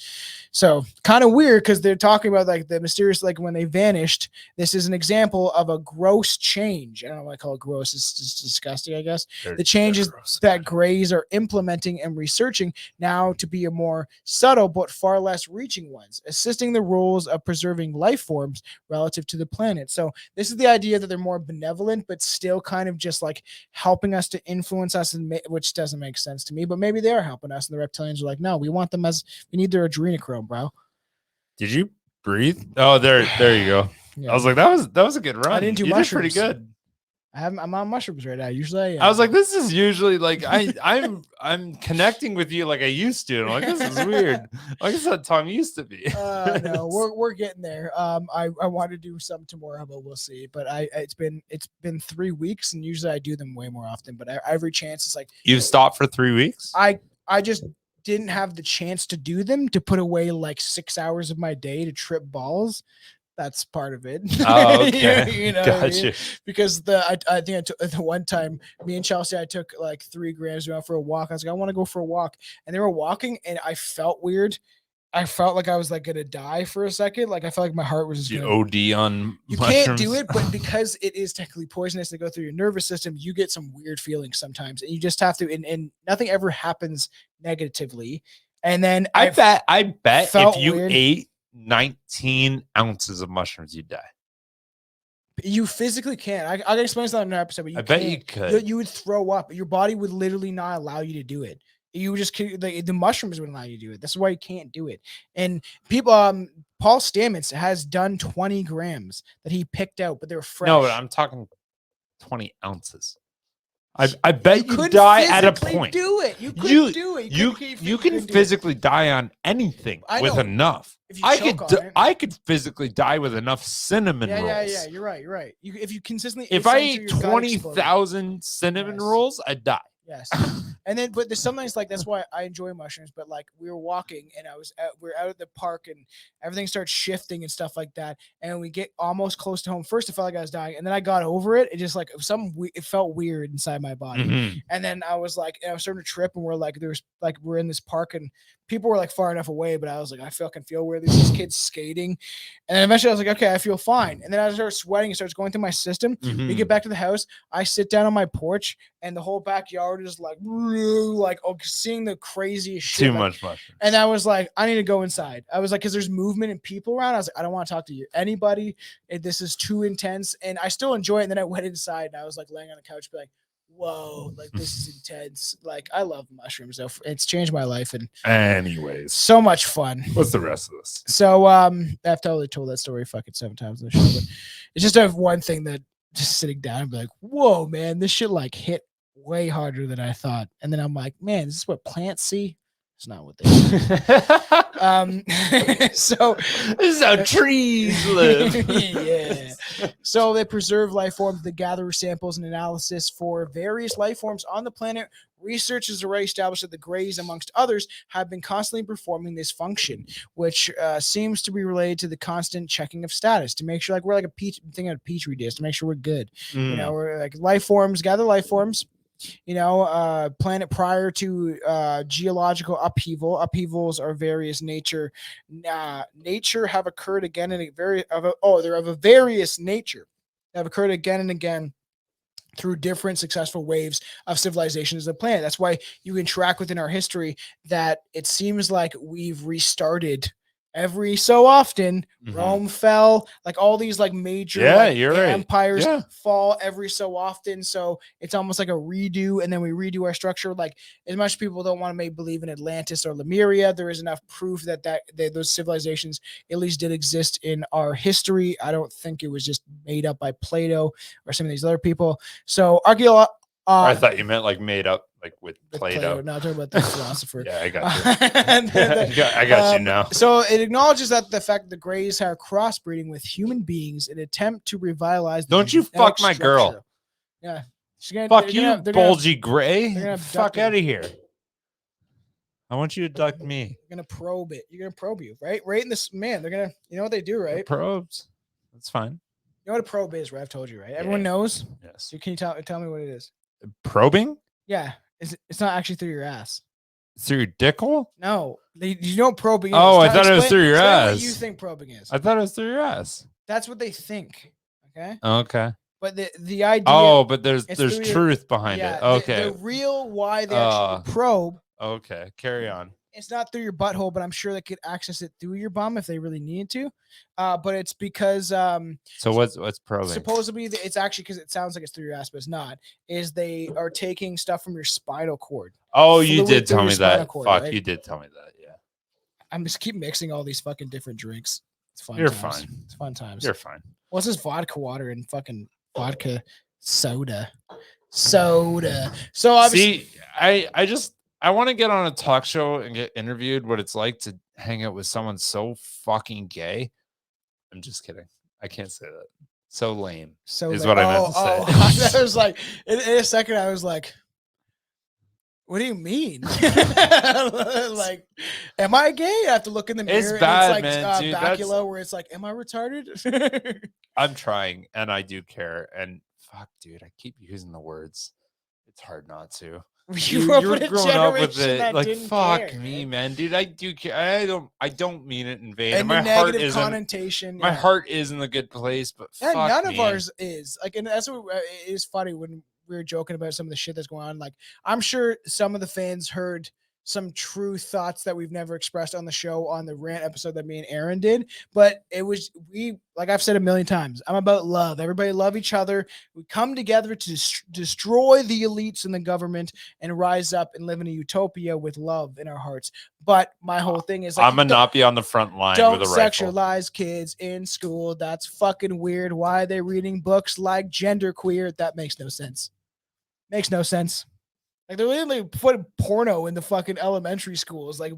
So kind of weird because they're talking about like the mysterious, like when they vanished. This is an example of a gross change. I don't know why I call it gross. It's just disgusting, I guess. The changes that Greys are implementing and researching now to be a more subtle but far less reaching one. Assisting the roles of preserving life forms relative to the planet. So this is the idea that they're more benevolent, but still kind of just like helping us to influence us, which doesn't make sense to me. But maybe they are helping us, and the reptilians are like, no, we want them we need their adrenochrome, bro. Did you breathe? Oh, there you go. Yeah. I was like, that was a good run. I didn't do you mushrooms. did pretty good. I'm on mushrooms right now. Usually, I was like, this is usually like I'm connecting with you like I used to. And I'm like, this is weird. Like this is how Tom used to be. no, we're getting there. I want to do some tomorrow, but we'll see. But it's been 3 weeks, and usually I do them way more often. But every chance it's like You've stopped for 3 weeks. I just didn't have the chance to do them, to put away like 6 hours of my day to trip balls. That's part of it. Oh, okay. you know, what I Gotcha. mean? Because I think I took the one time, me and Chelsea, I took like 3 grams. We went for a walk. I was like, I want to go for a walk, and they were walking, and I felt weird. I felt like I was like gonna die for a second. Like I felt like my heart was just You gonna. OD on You mushrooms? can't do it, but because it is technically poisonous to go through your nervous system, you get some weird feelings sometimes, and you just have to. And nothing ever happens negatively. And then I bet if felt you weird. ate 19 ounces of mushrooms, you'd die. You physically can't. I can explain this on another episode, but you I bet can't. you could. You would throw up. Your body would literally not allow you to do it. You just the mushrooms wouldn't allow you to do it. That's why you can't do it. And people, Paul Stamets has done 20 grams that he picked out, but they're fresh. No, but I'm talking 20 ounces. I bet you could die at a physically point. do it. You could do it. You can physically die on anything with enough. If you choke on it. I could physically die with enough cinnamon rolls. Yeah. You're right. If you consistently, If I ate 20,000 cinnamon rolls, I'd die. Yes. And then, but there's sometimes like, that's why I enjoy mushrooms, but like we were walking and we're out at the park and everything starts shifting and stuff like that. And we get almost close to home. First, it felt like I was dying. And then I got over it. It just like it felt weird inside my body. Mm-hmm. And then I was like, I was starting to trip and we're in this park and people were like far enough away, but I was like, I fucking feel weird. There's these kids skating. And then eventually I was like, okay, I feel fine. And then I started sweating. It starts going through my system. Mm-hmm. We get back to the house. I sit down on my porch and the whole backyard is like seeing the craziest shit. Too much mushrooms. And I was like, I need to go inside. I was like, because there's movement and people around. I was like, I don't want to talk to anybody. This is too intense. And I still enjoy it. And then I went inside and I was like laying on the couch, be like, whoa, like this is intense. Like I love mushrooms though. It's changed my life and anyways, so much fun. What's the rest of this? So I've totally told that story fucking 7 times on the show, but it's just one thing that just sitting down and be like, whoa, man, this shit like hit way harder than I thought. And then I'm like, man, is this what plants see? It's not what they see. So this is how trees live. Yeah. So they preserve life forms, they gather samples and analysis for various life forms on the planet. Research has already established that the Greys, amongst others, have been constantly performing this function, which seems to be related to the constant checking of status to make sure, like, we're like a petri dish to make sure we're good. You know, we're like gather life forms. Planet prior to geological upheaval. Upheavals are various nature have occurred again and they're of a various nature that have occurred again and again through different successful waves of civilizations of the planet. That's why you can track within our history that it seems like we've restarted every so often. Rome fell, like all these like major empires fall every so often. So it's almost like a redo, and then we redo our structure. Like, as much as people don't want to believe in Atlantis or Lemuria, there is enough proof that those civilizations at least did exist in our history. I don't think it was just made up by Plato or some of these other people. So I thought you meant like made up, like with Plato. No, I'm talking about the philosopher. Yeah, I got you. I got you now. So it acknowledges that the fact that the Greys are crossbreeding with human beings in an attempt to revitalize. Don't you fuck my girl? Yeah, fuck you, bulgy gray. Fuck out of here. I want you to abduct me. You're gonna probe it. You're gonna probe you, right? Right in this man. They're gonna. You know what they do, right? The probes. That's fine. You know what a probe is, right? I've told you, right? Everyone knows. Yes. So can you tell me what it is? Probing? Yeah. It's not actually through your ass. Through your dick hole? No. You know what probing is. Oh, I thought it was through your ass. What you think probing is. I thought it was through your ass. That's what they think. Okay. Okay. But the idea. Oh, but there's truth behind it. Okay. The real why they actually probe. Okay. Carry on. It's not through your butthole, but I'm sure they could access it through your bum if they really needed to. But it's because so what's probing? Supposedly it's actually, because it sounds like it's through your ass, but it's not. Is they are taking stuff from your spinal cord. Oh, you did tell me that. Cord, Fuck, right? you did tell me that. Yeah. I'm just keep mixing all these fucking different drinks. It's fun. You're times. fine. It's fun times. You're fine. What's this vodka water and fucking vodka soda? So obviously, see, I want to get on a talk show and get interviewed what it's like to hang out with someone so fucking gay. I'm just kidding. I can't say that. So lame. What I meant to say. I was like, in a second, I was like, what do you mean? Like, am I gay? I have to look in the mirror. It's bad, and it's man. Dude, Bacula, where it's like, am I retarded? I'm trying, and I do care. And fuck, dude, I keep using the words. It's hard not to. You're growing up with it, like fuck care, me, man, dude. I do care. I don't mean it in vain. And my the heart negative isn't. connotation. My heart is in a good place, but fuck none me. of ours is. Like, and that's what it is funny when we were joking about some of the shit that's going on. Like, I'm sure some of the fans heard some true thoughts that we've never expressed on the show on the rant episode that me and Aaron did. But it was, like I've said a million times, I'm about love. Everybody love each other. We come together to destroy the elites in the government and rise up and live in a utopia with love in our hearts. But my whole thing is like, I'm gonna not be on the front line don't with a rifle. sexualize kids in school. That's fucking weird. Why are they reading books like genderqueer? That makes no sense. Makes no sense. Like they're literally putting porno in the fucking elementary schools, like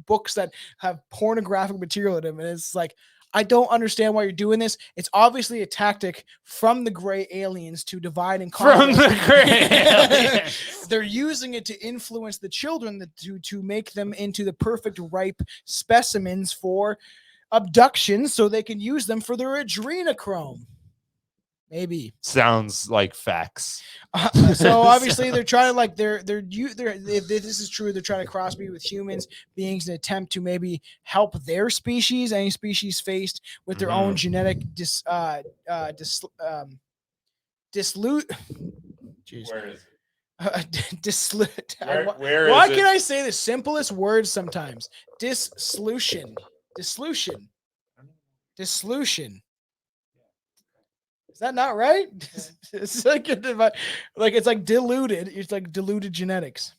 books that have pornographic material in them, and it's like, I don't understand why you're doing this. It's obviously a tactic from the gray aliens to divide and conquer. From the gray aliens. They're using it to influence the children to make them into the perfect ripe specimens for abductions, so they can use them for their adrenochrome. Maybe Sounds like facts. so obviously they're trying to like they're if this is true, they're trying to crossbreed with humans beings in an attempt to maybe help their species, any species faced with their own genetic Jeez. Where is Where why can't I say the simplest words sometimes? Dissolution. Is that not right? It's like it's like diluted. It's like diluted genetics.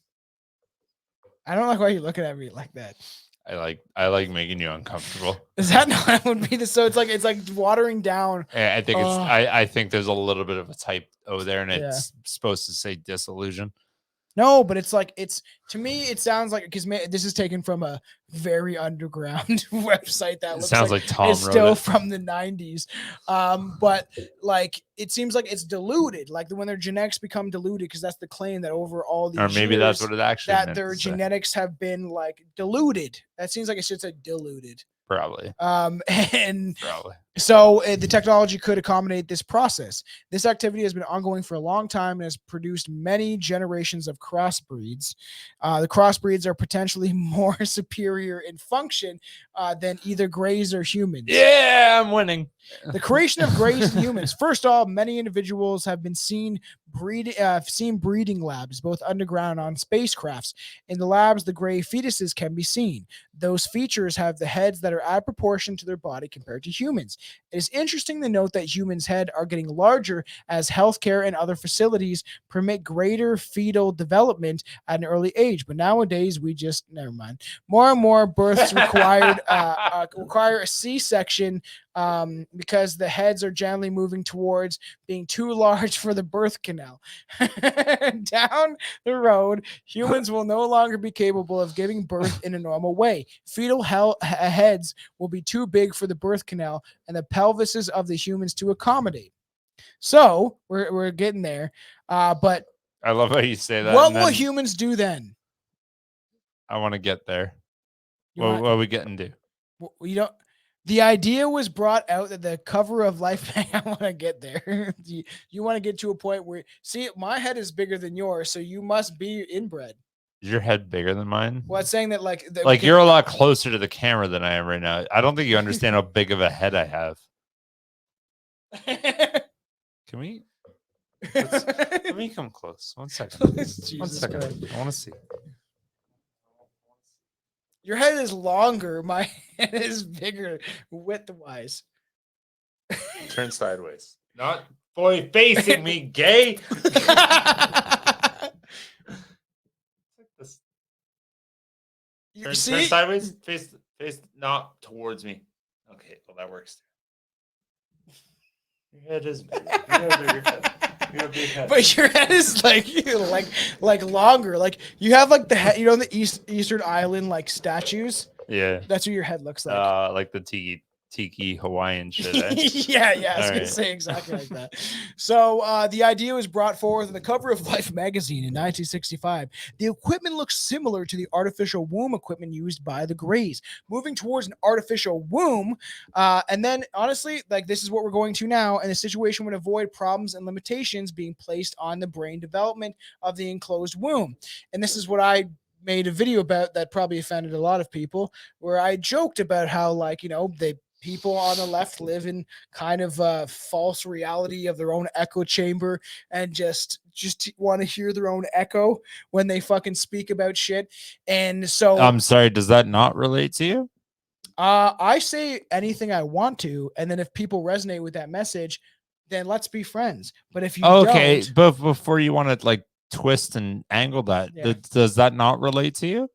I don't like why you're looking at me like that. I like making you uncomfortable. Is that not what would be the so? It's like watering down. I think I think there's a little bit of a typo there, and it's supposed to say disillusion. No, but it's like to me it sounds like, because this is taken from a very underground website that looks sounds like Tom it's wrote still it. from the 90s. But like it seems like it's diluted, like when their genetics become diluted, because that's the claim that over all these Or maybe years, that's what it actually that meant their to say. genetics have been like diluted. That seems like it should say diluted. Probably. And Probably. so the technology could accommodate this process. This activity has been ongoing for a long time and has produced many generations of crossbreeds. The crossbreeds are potentially more superior in function than either greys or humans. Yeah, I'm winning. The creation of greys and humans. First off, many individuals have been seen breeding labs, both underground and on spacecrafts. In the labs, the gray fetuses can be seen. Those features have the heads that are out of proportion to their body compared to humans. It is interesting to note that humans' heads are getting larger as healthcare and other facilities permit greater fetal development at an early age. But nowadays, never mind. More and more births require a C-section because the heads are generally moving towards being too large for the birth canal. Down the road, humans will no longer be capable of giving birth in a normal way. Fetal heads will be too big for the birth canal and the pelvises of the humans to accommodate. So we're getting there. But I love how you say that. what will humans do then? I want to get there. What are we getting to? You don't. The idea was brought out that the cover of Life. I want to get there. You want to get to a point where, see, my head is bigger than yours, so you must be inbred. Is your head bigger than mine? Well, it's saying that like you're a lot closer to the camera than I am right now. I don't think you understand how big of a head I have. Can we? Let me come close. 1 second. Jesus 1 second. Christ. I want to see. Your head is longer. My head is bigger width-wise. Turn sideways. Not fully facing me, gay. Turn sideways. Face not towards me. Okay, well that works. Your head is bigger. You have a bigger head. You have a big head. But your head is like longer. Like you have like the head, the Eastern Island like statues. Yeah. That's what your head looks like. Like the tiki Hawaiian shit. Eh? yeah, I was gonna say exactly like that. So the idea was brought forth on the cover of Life magazine in 1965. The equipment looks similar to the artificial womb equipment used by the Greys, moving towards an artificial womb. And then honestly, like this is what we're going to now, and the situation would avoid problems and limitations being placed on the brain development of the enclosed womb. And this is what I made a video about that probably offended a lot of people, where I joked about how, like, they people on the left live in kind of a false reality of their own echo chamber and just want to hear their own echo when they fucking speak about shit. And so I'm sorry, does that not relate to you? I say anything I want to, and then if people resonate with that message, then let's be friends. But if you Okay, don't, but before you want to like twist and angle that, Yeah. does that not relate to you?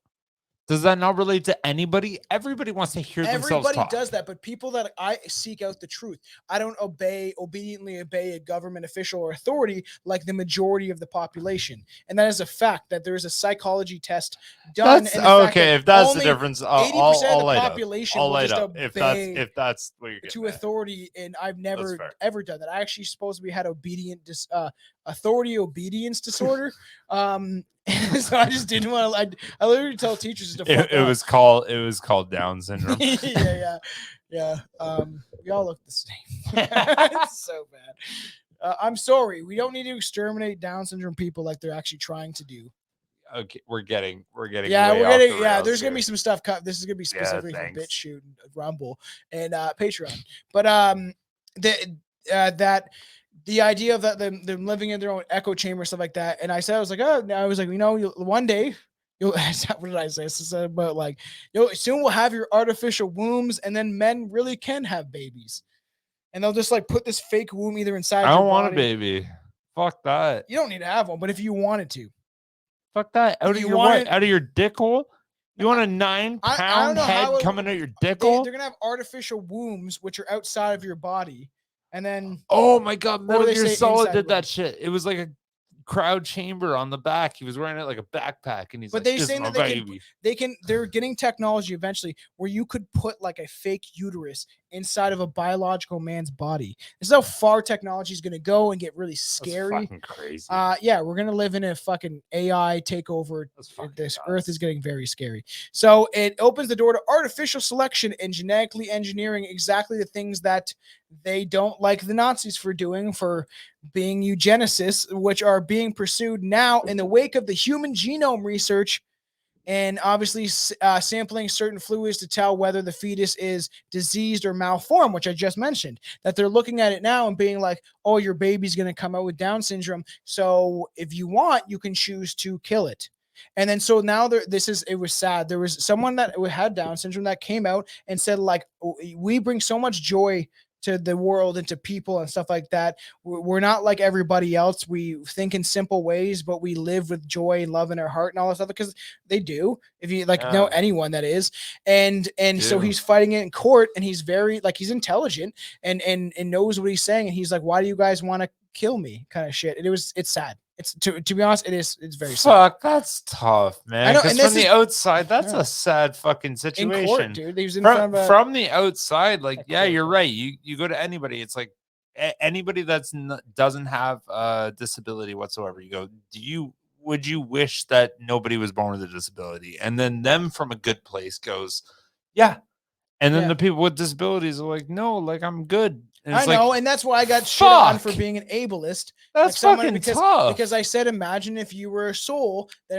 Does that not relate to anybody? Everybody wants to hear themselves everybody talk. does that, but people that I seek out the truth. I don't obediently obey a government official or authority like the majority of the population. And that is a fact that there is a psychology test done. That's and the fact okay. that If that's the only difference, 80% I'll of the light population up. I'll will light just up. obey If that's what you're getting to at. authority, and I've never fair. ever done that. I actually suppose we had authority obedience disorder. So I just didn't want to. I literally tell teachers to fuck It off. was called Down syndrome. yeah. We all look the same. It's so bad. I'm sorry. We don't need to exterminate Down syndrome people like they're actually trying to do. Okay, we're getting Yeah, way we're off getting the yeah. rails There's gonna here. be some stuff cut. This is gonna be specifically for thanks. BitChute, Rumble, and Patreon. But the idea of that them living in their own echo chamber, stuff like that. And I said, I was like, one day you'll. What did I say? I said about like, soon we'll have your artificial wombs, and then men really can have babies, and they'll just like put this fake womb either inside. I your don't want a body. baby. Fuck that. You don't need to have one, but if you wanted to, Fuck that. Out If of you your want what? it- Out of your dick hole? You want a I don't 9-pound know how head it- coming out your dick they're hole? gonna have artificial wombs which are outside of your body, and then Oh my god, Metal they Gear say Solid inside did that wombs. shit. It was like a crowd chamber on the back. He was wearing it like a backpack, and he's But like, they're "This is saying my that baby." they're getting technology eventually where you could put like a fake uterus inside of a biological man's body. This is how far technology is going to go and get really That's scary. fucking crazy. Yeah, we're going to live in a fucking AI takeover. That's fucking This nuts. earth is getting very scary. So it opens the door to artificial selection and genetically engineering exactly the things that they don't like the Nazis for doing, for being eugenicists, which are being pursued now in the wake of the human genome research, and obviously sampling certain fluids to tell whether the fetus is diseased or malformed, which I just mentioned. That they're looking at it now and being like, oh, your baby's going to come out with Down syndrome. So if you want, you can choose to kill it. And then so now it was sad. There was someone that had Down syndrome that came out and said, like, we bring so much joy to the world and to people and stuff like that. We're not like everybody else. We think in simple ways, but we live with joy and love in our heart and all that stuff, because they do. If you know anyone that is, and so he's fighting it in court, and he's very like, he's intelligent and knows what he's saying, and he's like, why do you guys want to kill me, kind of shit. And it's sad. It's to be honest, it's very sad. Fuck, that's tough, man. I know, Because and from the outside, that's a sad fucking in situation. court, dude. He was in front of From the outside, like, yeah, court, you're right. You go to anybody, it's like anybody that's doesn't have a disability whatsoever. You go, would you wish that nobody was born with a disability? And then them from a good place goes, yeah. And then the people with disabilities are like, no, like, I'm good. And I it's know, like, and that's why I got shit on for fuck. being an ableist. That's like fucking tough. Because I said, imagine if you were a soul that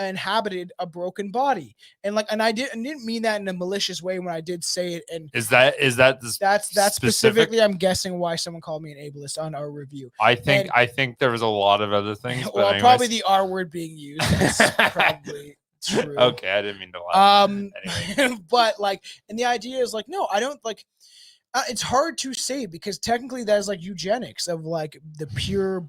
inhabited a broken body, and I didn't mean that in a malicious way when I did say it. And Is that that's specific? specifically, I'm guessing, why someone called me an ableist on our review. I think there was a lot of other things. But Well, anyways. probably the R word being used. That's probably true. Okay, I didn't mean to laugh. Anyway. But like, and the idea is like, no, I don't like. It's hard to say, because technically that is like eugenics of like the pure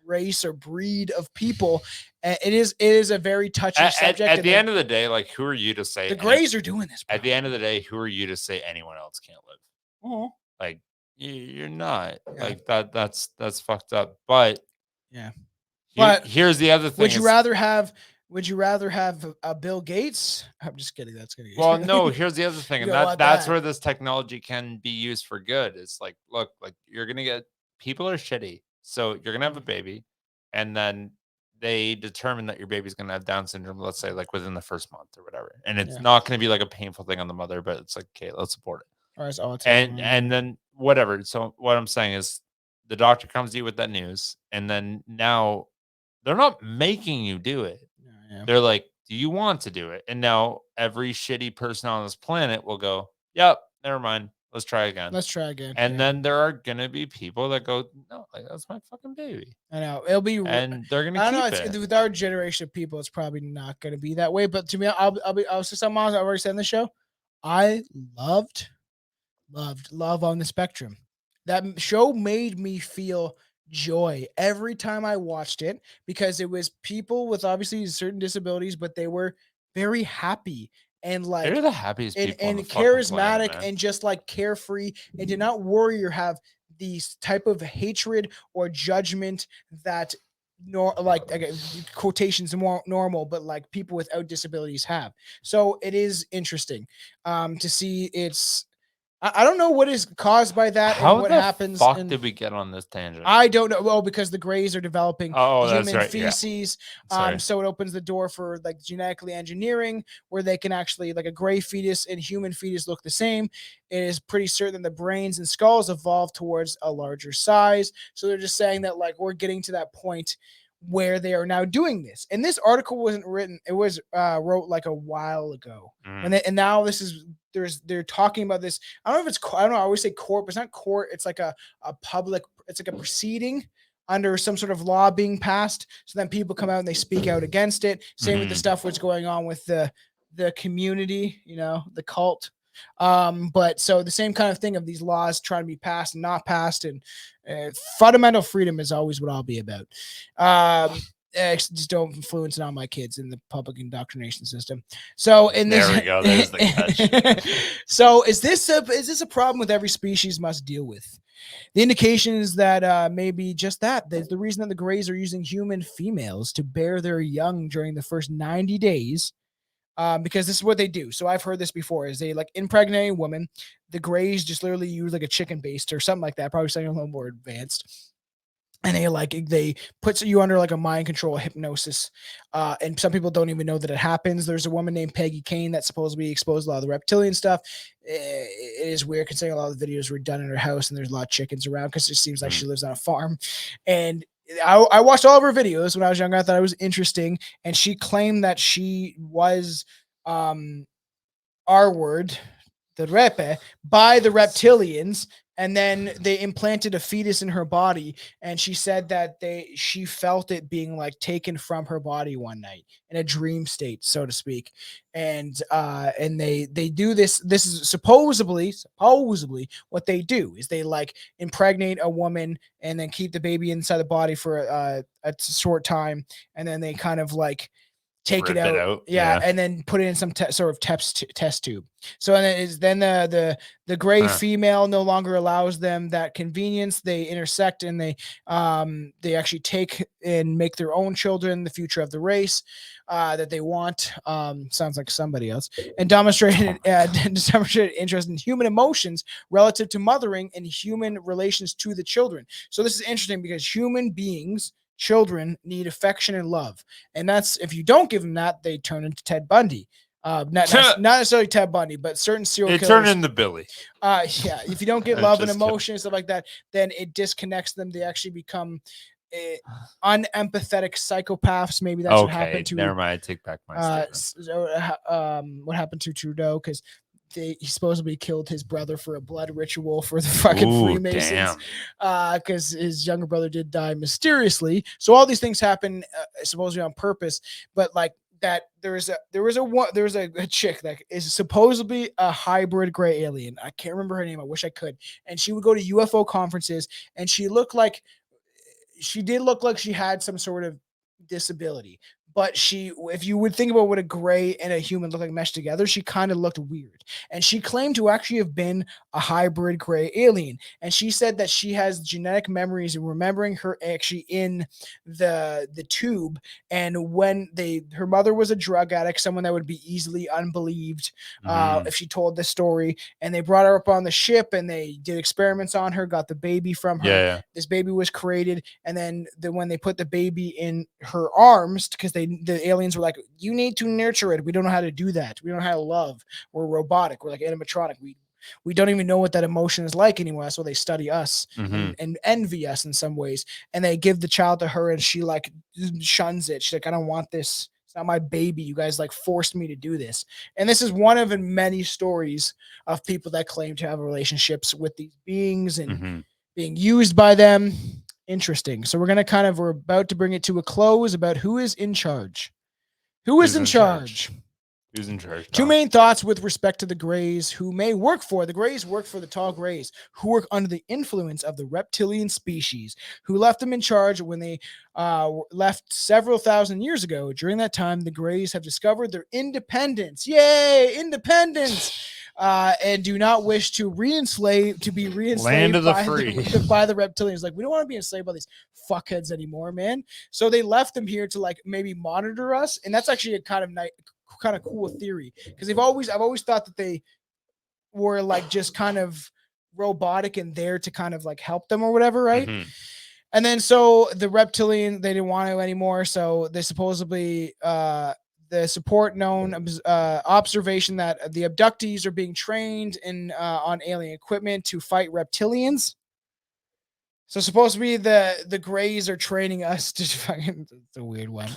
race or breed of people. It is a very touchy subject. At the end of the day, like, who are you to say the Greys are doing this? Bro. At the end of the day, who are you to say anyone else can't live? Mm-hmm. Like, you're not. Yeah. Like that's fucked up. But yeah. But here's the other thing. Would you rather have a Bill Gates? I'm just kidding. That's gonna. Well, no. Here's the other thing, and that's where this technology can be used for good. It's like, look, like, you're gonna get, people are shitty, so you're gonna have a baby, and then they determine that your baby's gonna have Down syndrome. Let's say like within the first month or whatever, and it's not gonna be like a painful thing on the mother, but it's like, okay, let's support it. All right, and then whatever. So what I'm saying is, the doctor comes to you with that news, and then now they're not making you do it. They're like, do you want to do it? And now every shitty person on this planet will go, yep, never mind. Let's try again. Let's try again. And Yeah. then there are gonna be people that go, no, like that's my fucking baby, I know it'll be. and they're gonna I don't know. keep It's, it. with our generation of people, it's probably not going to be that way. But to me, I'll say something else. I already said in the show. I loved Love on the Spectrum. That show made me feel joy every time I watched it because it was people with obviously certain disabilities, but they were very happy and like They're the happiest people on and the fucking planet, charismatic man. and just like carefree and did not worry or have these type of hatred or judgment that like quotations more normal but like people without disabilities have. So it is interesting to see. It's I don't know what is caused by that How and what the happens. fuck And did we get on this tangent? I don't know. Well, because the Greys are developing Oh, that's human right, yeah. feces. Sorry. So it opens the door for like genetically engineering where they can actually like a gray fetus and human fetus look the same. It is pretty certain the brains and skulls evolve towards a larger size. So they're just saying that like we're getting to that point where they are now doing this. And this article wasn't written, it was wrote like a while ago. Mm. And now this is they're talking about this. I don't know if it's I don't know, I always say court, but it's not court, it's like a public, it's like a proceeding under some sort of law being passed. So then people come out and they speak out against it. Same with the stuff what's going on with the community, you know, the cult. But so the same kind of thing of these laws trying to be passed and not passed, and fundamental freedom is always what I'll be about. Just don't influence it on my kids in the public indoctrination system. So in this, There we go. There's the catch. So is this a problem with every species must deal with? The indication is that maybe just that. There's the reason that the Greys are using human females to bear their young during the first 90 days. Because this is what they do. So I've heard this before: is they like impregnate a woman. The Greys just literally use like a chicken baste or something like that, probably something a little more advanced. And they put you under like a mind control hypnosis. And some people don't even know that it happens. There's a woman named Peggy Kane that's supposed to be exposed to a lot of the reptilian stuff. It is weird considering a lot of the videos were done in her house and there's a lot of chickens around because it seems like she lives on a farm. And I watched all of her videos when I was younger. I thought it was interesting. And she claimed that she was R-word, the repe, by the reptilians. And then they implanted a fetus in her body. And she said that she felt it being like taken from her body one night in a dream state, so to speak. And they do this. This is supposedly what they do is they like impregnate a woman and then keep the baby inside the body for a short time. And then they kind of like take it out. Yeah, and then put it in some sort of test tube. So then the gray female no longer allows them that convenience. They intersect and they actually take and make their own children, the future of the race that they want. Sounds like somebody else. And demonstrated interest in human emotions relative to mothering and human relations to the children. So this is interesting because human beings, children, need affection and love, and that's if you don't give them that, they turn into Ted Bundy. Not necessarily Ted Bundy, but certain serial killers. Turn into Billy. Yeah, if you don't get love and emotion and stuff like that, then it disconnects them. They actually become unempathetic psychopaths. Maybe that's what happened to. Never mind. I take back my statement. What happened to Trudeau? Because he supposedly killed his brother for a blood ritual for the fucking Freemasons. Because his younger brother did die mysteriously. So all these things happen supposedly on purpose. But like that, there was a chick that is supposedly a hybrid gray alien. I can't remember her name. I wish I could. And she would go to UFO conferences, and she did look like she had some sort of disability. But if you would think about what a gray and a human look like meshed together, she kind of looked weird. And she claimed to actually have been a hybrid gray alien. And she said that she has genetic memories of remembering her actually in the tube. And when her mother was a drug addict, someone that would be easily unbelieved if she told this story. And they brought her up on the ship and they did experiments on her, got the baby from her. Yeah. This baby was created. And then when they put the baby in her arms, because the aliens were like, you need to nurture it. We don't know how to do that. We don't know how to love. We're robotic. We're like animatronic. We don't even know what that emotion is like anymore. That's why they study us and envy us in some ways. And they give the child to her and she like shuns it. She's like, I don't want this. It's not my baby. You guys like forced me to do this. And this is one of many stories of people that claim to have relationships with these beings and Mhm. being used by them. Interesting. So we're about to bring it to a close about who is in charge. Who is Who's in in charge? Who's in charge? Two Tom? main thoughts with respect to the Greys who may work for the Greys work for the tall Greys who work under the influence of the reptilian species who left them in charge when they left several thousand years ago. During that time, the Greys have discovered their independence. Yay, independence! And do not wish to be re-enslaved Land of the by free. by the reptilians. Like, we don't want to be enslaved by these fuckheads anymore, man. So they left them here to like maybe monitor us, and that's actually a kind of cool theory because I've always thought that they were like just kind of robotic and there to kind of like help them or whatever, right? Mhm. And then so the reptilian, they didn't want to anymore, so they supposedly the support known observation that the abductees are being trained in on alien equipment to fight reptilians. So supposed to be the Greys are training us to fucking. It's a weird one.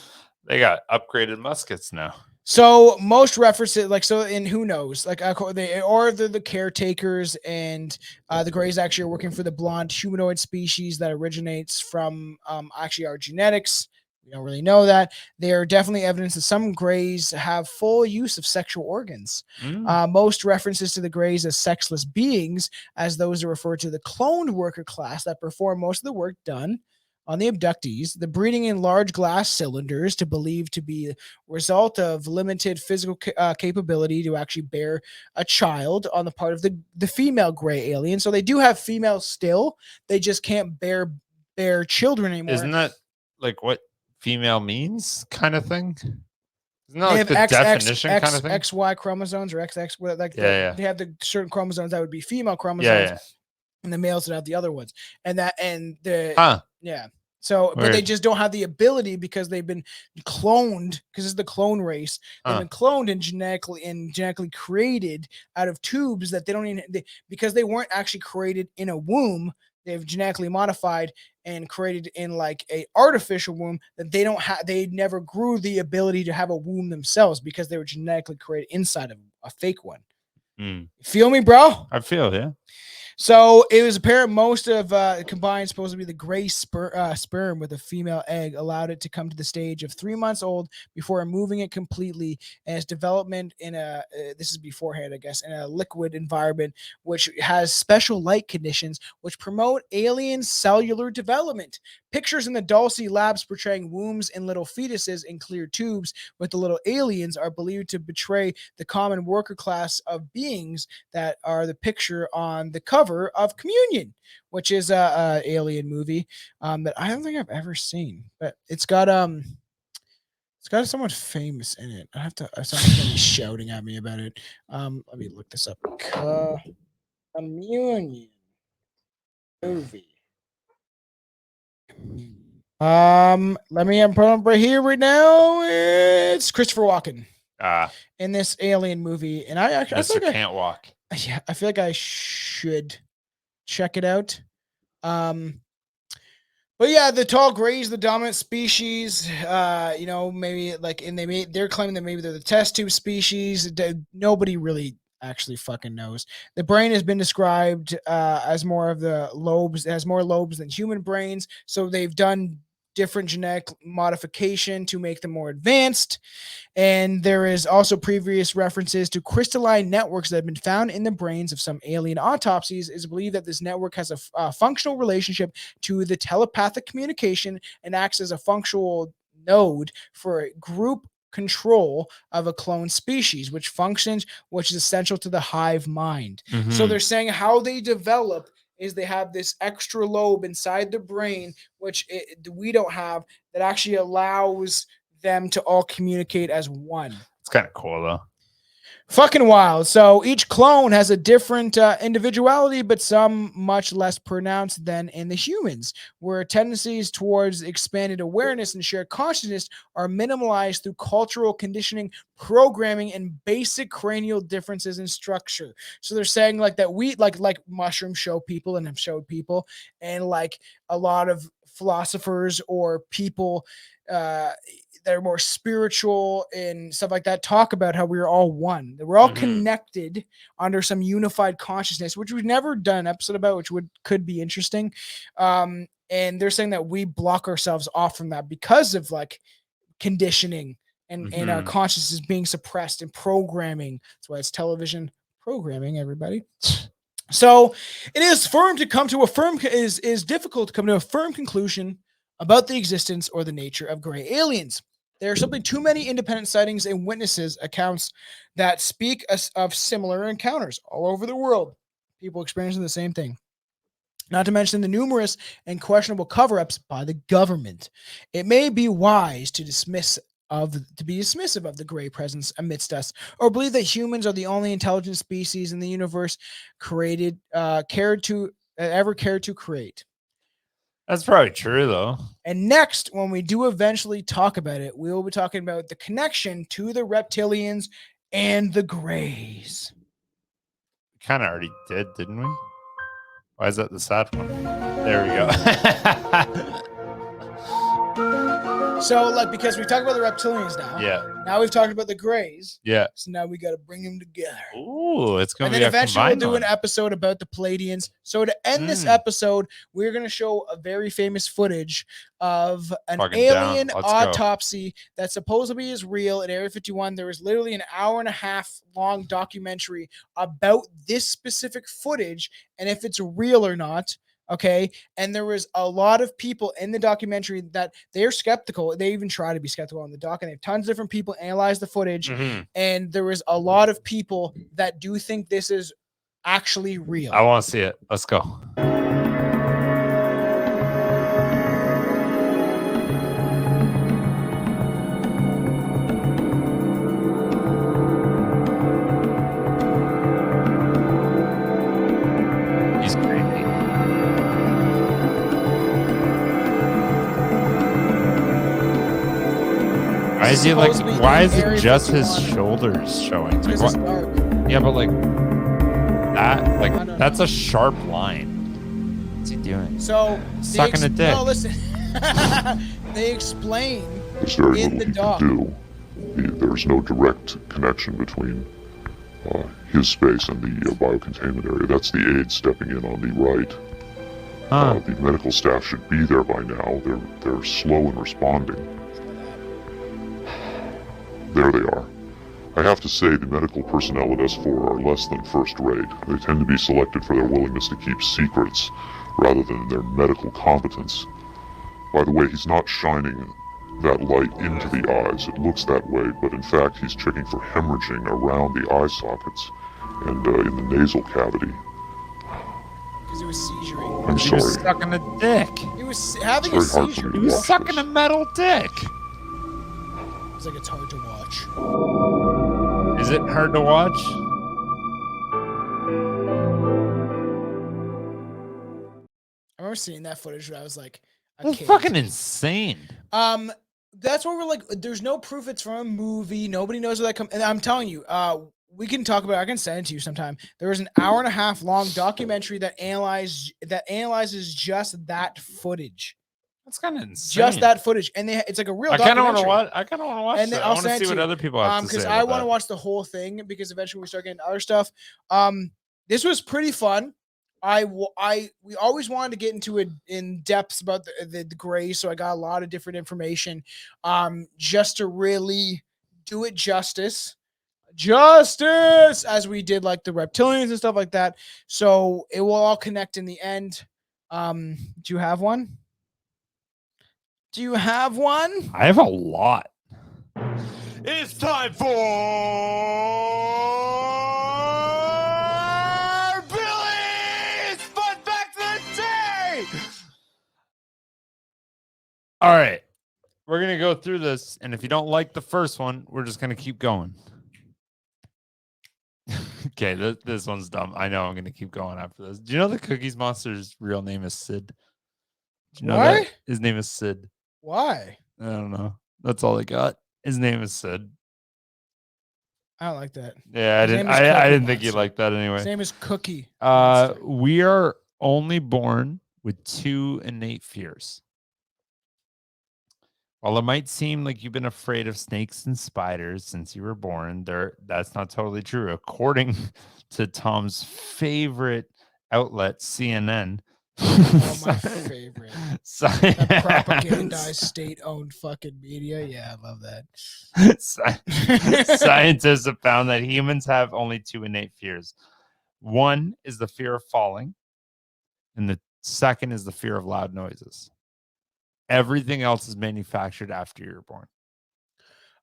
They got upgraded muskets now. So most references, like, so, and who knows, like, they're the caretakers, and the Greys actually are working for the blonde humanoid species that originates from actually our genetics. We don't really know that. There are definitely evidence that some Greys have full use of sexual organs. Most references to the Greys as sexless beings, as those are referred to the cloned worker class that perform most of the work done on the abductees. The breeding in large glass cylinders to believe to be a result of limited physical capability to actually bear a child on the part of the female gray alien. So they do have females still. They just can't bear children anymore. Isn't that like what female means, kind of thing? Isn't that They like have the definition kind of thing? XY chromosomes or XX. Yeah. They have the certain chromosomes that would be female chromosomes, Yeah. and the males would have the other ones. And Huh. yeah. So, but they Weird. just don't have the ability because they've been cloned, because it's the clone race. They've been cloned and genetically created out of tubes that they don't even, because they weren't actually created in a womb. They've genetically modified and created in like a artificial womb that they don't have. They never grew the ability to have a womb themselves because they were genetically created inside of a fake one. Feel me, bro? I feel, yeah. So it was apparent most of combined supposed to be the gray sperm with a female egg allowed it to come to the stage of 3 months old before removing it completely, and its development in a this is beforehand, I guess, in a liquid environment which has special light conditions which promote alien cellular development. Pictures in the Dulce labs portraying wombs and little fetuses in clear tubes with the little aliens are believed to betray the common worker class of beings that are the picture on the cover of Communion, which is a alien movie that I don't think I've ever seen, but it's got someone famous in it. I have to. Someone's gonna be shouting at me about it. Let me look this up. Communion movie. Let me put up right here right now. It's Christopher Walken in this alien movie, and I actually Mr. Can't Walk. Yeah, I feel like I should check it out. But yeah, the tall Greys, the dominant species. Maybe like, and they're claiming that maybe they're the test tube species. Nobody really actually fucking knows. The brain has been described as more of the lobes. It has more lobes than human brains. So they've done different genetic modification to make them more advanced. And there is also previous references to crystalline networks that have been found in the brains of some alien autopsies. It's believed that this network has a functional relationship to the telepathic communication and acts as a functional node for group control of a clone species, which is essential to the hive mind. So they're saying how they develop is they have this extra lobe inside the brain, which we don't have, that actually allows them to all communicate as one. It's kind of cool though. Fucking wild. So each clone has a different individuality, but some much less pronounced than in the humans, where tendencies towards expanded awareness and shared consciousness are minimalized through cultural conditioning, programming, and basic cranial differences in structure. So they're saying like that we like mushrooms show people and have showed people, and like a lot of philosophers or people that are more spiritual and stuff like that talk about how we're all one, that we're all connected under some unified consciousness, which we've never done an episode about, which could be interesting. And they're saying that we block ourselves off from that because of like conditioning and our consciousness being suppressed and programming. That's why it's television programming, everybody. So it is difficult to come to a firm conclusion about the existence or the nature of gray aliens. There are simply too many independent sightings and witnesses accounts that speak of similar encounters all over the world. People experiencing the same thing. Not to mention the numerous and questionable cover-ups by the government. It may be wise to be dismissive of the gray presence amidst us, or believe that humans are the only intelligent species in the universe ever cared to create. That's probably true, though. And next, when we do eventually talk about it, we will be talking about the connection to the reptilians and the grays. We kind of already did, didn't we? Why is that the sad one? There we go. So, like, because we've talked about the reptilians now. Yeah. Now we've talked about the grays. Yeah. So now we got to bring them together. Ooh, it's going And to then be eventually we'll do one. an episode about the Palladians. So to end this episode, we're going to show a very famous footage of an alien autopsy that supposedly is real at Area 51. There is literally an 1.5-hour long documentary about this specific footage and if it's real or not. Okay. And there was a lot of people in the documentary that they're skeptical. They even try to be skeptical on the doc, and they have tons of different people analyze the footage. And there was a lot of people that do think this is actually real. I want to see it. Let's go. He's creepy. Why is he like? Why is it just his shoulders showing? Like, Because it's dark. yeah, but like that, like that's a sharp line. What's he doing? So Sucking a dick. No, listen. They explain There's very in the little doc. he can do. There's no direct connection between his space and the biocontainment area. That's the aide stepping in on the right. The medical staff should be there by now. They're slow in responding. There they are. I have to say the medical personnel at S4 are less than first rate. They tend to be selected for their willingness to keep secrets rather than their medical competence. By the way, he's not shining that light into the eyes. It looks that way, but in fact he's checking for hemorrhaging around the eye sockets and in the nasal cavity. Because he was seizuring. I'm He was sorry. sucking a dick. He was having a It's very hard for seizure. me to He was watch sucking this. a metal dick. It's like it's hard to watch. Is it hard to watch? I remember seeing that footage when I was like a That's kid. fucking insane. That's what we're like. There's no proof it's from a movie. Nobody knows where that comes. And I'm telling you, we can talk about it. I can send it to you sometime. There was an 1.5-hour long documentary that analyzes just that footage. That's kind of insane. Just that footage, and it's like a real. I kind of want to documentary. watch. I kind of want to watch And that. then I I'll want to send see it what to you. other people have to say. Because About I want to that. watch the whole thing because eventually we start getting other stuff. This was pretty fun. We always wanted to get into it in depth about the gray, so I got a lot of different information, just to really do it justice as we did like the reptilians and stuff like that. So it will all connect in the end. Do you have one? Do you have one? I have a lot. It's time for Billy's Fun Fact of the Day! All right. We're going to go through this. And if you don't like the first one, we're just going to keep going. Okay. This one's dumb. I know I'm going to keep going after this. Do you know the Cookies Monster's real name is Sid? Do you know What? that? His name is Sid. Why? I don't know. That's all I got. His name is Sid. I don't like that. Yeah, His name is I Cookie didn't think you'd Monster. like that anyway. His name is Cookie Monster. We are only born with 2 innate fears. While it might seem like you've been afraid of snakes and spiders since you were born, that's not totally true. According to Tom's favorite outlet, CNN. Oh, my favorite. That propagandized Science, state-owned fucking media. Yeah, I love that. scientists have found that humans have only 2 innate fears. One is the fear of falling, and the second is the fear of loud noises. Everything else is manufactured after you're born.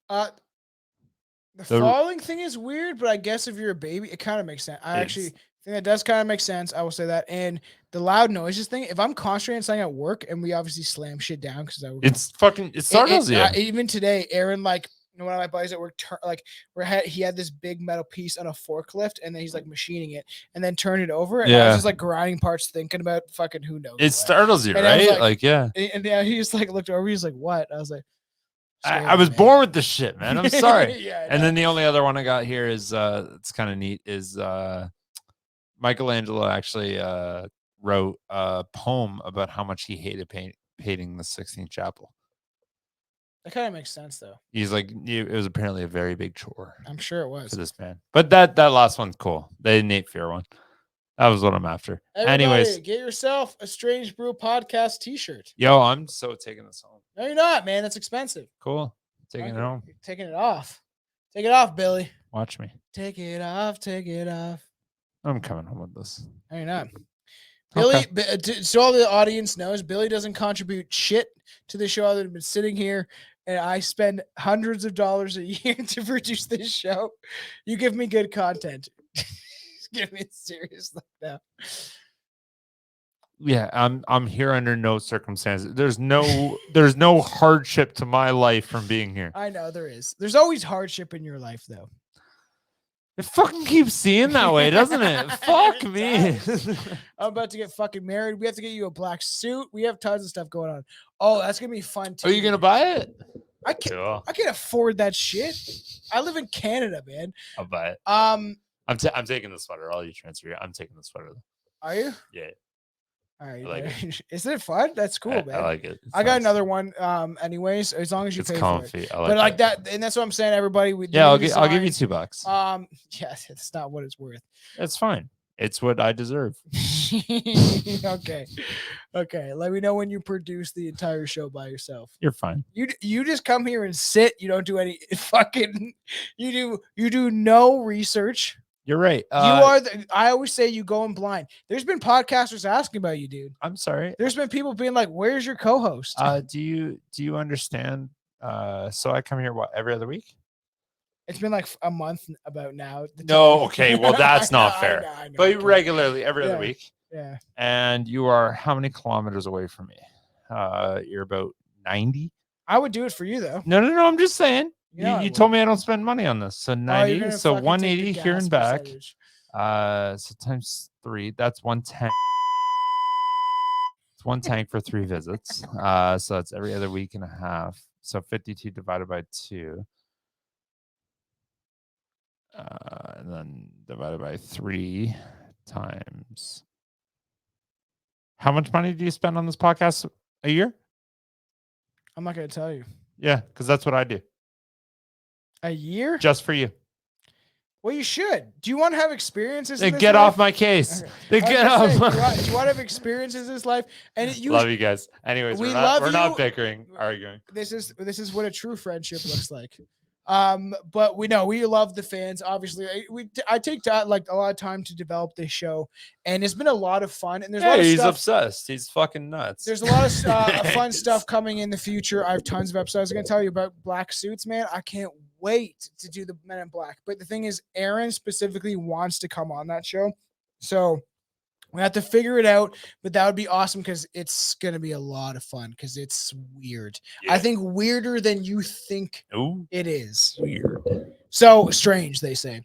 The falling thing is weird, but I guess if you're a baby, it kind of makes sense. I actually think that does kind of make sense. I will say that. And the loud noises thing, if I'm concentrating on something at work and we obviously slam shit down because it startles you. Even today, Aaron, like, one of my buddies at work, he had this big metal piece on a forklift and then he's like machining it and then turned it over. And I was just like grinding parts, thinking about fucking who knows. It startles you, and right? Like, yeah. And yeah, he just like looked over. He's like, "What?" I was like, I was born with this shit, man. I'm sorry. Yeah, and then the only other one I got here is it's kind of neat is Michelangelo actually wrote a poem about how much he hated painting the Sistine Chapel. That kind of makes sense, though. He's like, it was apparently a very big chore. I'm sure it was for this man. But that last one's cool. The innate fear one. That was what I'm after. Everybody, anyways, get yourself a Strange Brew podcast T-shirt. Yo, I'm so taking this home. No, you're not, man. That's expensive. Cool. Taking it home. You're taking it off. Take it off, Billy. Watch me. Take it off. Take it off. I'm coming home with this. No, you're not. Billy, so all the audience knows, Billy doesn't contribute shit to the show other than sitting here, and I spend hundreds of dollars a year to produce this show. You give me good content. Give me serious like that. Yeah, I'm here under no circumstances. There's no hardship to my life from being here. I know there is. There's always hardship in your life, though. It fucking keeps seeing that way, doesn't it? Fuck me. I'm about to get fucking married. We have to get you a black suit. We have tons of stuff going on. Oh, that's gonna be fun too. Are you gonna buy it? I can't afford that shit. I live in Canada, man. I'll buy it. I'm taking the sweater. I'll you transfer it. I'm taking the sweater. Are you? Yeah. All right. I like it. Isn't it fun? That's cool, man. I like it. I got another one. Anyways, as long as you pay comfy. for it. I like but like it. that, and that's what I'm saying, everybody. I'll give you $2. Yes, it's not what it's worth. It's fine. It's what I deserve. Okay. Let me know when you produce the entire show by yourself. You're fine. You just come here and sit. You don't do any fucking. You do no research. You're right. I always say you go in blind. There's been podcasters asking about you, dude. I'm sorry. There's been people being like, "Where's your co-host?" Do you understand? So I come here every other week? It's been like a month about now. No, okay. Well, that's not fair. I know, but regularly, every other week. Yeah. And you are how many kilometers away from me? You're about 90. I would do it for you though. No. I'm just saying. You told me I don't spend money on this. So 90. So 180 here and back. Percentage. So times 3. That's 110. It's 1 tank for 3 visits. So that's every other week and a half. So 52 divided by 2. And then divided by 3 times. How much money do you spend on this podcast a year? I'm not going to tell you. Yeah, because that's what I do. A year? Just for you. Well, you should. Do you want to have experiences? Then get off my case. Okay. Then get off. Do you want to have experiences in this life? And love you guys. Anyways, we're not bickering, arguing. This is what a true friendship looks like. But we love the fans. Obviously, I take like a lot of time to develop this show, and it's been a lot of fun. And there's a lot of he's stuff. Obsessed. He's fucking nuts. There's a lot of fun stuff coming in the future. I have tons of episodes. I'm gonna tell you about black suits, man. I can't wait to do the Men in Black. But the thing is, Aaron specifically wants to come on that show, so we have to figure it out. But that would be awesome because it's gonna be a lot of fun because it's weird. Yeah. I think weirder than you think it is. Weird. So strange, they say.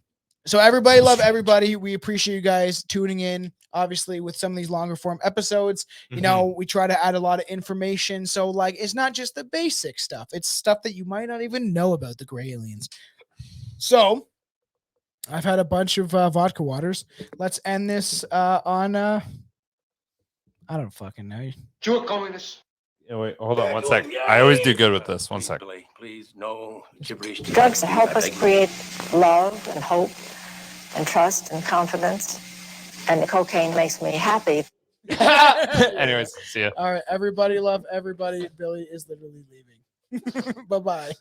So everybody love everybody. We appreciate you guys tuning in. Obviously, with some of these longer form episodes, you know, we try to add a lot of information. So like, it's not just the basic stuff. It's stuff that you might not even know about the gray aliens. So I've had a bunch of vodka waters. Let's end this on I don't fucking know. You're a communist. Yeah, wait, hold on one sec. I always do good with this. One sec. Please, no gibberish. Drugs help us create love and hope and trust and confidence, and the cocaine makes me happy. Anyways, see ya. All right, everybody love everybody. Billy is literally leaving. Bye-bye.